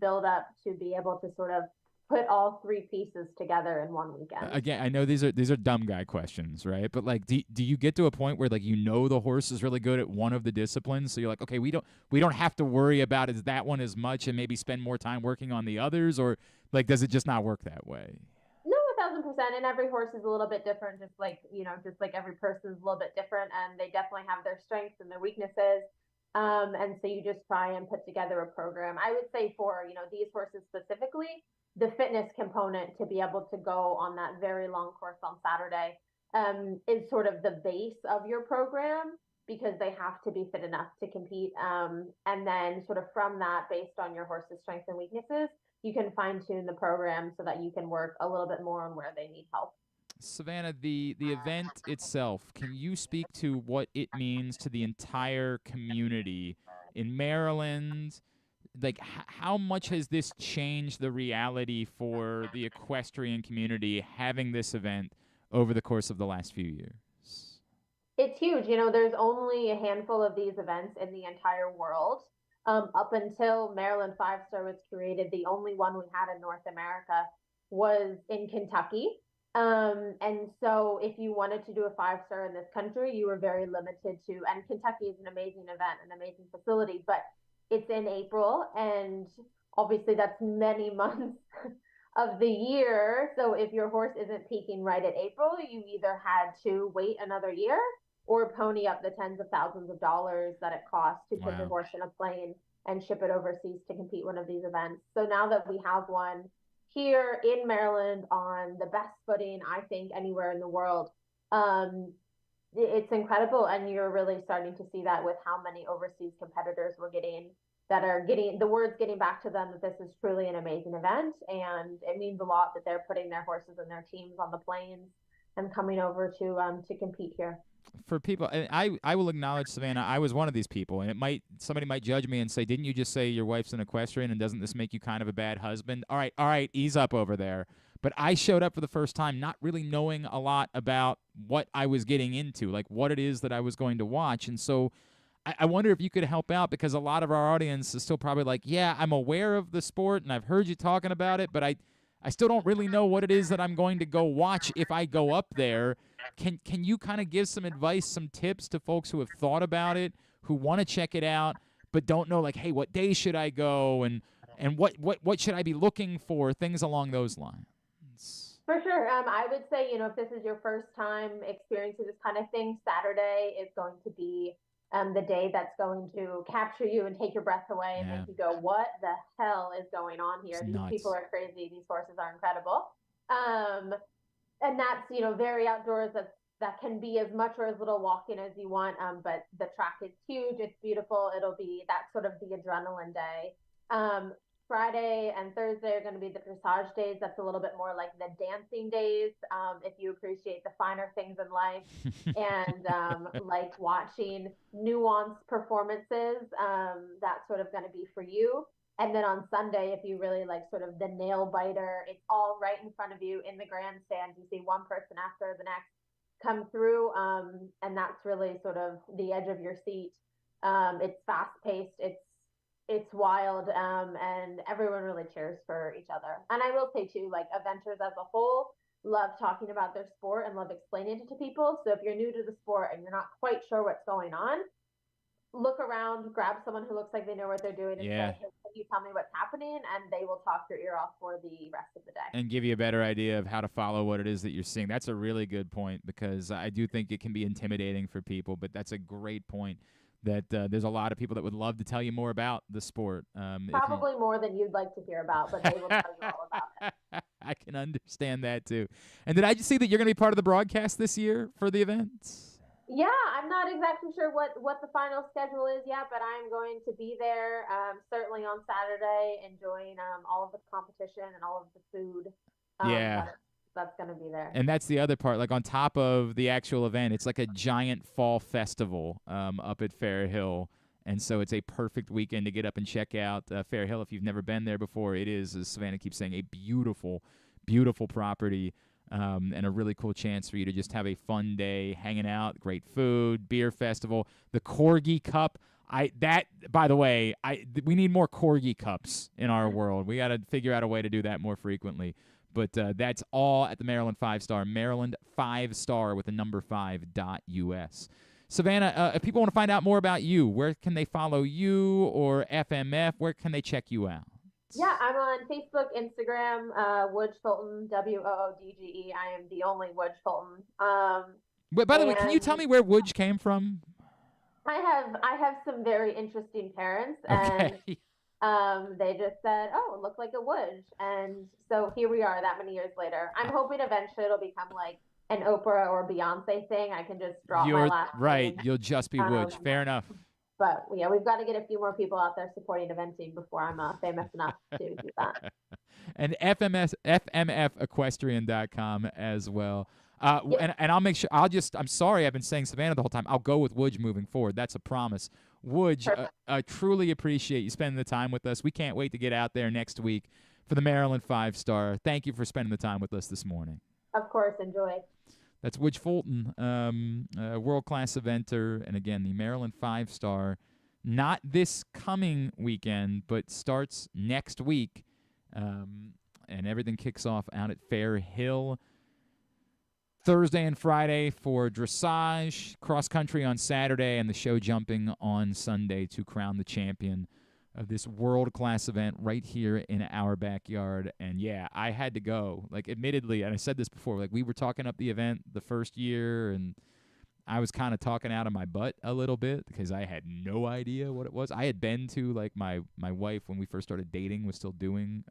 build-up to be able to sort of put all three pieces together in one weekend. Again, I know these are dumb guy questions, right? But, like, do you get to a point where, like, the horse is really good at one of the disciplines, so you're like, okay, we don't have to worry about that one as much and maybe spend more time working on the others, or, like, does it just not work that way? 1,000%, and every horse is a little bit different, just like every person is a little bit different, and they definitely have their strengths and their weaknesses. And so you just try and put together a program. I would say for, these horses specifically, the fitness component to be able to go on that very long course on Saturday is sort of the base of your program, because they have to be fit enough to compete. And then sort of from that, based on your horse's strengths and weaknesses, you can fine-tune the program so that you can work a little bit more on where they need help. Savannah, the event itself, can you speak to what it means to the entire community in Maryland? Like, how much has this changed the reality for the equestrian community having this event over the course of the last few years? It's huge. There's only a handful of these events in the entire world. up until Maryland 5-star was created, the only one we had in North America was in Kentucky. And so if you wanted to do a 5-star in this country, you were very limited to, and Kentucky is an amazing event, an amazing facility, but it's in April, and obviously that's many months of the year. So if your horse isn't peaking right at April, you either had to wait another year or pony up the tens of thousands of dollars that it costs to put your horse in a plane and ship it overseas to compete one of these events. So now that we have one here in Maryland on the best footing, I think, anywhere in the world, it's incredible. And you're really starting to see that with how many overseas competitors we're getting that are getting the words getting back to them that this is truly an amazing event. And it means a lot that they're putting their horses and their teams on the planes and coming over to compete here. For people, and I will acknowledge, Savannah, I was one of these people, and somebody might judge me and say, didn't you just say your wife's an equestrian, and doesn't this make you kind of a bad husband? All right, ease up over there. But I showed up for the first time not really knowing a lot about what I was getting into, like what it is that I was going to watch. And so I wonder if you could help out, because a lot of our audience is still probably like, yeah, I'm aware of the sport, and I've heard you talking about it, but I still don't really know what it is that I'm going to go watch if I go up there. Can you kind of give some advice, some tips to folks who have thought about it, who want to check it out, but don't know, like, hey, what day should I go, and what should I be looking for, things along those lines? For sure. I would say, if this is your first time experiencing this kind of thing, Saturday is going to be the day that's going to capture you and take your breath away and make you go, what the hell is going on here? These people are crazy. These horses are incredible. And that's, very outdoors. That can be as much or as little walking as you want. But the track is huge. It's beautiful. It'll be that sort of the adrenaline day. Friday and Thursday are going to be the dressage days. That's a little bit more like the dancing days. If you appreciate the finer things in life and like watching nuanced performances, that's sort of going to be for you. And then on Sunday, if you really like sort of the nail biter, it's all right in front of you in the grandstand. You see one person after the next come through, and that's really sort of the edge of your seat. It's fast paced. It's wild, and everyone really cheers for each other. And I will say too, like, eventers as a whole love talking about their sport and love explaining it to people. So if you're new to the sport and you're not quite sure what's going on, look around, grab someone who looks like they know what they're doing, and say, hey, can you tell me what's happening? And they will talk your ear off for the rest of the day. And give you a better idea of how to follow what it is that you're seeing. That's a really good point, because I do think it can be intimidating for people, but that's a great point. That there's a lot of people that would love to tell you more about the sport. Probably more than you'd like to hear about, but they will tell you all about it. I can understand that too. And did I just see that you're going to be part of the broadcast this year for the events? Yeah, I'm not exactly sure what the final schedule is yet, but I'm going to be there certainly on Saturday, enjoying all of the competition and all of the food. That's going to be there. And that's the other part. Like, on top of the actual event, it's like a giant fall festival up at Fair Hill. And so it's a perfect weekend to get up and check out Fair Hill. If you've never been there before, it is, as Savannah keeps saying, a beautiful, beautiful property, and a really cool chance for you to just have a fun day hanging out, great food, beer festival. The Corgi Cup. By the way, we need more Corgi Cups in our world. We got to figure out a way to do that more frequently. But that's all at the Maryland 5-star, Maryland 5-star with the number 5.us. Savannah, if people want to find out more about you, where can they follow you or FMF? Where can they check you out? Yeah, I'm on Facebook, Instagram, Wooge Fulton, Woodge. I am the only Wooge Fulton. But by the way, can you tell me where Wooge came from? I have some very interesting parents, and they just said, "Oh, it looks like a Wooge," and so here we are that many years later. I'm hoping eventually it'll become like an Oprah or Beyonce thing. I can just drop my last name. You'll just be Wooge. Fair enough. But yeah, we've got to get a few more people out there supporting eventing before I'm famous enough to do that. And FMFequestrian.com as well. And I'll make sure. I'm sorry, I've been saying Savannah the whole time. I'll go with Wooge moving forward. That's a promise. Wooge, I truly appreciate you spending the time with us. We can't wait to get out there next week for the Maryland 5-star. Thank you for spending the time with us this morning. Of course, enjoy. That's Wooge Fulton, a world-class eventer. And again, the Maryland 5-star not this coming weekend, but starts next week. And everything kicks off out at Fair Hill Thursday and Friday for dressage, cross-country on Saturday, and the show jumping on Sunday to crown the champion of this world-class event right here in our backyard. And, yeah, I had to go. Like, admittedly, and I said this before, like, we were talking up the event the first year, and I was kind of talking out of my butt a little bit because I had no idea what it was. I had been to, like, my wife, when we first started dating, was still doing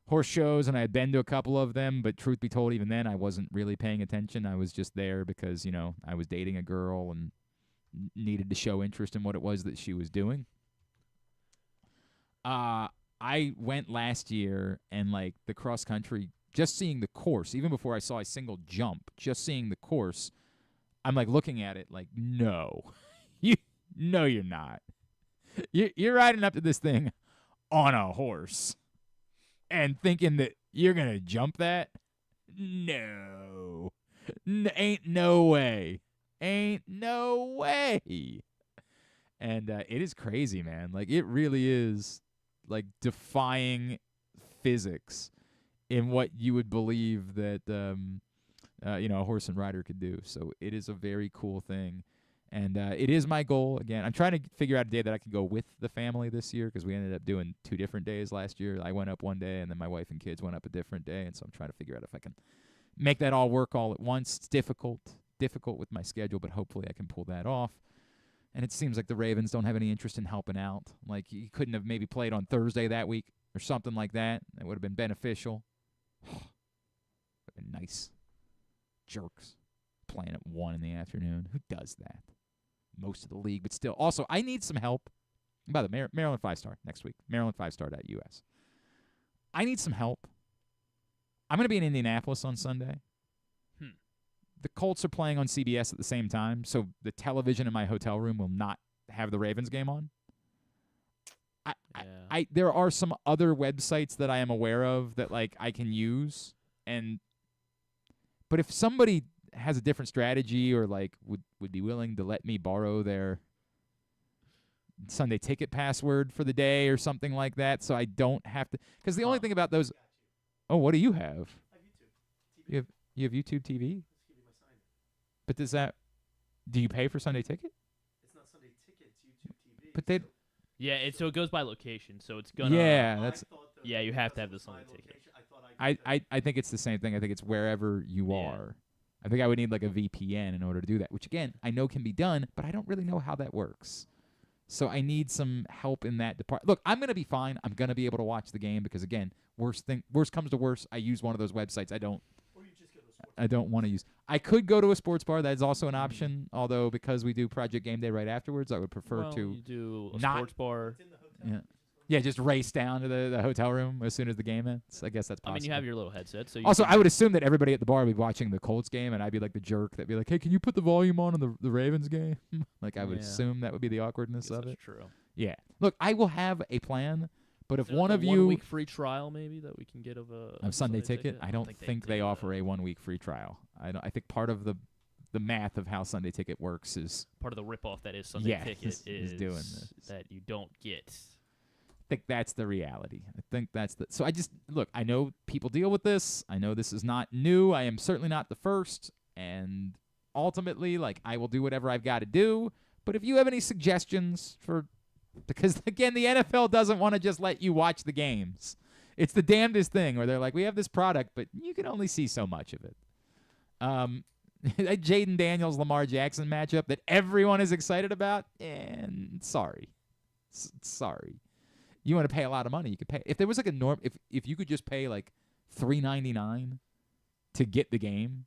horse shows, and I had been to a couple of them, but truth be told, even then, I wasn't really paying attention. I was just there because, I was dating a girl and needed to show interest in what it was that she was doing. I went last year, and, like, the cross-country, just seeing the course, even before I saw a single jump, just seeing the course, I'm, like, looking at it like, no. No, you're not. You're riding up to this thing on a horse and thinking that you're going to jump that? No. Ain't no way. Ain't no way. And it is crazy, man. Like, it really is, like, defying physics in what you would believe that, a horse and rider could do. So it is a very cool thing. And it is my goal. Again, I'm trying to figure out a day that I can go with the family this year because we ended up doing 2 different days last year. I went up one day, and then my wife and kids went up a different day. And so I'm trying to figure out if I can make that all work all at once. It's difficult with my schedule, but hopefully I can pull that off. And it seems like the Ravens don't have any interest in helping out. Like, you couldn't have maybe played on Thursday that week or something like that. That would have been beneficial. Would have been nice. Jerks. Playing at 1 in the afternoon. Who does that? Most of the league, but still. Also, I need some help. By the way, Maryland 5-star next week. Maryland 5star.us. I need some help. I'm going to be in Indianapolis on Sunday. The Colts are playing on CBS at the same time, so the television in my hotel room will not have the Ravens game on. There are some other websites that I am aware of that, like, I can use, but if somebody has a different strategy or, like, would be willing to let me borrow their Sunday ticket password for the day or something like that, so I don't have to. Because the only thing about those. Oh, what do you have? I have YouTube TV. You have YouTube TV? But do you pay for Sunday ticket? It's not Sunday ticket, it's YouTube TV. But they. Yeah, so it goes by location, so it's gonna. Yeah, that's. Yeah, you have to have the Sunday ticket. I think it's the same thing. I think it's wherever you are. I think I would need, like, a VPN in order to do that, which, again, I know can be done, but I don't really know how that works. So I need some help in that department. Look, I'm going to be fine. I'm going to be able to watch the game because, again, worst comes to worst, I use one of those websites. I don't want to use. I could go to a sports bar. That is also an option, although because we do Project Game Day right afterwards, I would prefer to you do a not, sports bar. Yeah, just race down to the hotel room as soon as the game ends. I guess that's possible. I mean, you have your little headset. So also, I would assume that everybody at the bar would be watching the Colts game, and I'd be like the jerk that'd be like, hey, can you put the volume on the Ravens game? Like, I would assume that would be the awkwardness of it. True. Yeah. Look, I will have a plan, but if one of you... 1 week free trial, maybe, that we can get of a Sunday ticket? I don't think they offer a 1 week free trial. I think part of the math of how Sunday ticket works is... Part of the ripoff that is Sunday ticket is doing this. That you don't get... I think that's the reality. I think that's the. So look, I know people deal with this. I know this is not new. I am certainly not the first. And ultimately, like, I will do whatever I've got to do. But if you have any suggestions because, again, the NFL doesn't want to just let you watch the games. It's the damnedest thing where they're like, we have this product, but you can only see so much of it. That Jayden Daniels, Lamar Jackson matchup that everyone is excited about, and sorry. Sorry. You want to pay a lot of money, you could pay. If there was like a norm, if you could just pay like $3.99 to get the game,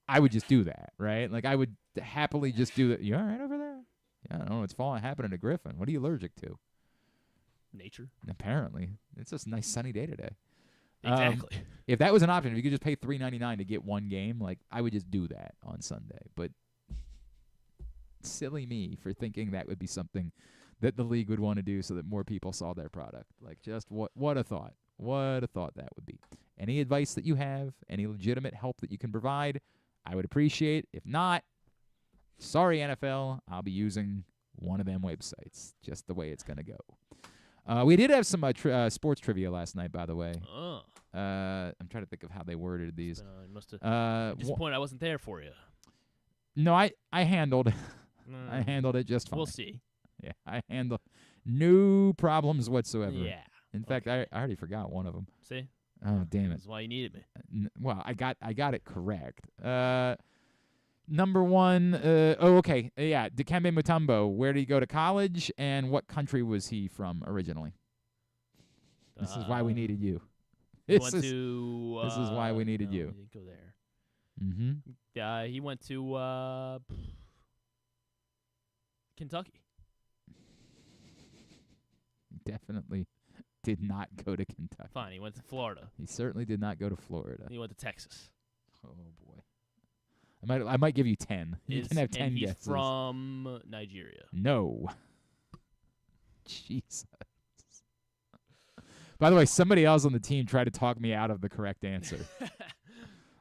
I would just do that, right? Like, I would happily just do that. You all right over there? Yeah, I don't know what's happening to Griffin. What are you allergic to? Nature. Apparently. It's just a nice sunny day today. Exactly. If that was an option, if you could just pay $3.99 to get one game, like, I would just do that on Sunday. But silly me for thinking that would be something that the league would want to do so that more people saw their product. Like, just what a thought. What a thought that would be. Any advice that you have, any legitimate help that you can provide, I would appreciate. If not, sorry, NFL, I'll be using one of them websites. Just the way it's going to go. We did have some sports trivia last night, by the way. Oh. I'm trying to think of how they worded these. Disappointed I wasn't there for you. No, I handled I handled it just fine. We'll see. Yeah, I handled no problems whatsoever. Yeah. In fact, I already forgot one of them. See? Oh, damn it. That's why you needed me. Well, I got it correct. Number one, okay. Yeah, Dikembe Mutombo. Where did he go to college, and what country was he from originally? This is why we needed you. This is why we needed you. He didn't go there. Mm-hmm. He went to Kentucky. Definitely did not go to Kentucky. Fine, he went to Florida. He certainly did not go to Florida. He went to Texas. Oh boy. I might give you 10. You can have 10 and he's guesses. From Nigeria. No. Jesus. By the way, somebody else on the team tried to talk me out of the correct answer.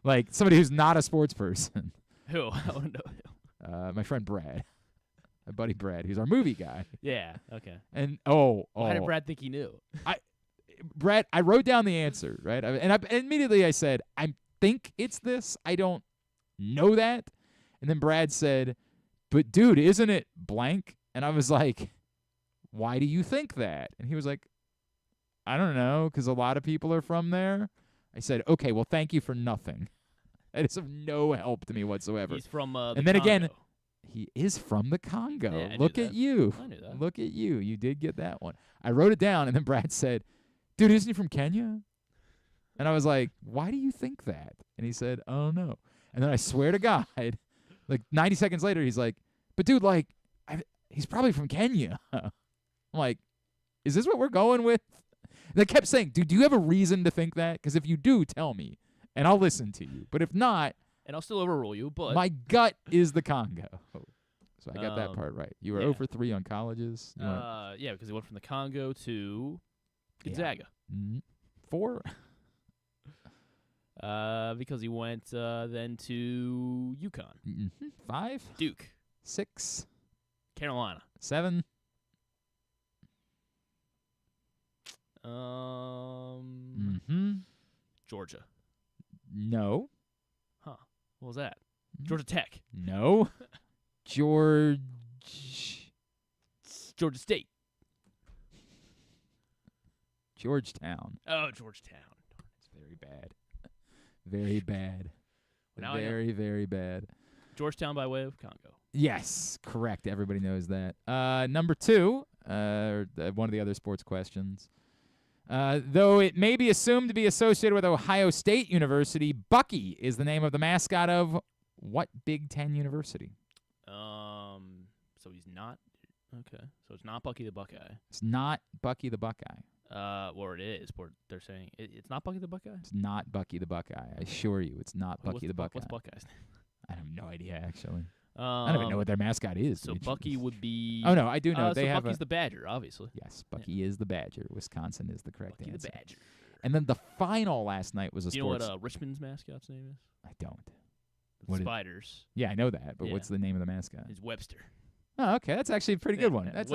Like somebody who's not a sports person. Who? I don't know who. My friend Brad. My buddy Brad, who's our movie guy. Yeah, okay. And why did Brad think he knew? Brad, I wrote down the answer, right? And immediately I said, I think it's this. I don't know that. And then Brad said, but dude, isn't it blank? And I was like, why do you think that? And he was like, I don't know, because a lot of people are from there. I said, okay, well, thank you for nothing. That is of no help to me whatsoever. He's from the And then Congo. again, he is from the Congo. Yeah, I knew Look that. at you. I knew that. Look at you. You did get that one. I wrote it down, and then Brad said, dude, isn't he from Kenya? And I was like, why do you think that? And he said, oh, no. And then I swear to God, like 90 seconds later, he's like, but dude, like, he's probably from Kenya. I'm like, is this what we're going with? And they kept saying, dude, do you have a reason to think that? Because if you do, tell me, and I'll listen to you. But if not, and I'll still overrule you, but my gut is the Congo. So I got that part right. You were 0 for 3 on colleges. Yeah, because he went from the Congo to Gonzaga. Yeah. 4. Because he went then to UConn. 5. Duke. 6. Carolina. 7. Georgia. No. Huh. What was that? Georgia Tech. No. Georgia State. Georgetown. Oh, Georgetown. It's very bad. Very bad. Now I know. Very, very bad. Georgetown by way of Congo. Yes, correct. Everybody knows that. Number 2, one of the other sports questions. Though it may be assumed to be associated with Ohio State University, Bucky is the name of the mascot of what Big Ten university? So he's not. Okay. So it's not Bucky the Buckeye. It's not Bucky the Buckeye. Or it is. But they're saying it's not Bucky the Buckeye. It's not Bucky the Buckeye. I assure you, it's not Bucky the Buckeye. What's Buckeye's name? I have no idea, actually. I don't even know what their mascot is. So Bucky would be. Oh no, I do know. They so have Bucky's the Badger, obviously. Yes, Bucky is the Badger. Wisconsin is the correct Bucky answer. the Badger. And then the final last night was a you sports. know what Richmond's mascot's name is? I don't. The Spiders. Yeah, I know that, but what's the name of the mascot? It's Webster. Oh, okay. That's actually a pretty good one. Yeah, That's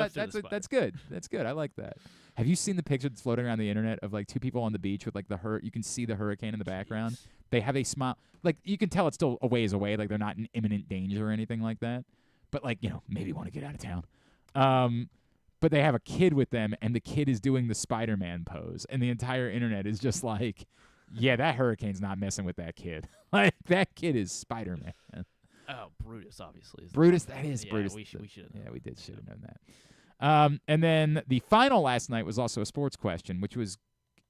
good. That's good. I like that. Have you seen the picture that's floating around the internet of like 2 people on the beach with like you can see the hurricane in the background. They have a smile. Like you can tell it's still a ways away. Like they're not in imminent danger or anything like that. But like, maybe want to get out of town. But they have a kid with them, and the kid is doing the Spider-Man pose, and the entire internet is just like, yeah, that hurricane's not messing with that kid. Like that kid is Spider-Man. Oh, Brutus, obviously. Brutus, that is Brutus. We should have known. Yeah, we should have known that. And then the final last night was also a sports question, which was,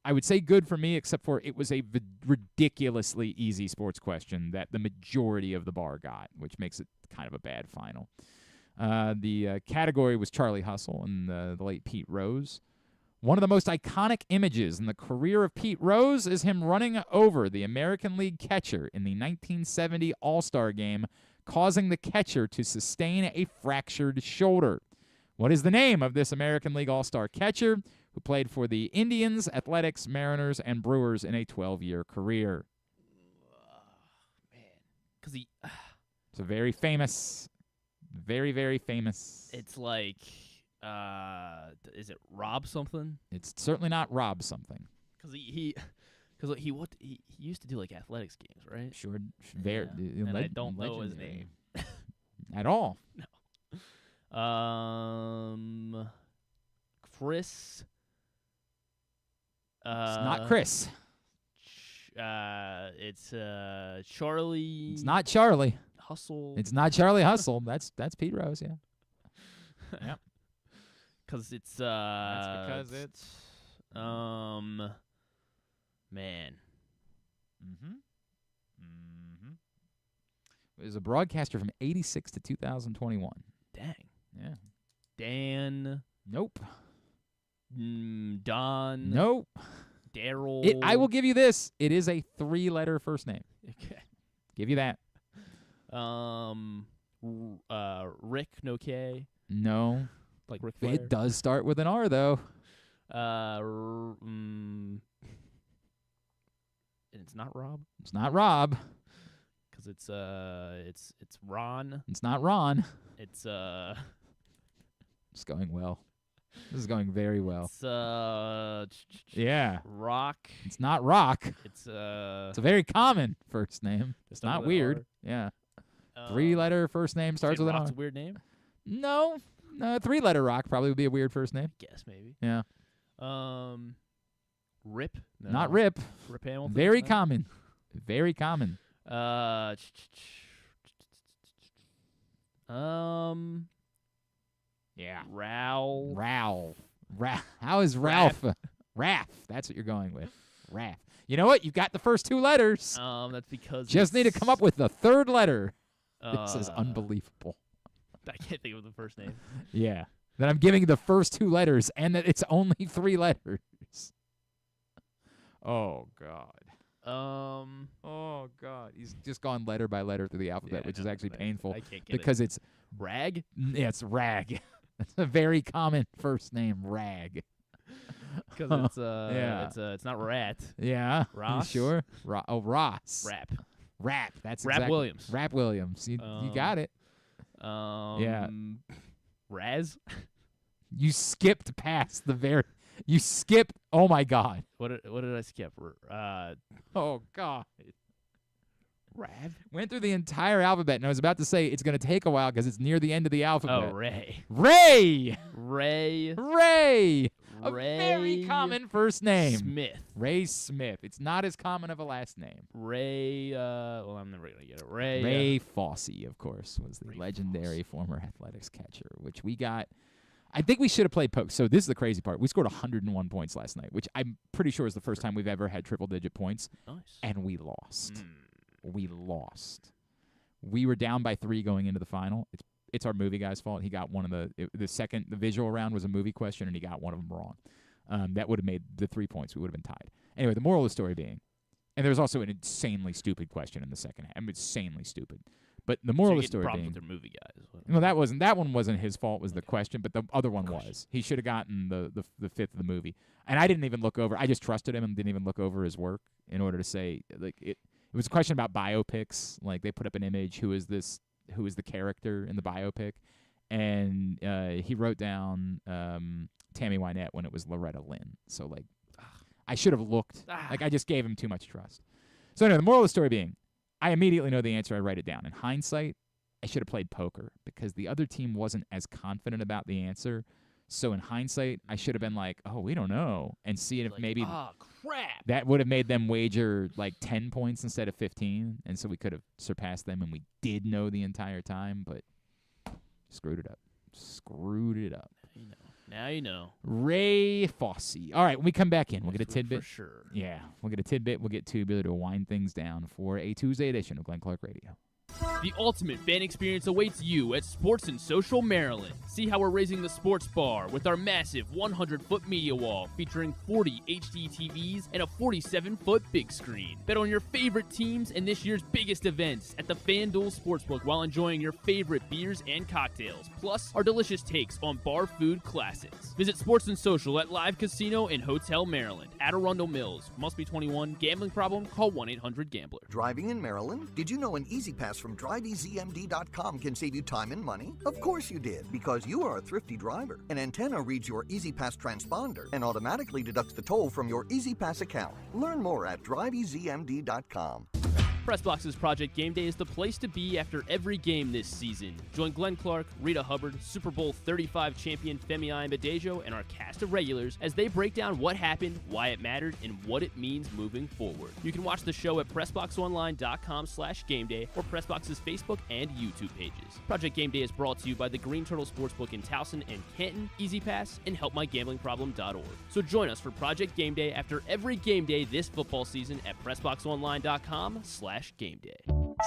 I would say, good for me, except for it was a ridiculously easy sports question that the majority of the bar got, which makes it kind of a bad final. The category was Charlie Hustle and the late Pete Rose. One of the most iconic images in the career of Pete Rose is him running over the American League catcher in the 1970 All-Star Game, causing the catcher to sustain a fractured shoulder. What is the name of this American League All-Star catcher who played for the Indians, Athletics, Mariners, and Brewers in a 12-year career? Man. Because he... It's a very famous Very, very famous. It's like, is it Rob something? It's certainly not Rob something. Because he used to do like athletics games, right? Sure. And I don't know his name at all. No. Chris. It's not Chris. It's Charlie. It's not Charlie. Hustle. It's not Charlie Hustle. That's Pete Rose, yeah. Yep. Because it's That's because it's man. It was a broadcaster from 86 to 2021. Dang. Yeah. Dan. Nope. Don. Nope. Daryl. I will give you this. It is a 3-letter first name. Okay. Give you that. Rick, no K. No. Like Rick Flair. It does start with an R, though. And it's not Rob. It's not Rob. Because it's Ron. It's not Ron. It's It's going well. This is going very well. It's yeah. Rock. It's not Rock. It's a very common first name. It's not weird. R. Yeah. 3-letter first name starts with an R. Rock's a weird name? No. 3-letter Rock probably would be a weird first name. Guess maybe. Yeah. Rip. No. Not Rip. Rip Hamilton. Very common. Very common. Yeah. Ralph. How is Ralph? Raph. That's what you're going with. Raph. You know what? You've got the first 2 letters. That's because just need to come up with the 3rd letter. This is unbelievable. I can't think of the first name. Yeah. That I'm giving the first 2 letters and that it's only 3 letters. Oh, God. Oh, God. He's just gone letter by letter through the alphabet, which is actually painful. I can't get because it. it's Rag? Yeah, it's Rag. That's a very common first name, Rag. Because it's not Rat. Yeah. Ross? You sure? Ross. Rap. That's Rap exactly. Williams. Rap Williams. You got it. Yeah. Raz? You skipped past the very. You skipped. Oh my God. What did I skip? Oh God. Rav? Went through the entire alphabet, and I was about to say it's going to take a while because it's near the end of the alphabet. Oh, Ray. Ray. Ray. A very common first name. Smith. Ray Smith. It's not as common of a last name. Ray. Well, I'm never gonna get it. Ray Fosse, of course, was the legendary former athletics catcher, which we got. I think we should have played poke. So this is the crazy part. We scored 101 points last night, which I'm pretty sure is the first time we've ever had triple-digit points. Nice. And we lost. We lost. We were down by 3 going into the final. It's our movie guy's fault. He got one of the visual round was a movie question, and he got one of them wrong. That would have made the 3 points. We would have been tied. Anyway, the moral of the story being, and there was also an insanely stupid question in the second half. I mean, insanely stupid. But the moral of the story being, with their movie guys. well, that one wasn't his fault. Was the question, but the other one was. He should have gotten the fifth of the movie, and I didn't even look over. I just trusted him and didn't even look over his work in order to say like it. It was a question about biopics. Like they put up an image. Who is the character in the biopic? And he wrote down Tammy Wynette when it was Loretta Lynn. So like, I should have looked. Like I just gave him too much trust. So anyway, the moral of the story being, I immediately know the answer. I write it down. In hindsight, I should have played poker because the other team wasn't as confident about the answer. So in hindsight, I should have been like, oh, we don't know, and see if maybe crap. That would have made them wager like 10 points instead of 15, and so we could have surpassed them, and we did know the entire time, but screwed it up. Now you know. Ray Fosse. All right, when we come back in, we'll get a tidbit. For sure. Yeah, we'll get a tidbit. We'll get Tubular to wind things down for a Tuesday edition of Glenn Clark Radio. The ultimate fan experience awaits you at Sports and Social Maryland. See how we're raising the sports bar with our massive 100-foot media wall featuring 40 HD TVs and a 47-foot big screen. Bet on your favorite teams and this year's biggest events at the FanDuel Sportsbook while enjoying your favorite beers and cocktails, plus our delicious takes on bar food classics. Visit Sports and Social at Live Casino and Hotel Maryland at Arundel Mills. Must be 21. Gambling problem? Call 1-800-GAMBLER. Driving in Maryland? Did you know an Easy Pass from DriveEasyMD.com can save you time and money? Of course you did, because you are a thrifty driver. An antenna reads your EasyPass transponder and automatically deducts the toll from your EasyPass account. Learn more at DriveEasyMD.com. PressBox's Project Game Day is the place to be after every game this season. Join Glenn Clark, Rita Hubbard, Super Bowl 35 champion Femi Adebayo, and our cast of regulars as they break down what happened, why it mattered, and what it means moving forward. You can watch the show at PressBoxOnline.com/gameday or PressBox's Facebook and YouTube pages. Project Game Day is brought to you by the Green Turtle Sportsbook in Towson and Canton, EasyPass, and HelpMyGamblingProblem.org. So join us for Project Game Day after every game day this football season at PressBoxOnline.com/game day.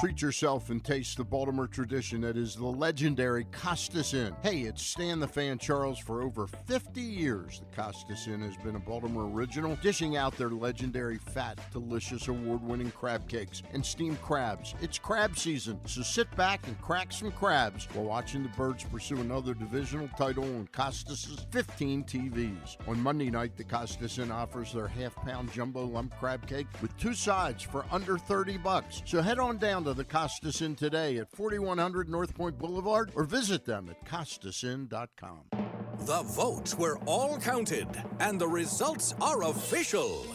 Treat yourself and taste the Baltimore tradition that is the legendary Costas Inn. Hey, it's Stan the Fan Charles. For over 50 years, the Costas Inn has been a Baltimore original, dishing out their legendary fat, delicious, award-winning crab cakes and steamed crabs. It's crab season, so sit back and crack some crabs while watching the Birds pursue another divisional title on Costas's 15 TVs. On Monday night, the Costas Inn offers their half-pound jumbo lump crab cake with 2 sides for under $30. So head on down to the Costas Inn today at 4100 North Point Boulevard or visit them at CostasInn.com. The votes were all counted, and the results are official.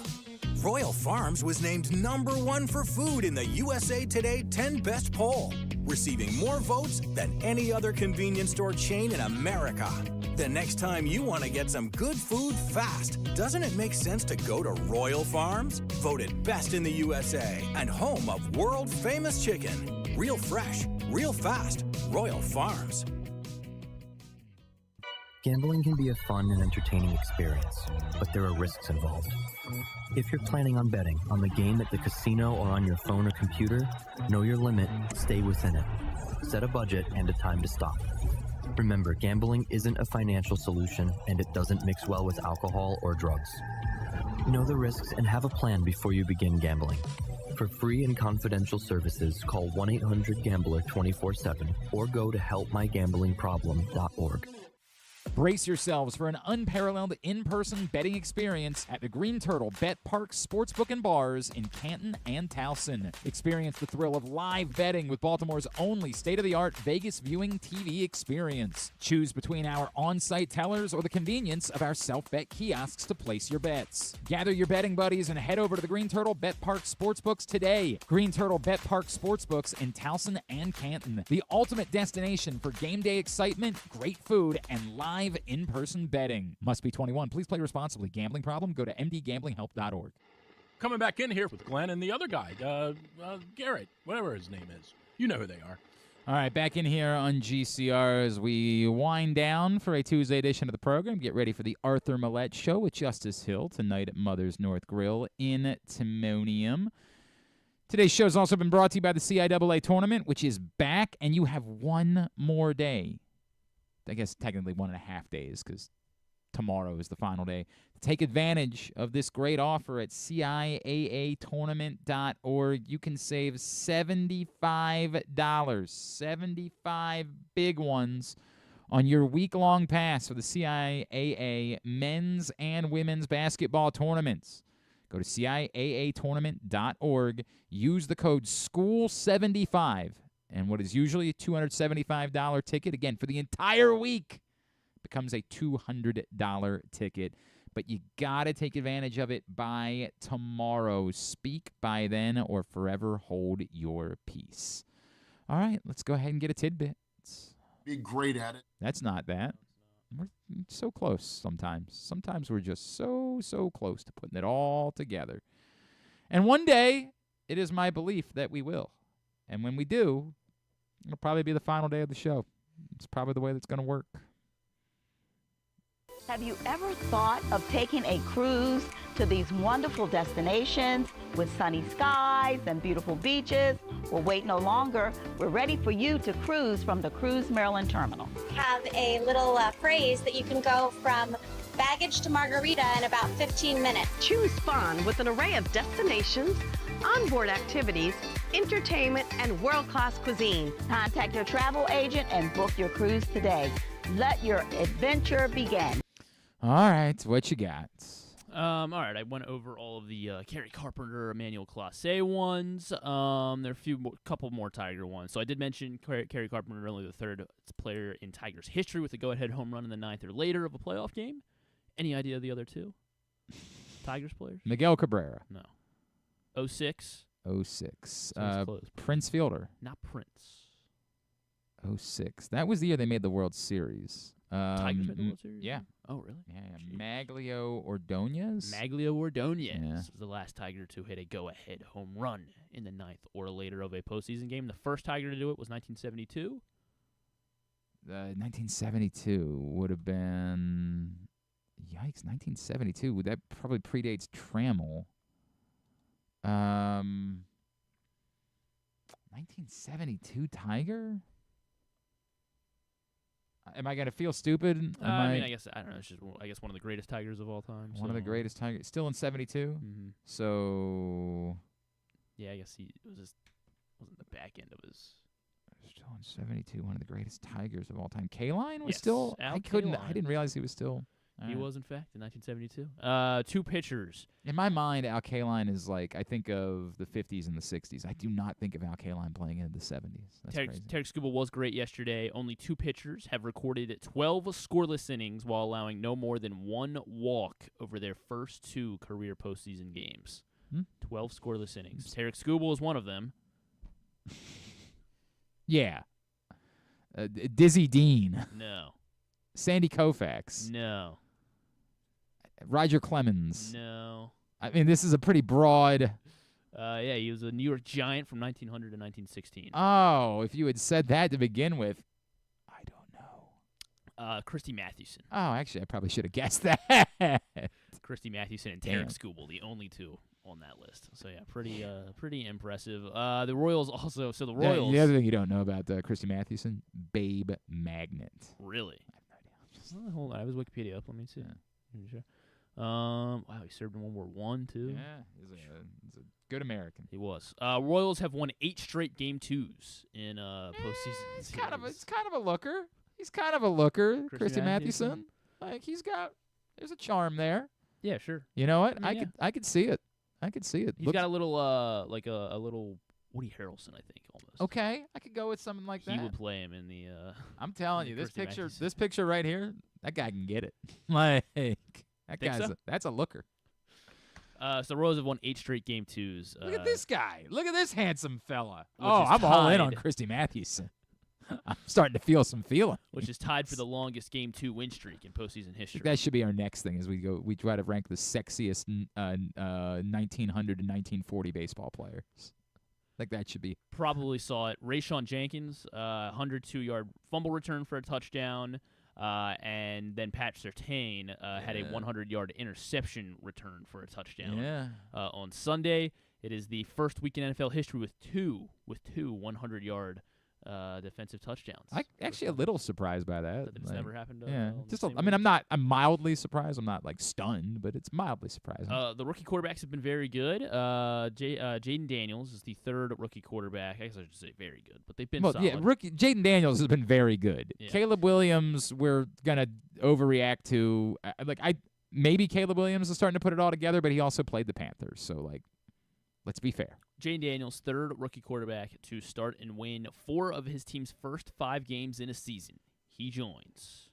Royal Farms was named #1 for food in the USA Today 10 Best poll, receiving more votes than any other convenience store chain in America. The next time you want to get some good food fast, doesn't it make sense to go to Royal Farms? Voted best in the USA and home of world-famous chicken. Real fresh, real fast. Royal Farms. Gambling can be a fun and entertaining experience, but there are risks involved. If you're planning on betting on the game at the casino or on your phone or computer, know your limit, stay within it. Set a budget and a time to stop. Remember, gambling isn't a financial solution, and it doesn't mix well with alcohol or drugs. Know the risks and have a plan before you begin gambling. For free and confidential services, call 1-800-GAMBLER 24/7 or go to helpmygamblingproblem.org. Brace yourselves for an unparalleled in-person betting experience at the Green Turtle Bet Park Sportsbook and Bars in Canton and Towson. Experience the thrill of live betting with Baltimore's only state-of-the-art Vegas viewing TV experience. Choose between our on-site tellers or the convenience of our self-bet kiosks to place your bets. Gather your betting buddies and head over to the Green Turtle Bet Park Sportsbooks today. Green Turtle Bet Park Sportsbooks in Towson and Canton. The ultimate destination for game day excitement, great food, and live in-person betting. Must be 21. Please play responsibly. Gambling problem? Go to mdgamblinghelp.org. Coming back in here with Glenn and the other guy, Garrett, whatever his name is. You know who they are. All right, back in here on GCR as we wind down for a Tuesday edition of the program. Get ready for the Arthur Millette Show with Justice Hill tonight at Mother's North Grill in Timonium. Today's show has also been brought to you by the CIAA tournament, which is back, and you have one more day. I guess technically 1.5 days because tomorrow is the final day. Take advantage of this great offer at CIAAtournament.org. You can save $75, 75 big ones on your week-long pass for the CIAA men's and women's basketball tournaments. Go to CIAAtournament.org. Use the code SCHOOL75. And what is usually a $275 ticket, again, for the entire week, becomes a $200 ticket. But you got to take advantage of it by tomorrow. Speak by then or forever hold your peace. All right, let's go ahead and get a tidbit. Be great at it. That's not that. We're so close sometimes. Sometimes we're just so close to putting it all together. And one day, it is my belief that we will. And when we do, it'll probably be the final day of the show. It's probably the way that's going to work. Have you ever thought of taking a cruise to these wonderful destinations with sunny skies and beautiful beaches? Well, wait no longer. We're ready for you to cruise from the Cruise Maryland Terminal. Have a little phrase that you can go from baggage to margarita in about 15 minutes. Choose fun with an array of destinations, onboard activities, entertainment, and world-class cuisine. Contact your travel agent and book your cruise today. Let your adventure begin. All right, what you got? All right, I went over all of the Kerry Carpenter, Emmanuel Clase ones. There are a couple more Tiger ones. So I did mention Kerry Carpenter, only the third player in Tigers history with a go-ahead home run in the 9th or later of a playoff game. Any idea of the other two Tigers players? Miguel Cabrera. No. 06. 06. Prince Fielder. Not Prince. 06. That was the year they made the World Series. Tigers made the World Series? Yeah. Oh, really? Yeah. Maglio Ordonez. Maglio Ordonez Yeah. was the last Tiger to hit a go-ahead home run in the 9th or later of a postseason game. The first Tiger to do it was 1972. 1972 would have been... Yikes, 1972. That probably predates Trammell. 1972 Tiger? Am I going to feel stupid? I mean, I guess, I don't know. It's just, I guess one of the greatest Tigers of all time. One of the greatest Tigers. Still in 72? Mm-hmm. So... Yeah, I guess he wasn't the back end of his... Still in 72, one of the greatest Tigers of all time. K-Line was Yes, still... Al I Kaline. didn't realize he was still... He was, in fact, in 1972. Two pitchers. In my mind, Al Kaline is like, I think of the 50s and the 60s. I do not think of Al Kaline playing in the 70s. That's crazy. Tarek Skubal was great yesterday. Only two pitchers have recorded 12 scoreless innings while allowing no more than one walk over their first two career postseason games. 12 scoreless innings. Tarek Skubal is one of them. Yeah. Dizzy Dean. No. Sandy Koufax. No. Roger Clemens. No. I mean, this is a pretty broad... Yeah, he was a New York Giant from 1900 to 1916. Oh, if you had said that to begin with, I don't know. Christy Mathewson. Oh, actually, I probably should have guessed that. Christy Mathewson and Damn. Tarek Skubal, the only two on that list. So, yeah, pretty impressive. The Royals also... So, the Royals... The other thing you don't know about Christy Mathewson, Babe Magnet. Really? I have no idea. Hold on. I have his Wikipedia up. Let me see. Yeah. Wow, he served in World War I, too. Yeah, he's a good American. He was. Royals have won 8 straight Game 2s in postseason. It's kind of a looker. He's kind of a looker, Christy Mathewson. Like, there's a charm there. Yeah, sure. You know what? I mean, I could see it. I could see it. He's got a little, like a little Woody Harrelson, I think, almost. Okay, I could go with something like that. He would play him in the. I'm telling you, Christy this picture right here, that guy can get it. Like that Think guy's so? That's a looker. So the Royals have won 8 straight Game 2s. Look at this guy. Look at this handsome fella. Which Oh, is I'm all in on tied. Christy Mathewson. I'm starting to feel some feeling. Which is tied for the longest Game 2 win streak in postseason I history. think that should be our next thing as we try to rank the sexiest 1900 to 1940 baseball players. Like that should be. Probably saw it. Rayshon Jenkins, 102-yard fumble return for a touchdown, and then Pat Surtain had a 100-yard interception return for a touchdown. Yeah. On Sunday, it is the first week in NFL history with two 100-yard defensive touchdowns. I'm actually a little surprised by that. It's never happened. Yeah, on the just same I mean, week. I'm mildly surprised. I'm not like stunned, but it's mildly surprising. The rookie quarterbacks have been very good. Jayden Daniels is the third rookie quarterback. I guess I should say very good, but they've been solid. Yeah, Jayden Daniels has been very good. Yeah. Caleb Williams, we're gonna overreact to. Maybe Caleb Williams is starting to put it all together, but he also played the Panthers, so like, let's be fair. Jayden Daniels, third rookie quarterback to start and win 4 of his team's first 5 games in a season. He joins.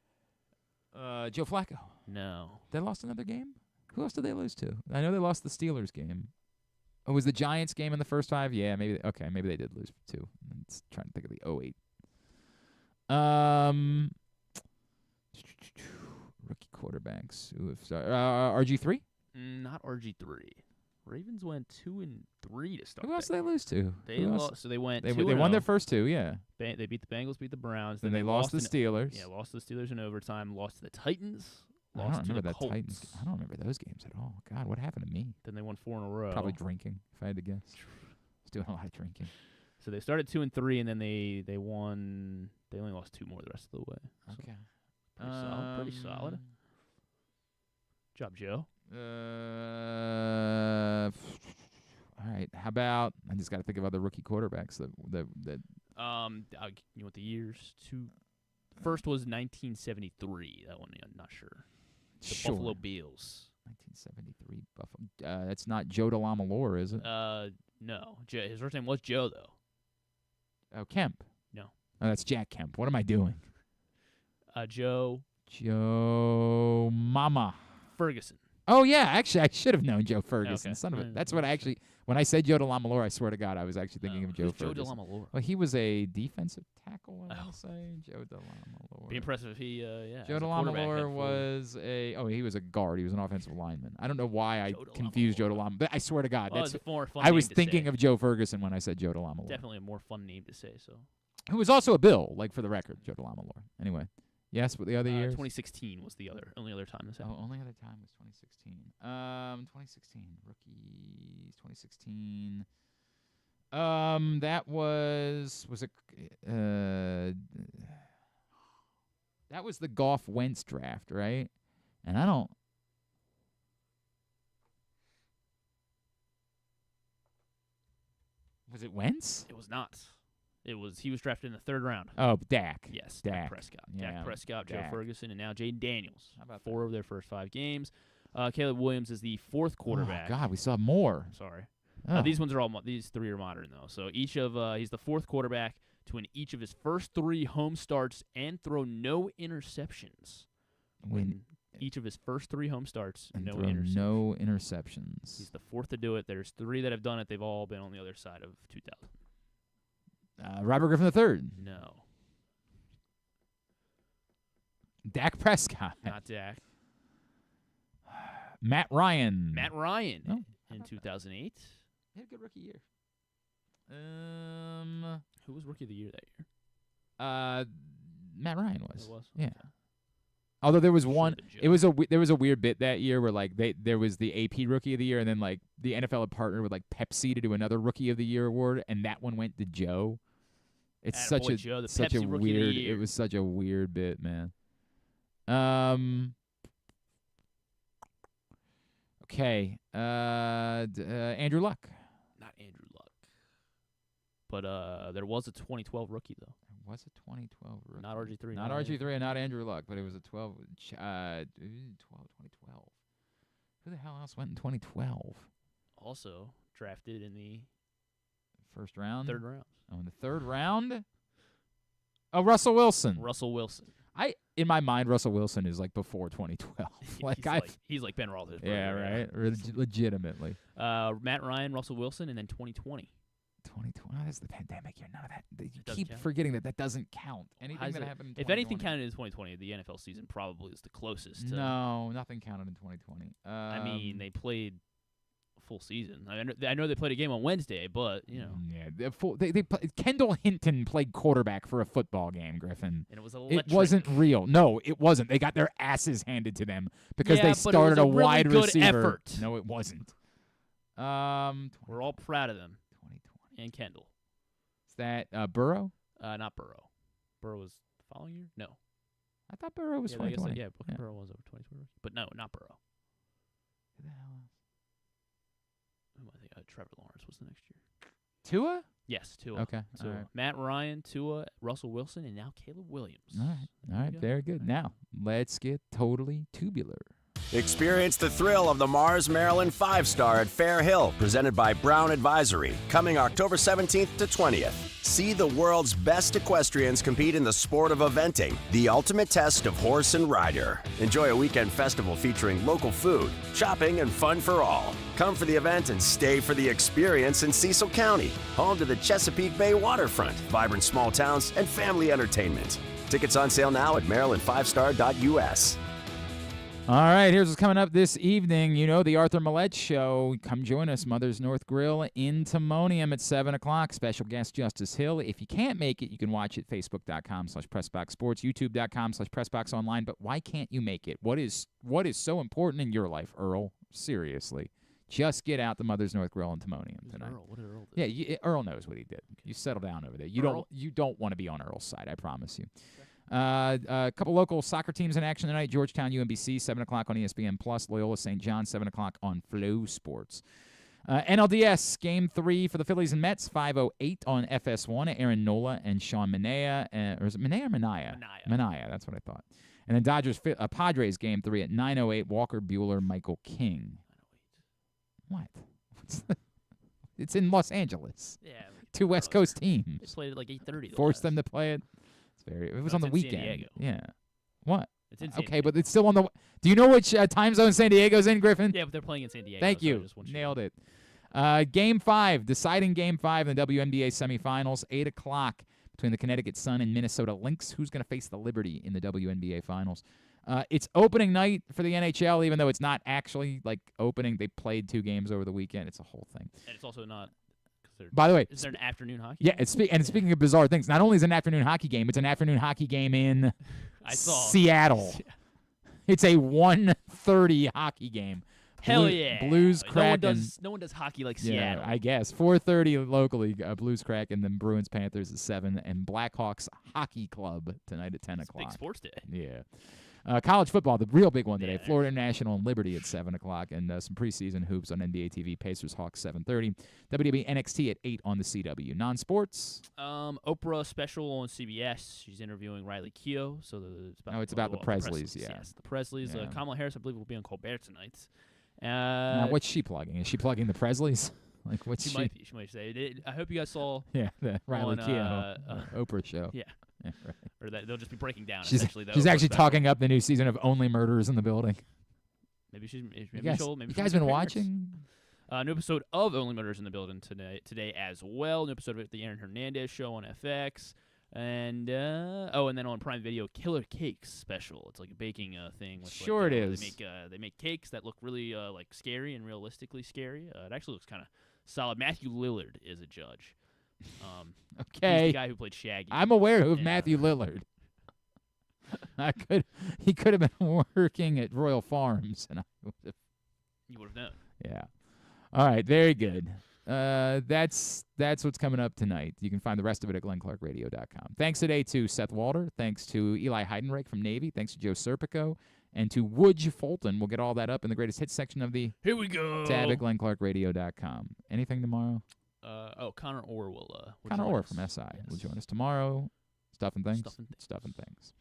Joe Flacco. No. They lost another game? Who else did they lose to? I know they lost the Steelers game. Oh, was the Giants game in the first 5? Yeah, maybe. Okay, maybe they did lose 2. I'm trying to think of the 08. Rookie quarterbacks. RG3? Not RG3. Ravens went 2-3 to start. Who else did they lose to? They lost. So they went. They 2-0. won their first 2. Yeah. They beat the Bengals, beat the Browns. Then they lost to the Steelers. Yeah, lost to the Steelers in overtime. Lost to the Titans. I Lost don't to remember the that Colts. Titans. I don't remember those games at all. God, what happened to me? Then they won 4 in a row. Probably drinking, if I had to guess. I was doing a lot of drinking. So they started 2-3, and then they won. They only lost 2 more the rest of the way. So Okay. Pretty solid. Pretty solid. Good job, Joe. All right. How about I just got to think of other rookie quarterbacks that. You want the years? First was 1973. That one I'm not sure. The Buffalo Bills. 1973 Buffalo. That's not Joe DeLamalore, is it? No. His first name was Joe, though. Oh, Kemp. No. Oh, that's Jack Kemp. What am I doing? Joe Mama Ferguson. Oh, yeah. Actually, I should have known Joe Ferguson. Okay. Son of a. That's what I actually, when I said Joe DeLamalore, I swear to God, I was actually thinking of Joe Ferguson. Joe DeLamalore? Well, he was a defensive tackle, I want to say. Joe DeLamalore. Be impressive if he, Joe DeLamalore was he was a guard. He was an offensive lineman. I don't know why I confused Joe DeLamalore, but I swear to God, it's a more fun I was name to thinking say. of Joe Ferguson when I said Joe DeLamalore. Definitely a more fun name to say, so. Who was also a Bill, like for the record, Joe DeLamalore. Anyway. Yes, but the other years? 2016 was the only other time this happened. Oh, only other time was 2016. 2016 rookies. 2016. That was it? That was the Goff Wentz draft, right? And I don't. Was it Wentz? It was not. He was drafted in the 3rd round. Oh, Dak. Yes, Dak Prescott. Yeah, Dak Prescott, Joe Dak. Ferguson, and now Jayden Daniels. How about 4 of their first 5 games. Caleb Williams is the 4th quarterback. Oh, God, we saw more. I'm sorry. Oh. These ones are all these 3 are modern though. So he's the 4th quarterback to win each of his first 3 home starts and throw no interceptions. Win each of his first 3 home starts and and no throw interceptions. no interceptions. He's the 4th to do it. There's 3 that have done it. They've all been on the other side of 2000. Robert Griffin III. No. Dak Prescott. Not Dak. Matt Ryan. Matt Ryan Oh, in 2008. He had a good rookie year. Who was rookie of the year that year? Matt Ryan was. It was? Yeah. Okay. Although there was one, been Joe. there was a weird bit that year where like there was the AP Rookie of the Year, and then like the NFL had partnered with like Pepsi to do another Rookie of the Year award, and that one went to Joe. It's Attaboy, such a Joe, the such a Pepsi Rookie of the weird. Year. It was such a weird bit, man. Okay. Andrew Luck. Not Andrew Luck. But there was a 2012 rookie though. There was a 2012 rookie. Not RG3. Not RG3 and not Andrew Luck, but it was a 2012. Who the hell else went in 2012? Also drafted in the First round? 3rd round. Oh, in the 3rd round? Oh, Russell Wilson. Russell Wilson. In my mind, Russell Wilson is like before 2012. He's like Ben Roethlisberger. Yeah, right. Legitimately. Matt Ryan, Russell Wilson, and then 2020. 2020. That's the pandemic year. None of that. You doesn't keep count? forgetting that doesn't count. Anything How's that it- happened in If 2020. anything counted in 2020, the NFL season probably is the closest. No, nothing counted in 2020. I mean, they played a full season. I know they played a game on Wednesday, but you know. Yeah, Kendall Hinton played quarterback for a football game, Griffin. And it was It electric. wasn't real. No, it wasn't. They got their asses handed to them because Yeah, they but it started was a a wide really good receiver. effort. No, it wasn't. We're all proud of them. 2020. And Kendall. Is that Burrow? Not Burrow. Burrow was the following year? No. I thought Burrow was Yeah, I guess 2020. yeah, Burrow was over 2020. But no, not Burrow. Who the hell else? Who am I thinking? Trevor Lawrence was the next year. Tua? Yes, Tua. Okay, So all right. Matt Ryan, Tua, Russell Wilson, and now Caleb Williams. All right, very good. Now, let's get totally tubular. Experience the thrill of the Mars, Maryland 5-Star at Fair Hill, presented by Brown Advisory, coming October 17th to 20th. See the world's best equestrians compete in the sport of eventing, the ultimate test of horse and rider. Enjoy a weekend festival featuring local food, shopping, and fun for all. Come for the event and stay for the experience in Cecil County, home to the Chesapeake Bay waterfront, vibrant small towns, and family entertainment. Tickets on sale now at maryland5star.us. All right, here's what's coming up this evening. You know, the Arthur Millette Show. Come join us, Mother's North Grill in Timonium at 7 o'clock. Special guest Justice Hill. If you can't make it, you can watch it Facebook.com/PressBoxSports, YouTube.com/PressBoxOnline. But why can't you make it? What is so important in your life, Earl? Seriously. Just get out to Mother's North Grill in Timonium tonight. Earl? What did Earl do? Yeah, Earl knows what he did. You settle down over there. You don't want to be on Earl's side, I promise you. A couple local soccer teams in action tonight. Georgetown, UMBC, 7 o'clock on ESPN+. Loyola St. John, 7 o'clock on Flow Sports. NLDS, Game 3 for the Phillies and Mets, 5:08 on FS1. Aaron Nola and Sean Manaea. Or is it Manaea or Manaea? Manaea, that's what I thought. And then Padres game 3 at 9:08. Walker Buehler, Michael King. What? It's in Los Angeles. Yeah. 2 West Coast teams. They played at like 8:30. Forced them to play it. It was on the in weekend. San Diego. Yeah. What? It's in San Okay, but it's still on the. Do you know which time zone San Diego's in, Griffin? Yeah, but they're playing in San Diego. Thank so I you. just want Nailed it. Game 5, deciding Game 5 in the WNBA semifinals, 8 o'clock between the Connecticut Sun and Minnesota Lynx. Who's going to face the Liberty in the WNBA finals? It's opening night for the NHL, even though it's not actually like opening. They played 2 games over the weekend. It's a whole thing. And it's also not. By the way, is there an afternoon hockey? Yeah, and speaking of bizarre things, not only is it an afternoon hockey game, it's an afternoon hockey game in Seattle. It's a 1:30 hockey game. Hell yeah. Blues Kraken. No one does hockey like Seattle. Yeah, I guess. 4:30 locally, Blues Kraken, then Bruins Panthers at 7, and Blackhawks Hockey Club tonight at 10 o'clock. Big sports day. Yeah. College football, the real big one today. Florida International and Liberty at 7 o'clock, and some preseason hoops on NBA TV. Pacers Hawks 7:30. WWE NXT at 8 on the CW. Non-sports. Oprah special on CBS. She's interviewing Riley Keough. So it's about the Presleys. Yeah. Yes, the Presleys. Yeah. Kamala Harris, I believe, will be on Colbert tonight. Now, what's she plugging? Is she plugging the Presleys? Like what's she? Might be. She might say. I hope you guys saw. Yeah, the Riley Keough Oprah show. Yeah. Yeah, right. Or that they'll just be breaking down. She's Oprah actually special. talking up the new season of Only Murders in the Building. Maybe she's. Maybe You guys, she'll. you guys been watching? New episode of Only Murders in the Building today as well. New episode of the Aaron Hernandez show on FX, and and then on Prime Video, Killer Cakes special. It's like a baking thing. With, Sure, like, it is. They make cakes that look really like scary and realistically scary. It actually looks kind of solid. Matthew Lillard is a judge. Okay. He's the guy who played Shaggy. I'm aware of Matthew Lillard. He could have been working at Royal Farms, and I would have. You would have known. Yeah. All right. Very good. That's what's coming up tonight. You can find the rest of it at glennclarkradio.com. Thanks today to Seth Walder. Thanks to Eli Heidenrich from Navy. Thanks to Joe Serpico. And to Woods Fulton. We'll get all that up in the greatest hits section of the Here we go. tab at glennclarkradio.com. Anything tomorrow? Connor Orr will Connor join Orr us. from SI will join us tomorrow. Stuff and Things. Stuff and Things.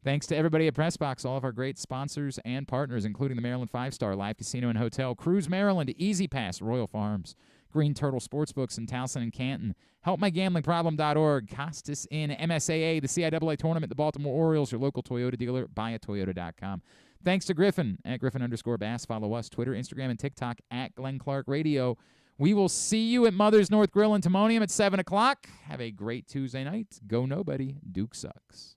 Thanks to everybody at PressBox, all of our great sponsors and partners, including the Maryland 5-Star Live Casino and Hotel, Cruise Maryland, Easy Pass, Royal Farms, Green Turtle Sportsbooks in Towson and Canton, HelpMyGamblingProblem.org, Costas Inn, MSAA, the CIAA Tournament, the Baltimore Orioles, your local Toyota dealer, buyatoyota.com. Thanks to Griffin at Griffin_Bass. Follow us, Twitter, Instagram, and TikTok at Glenn Clark Radio. We will see you at Mother's North Grill in Timonium at 7 o'clock. Have a great Tuesday night. Go nobody. Duke sucks.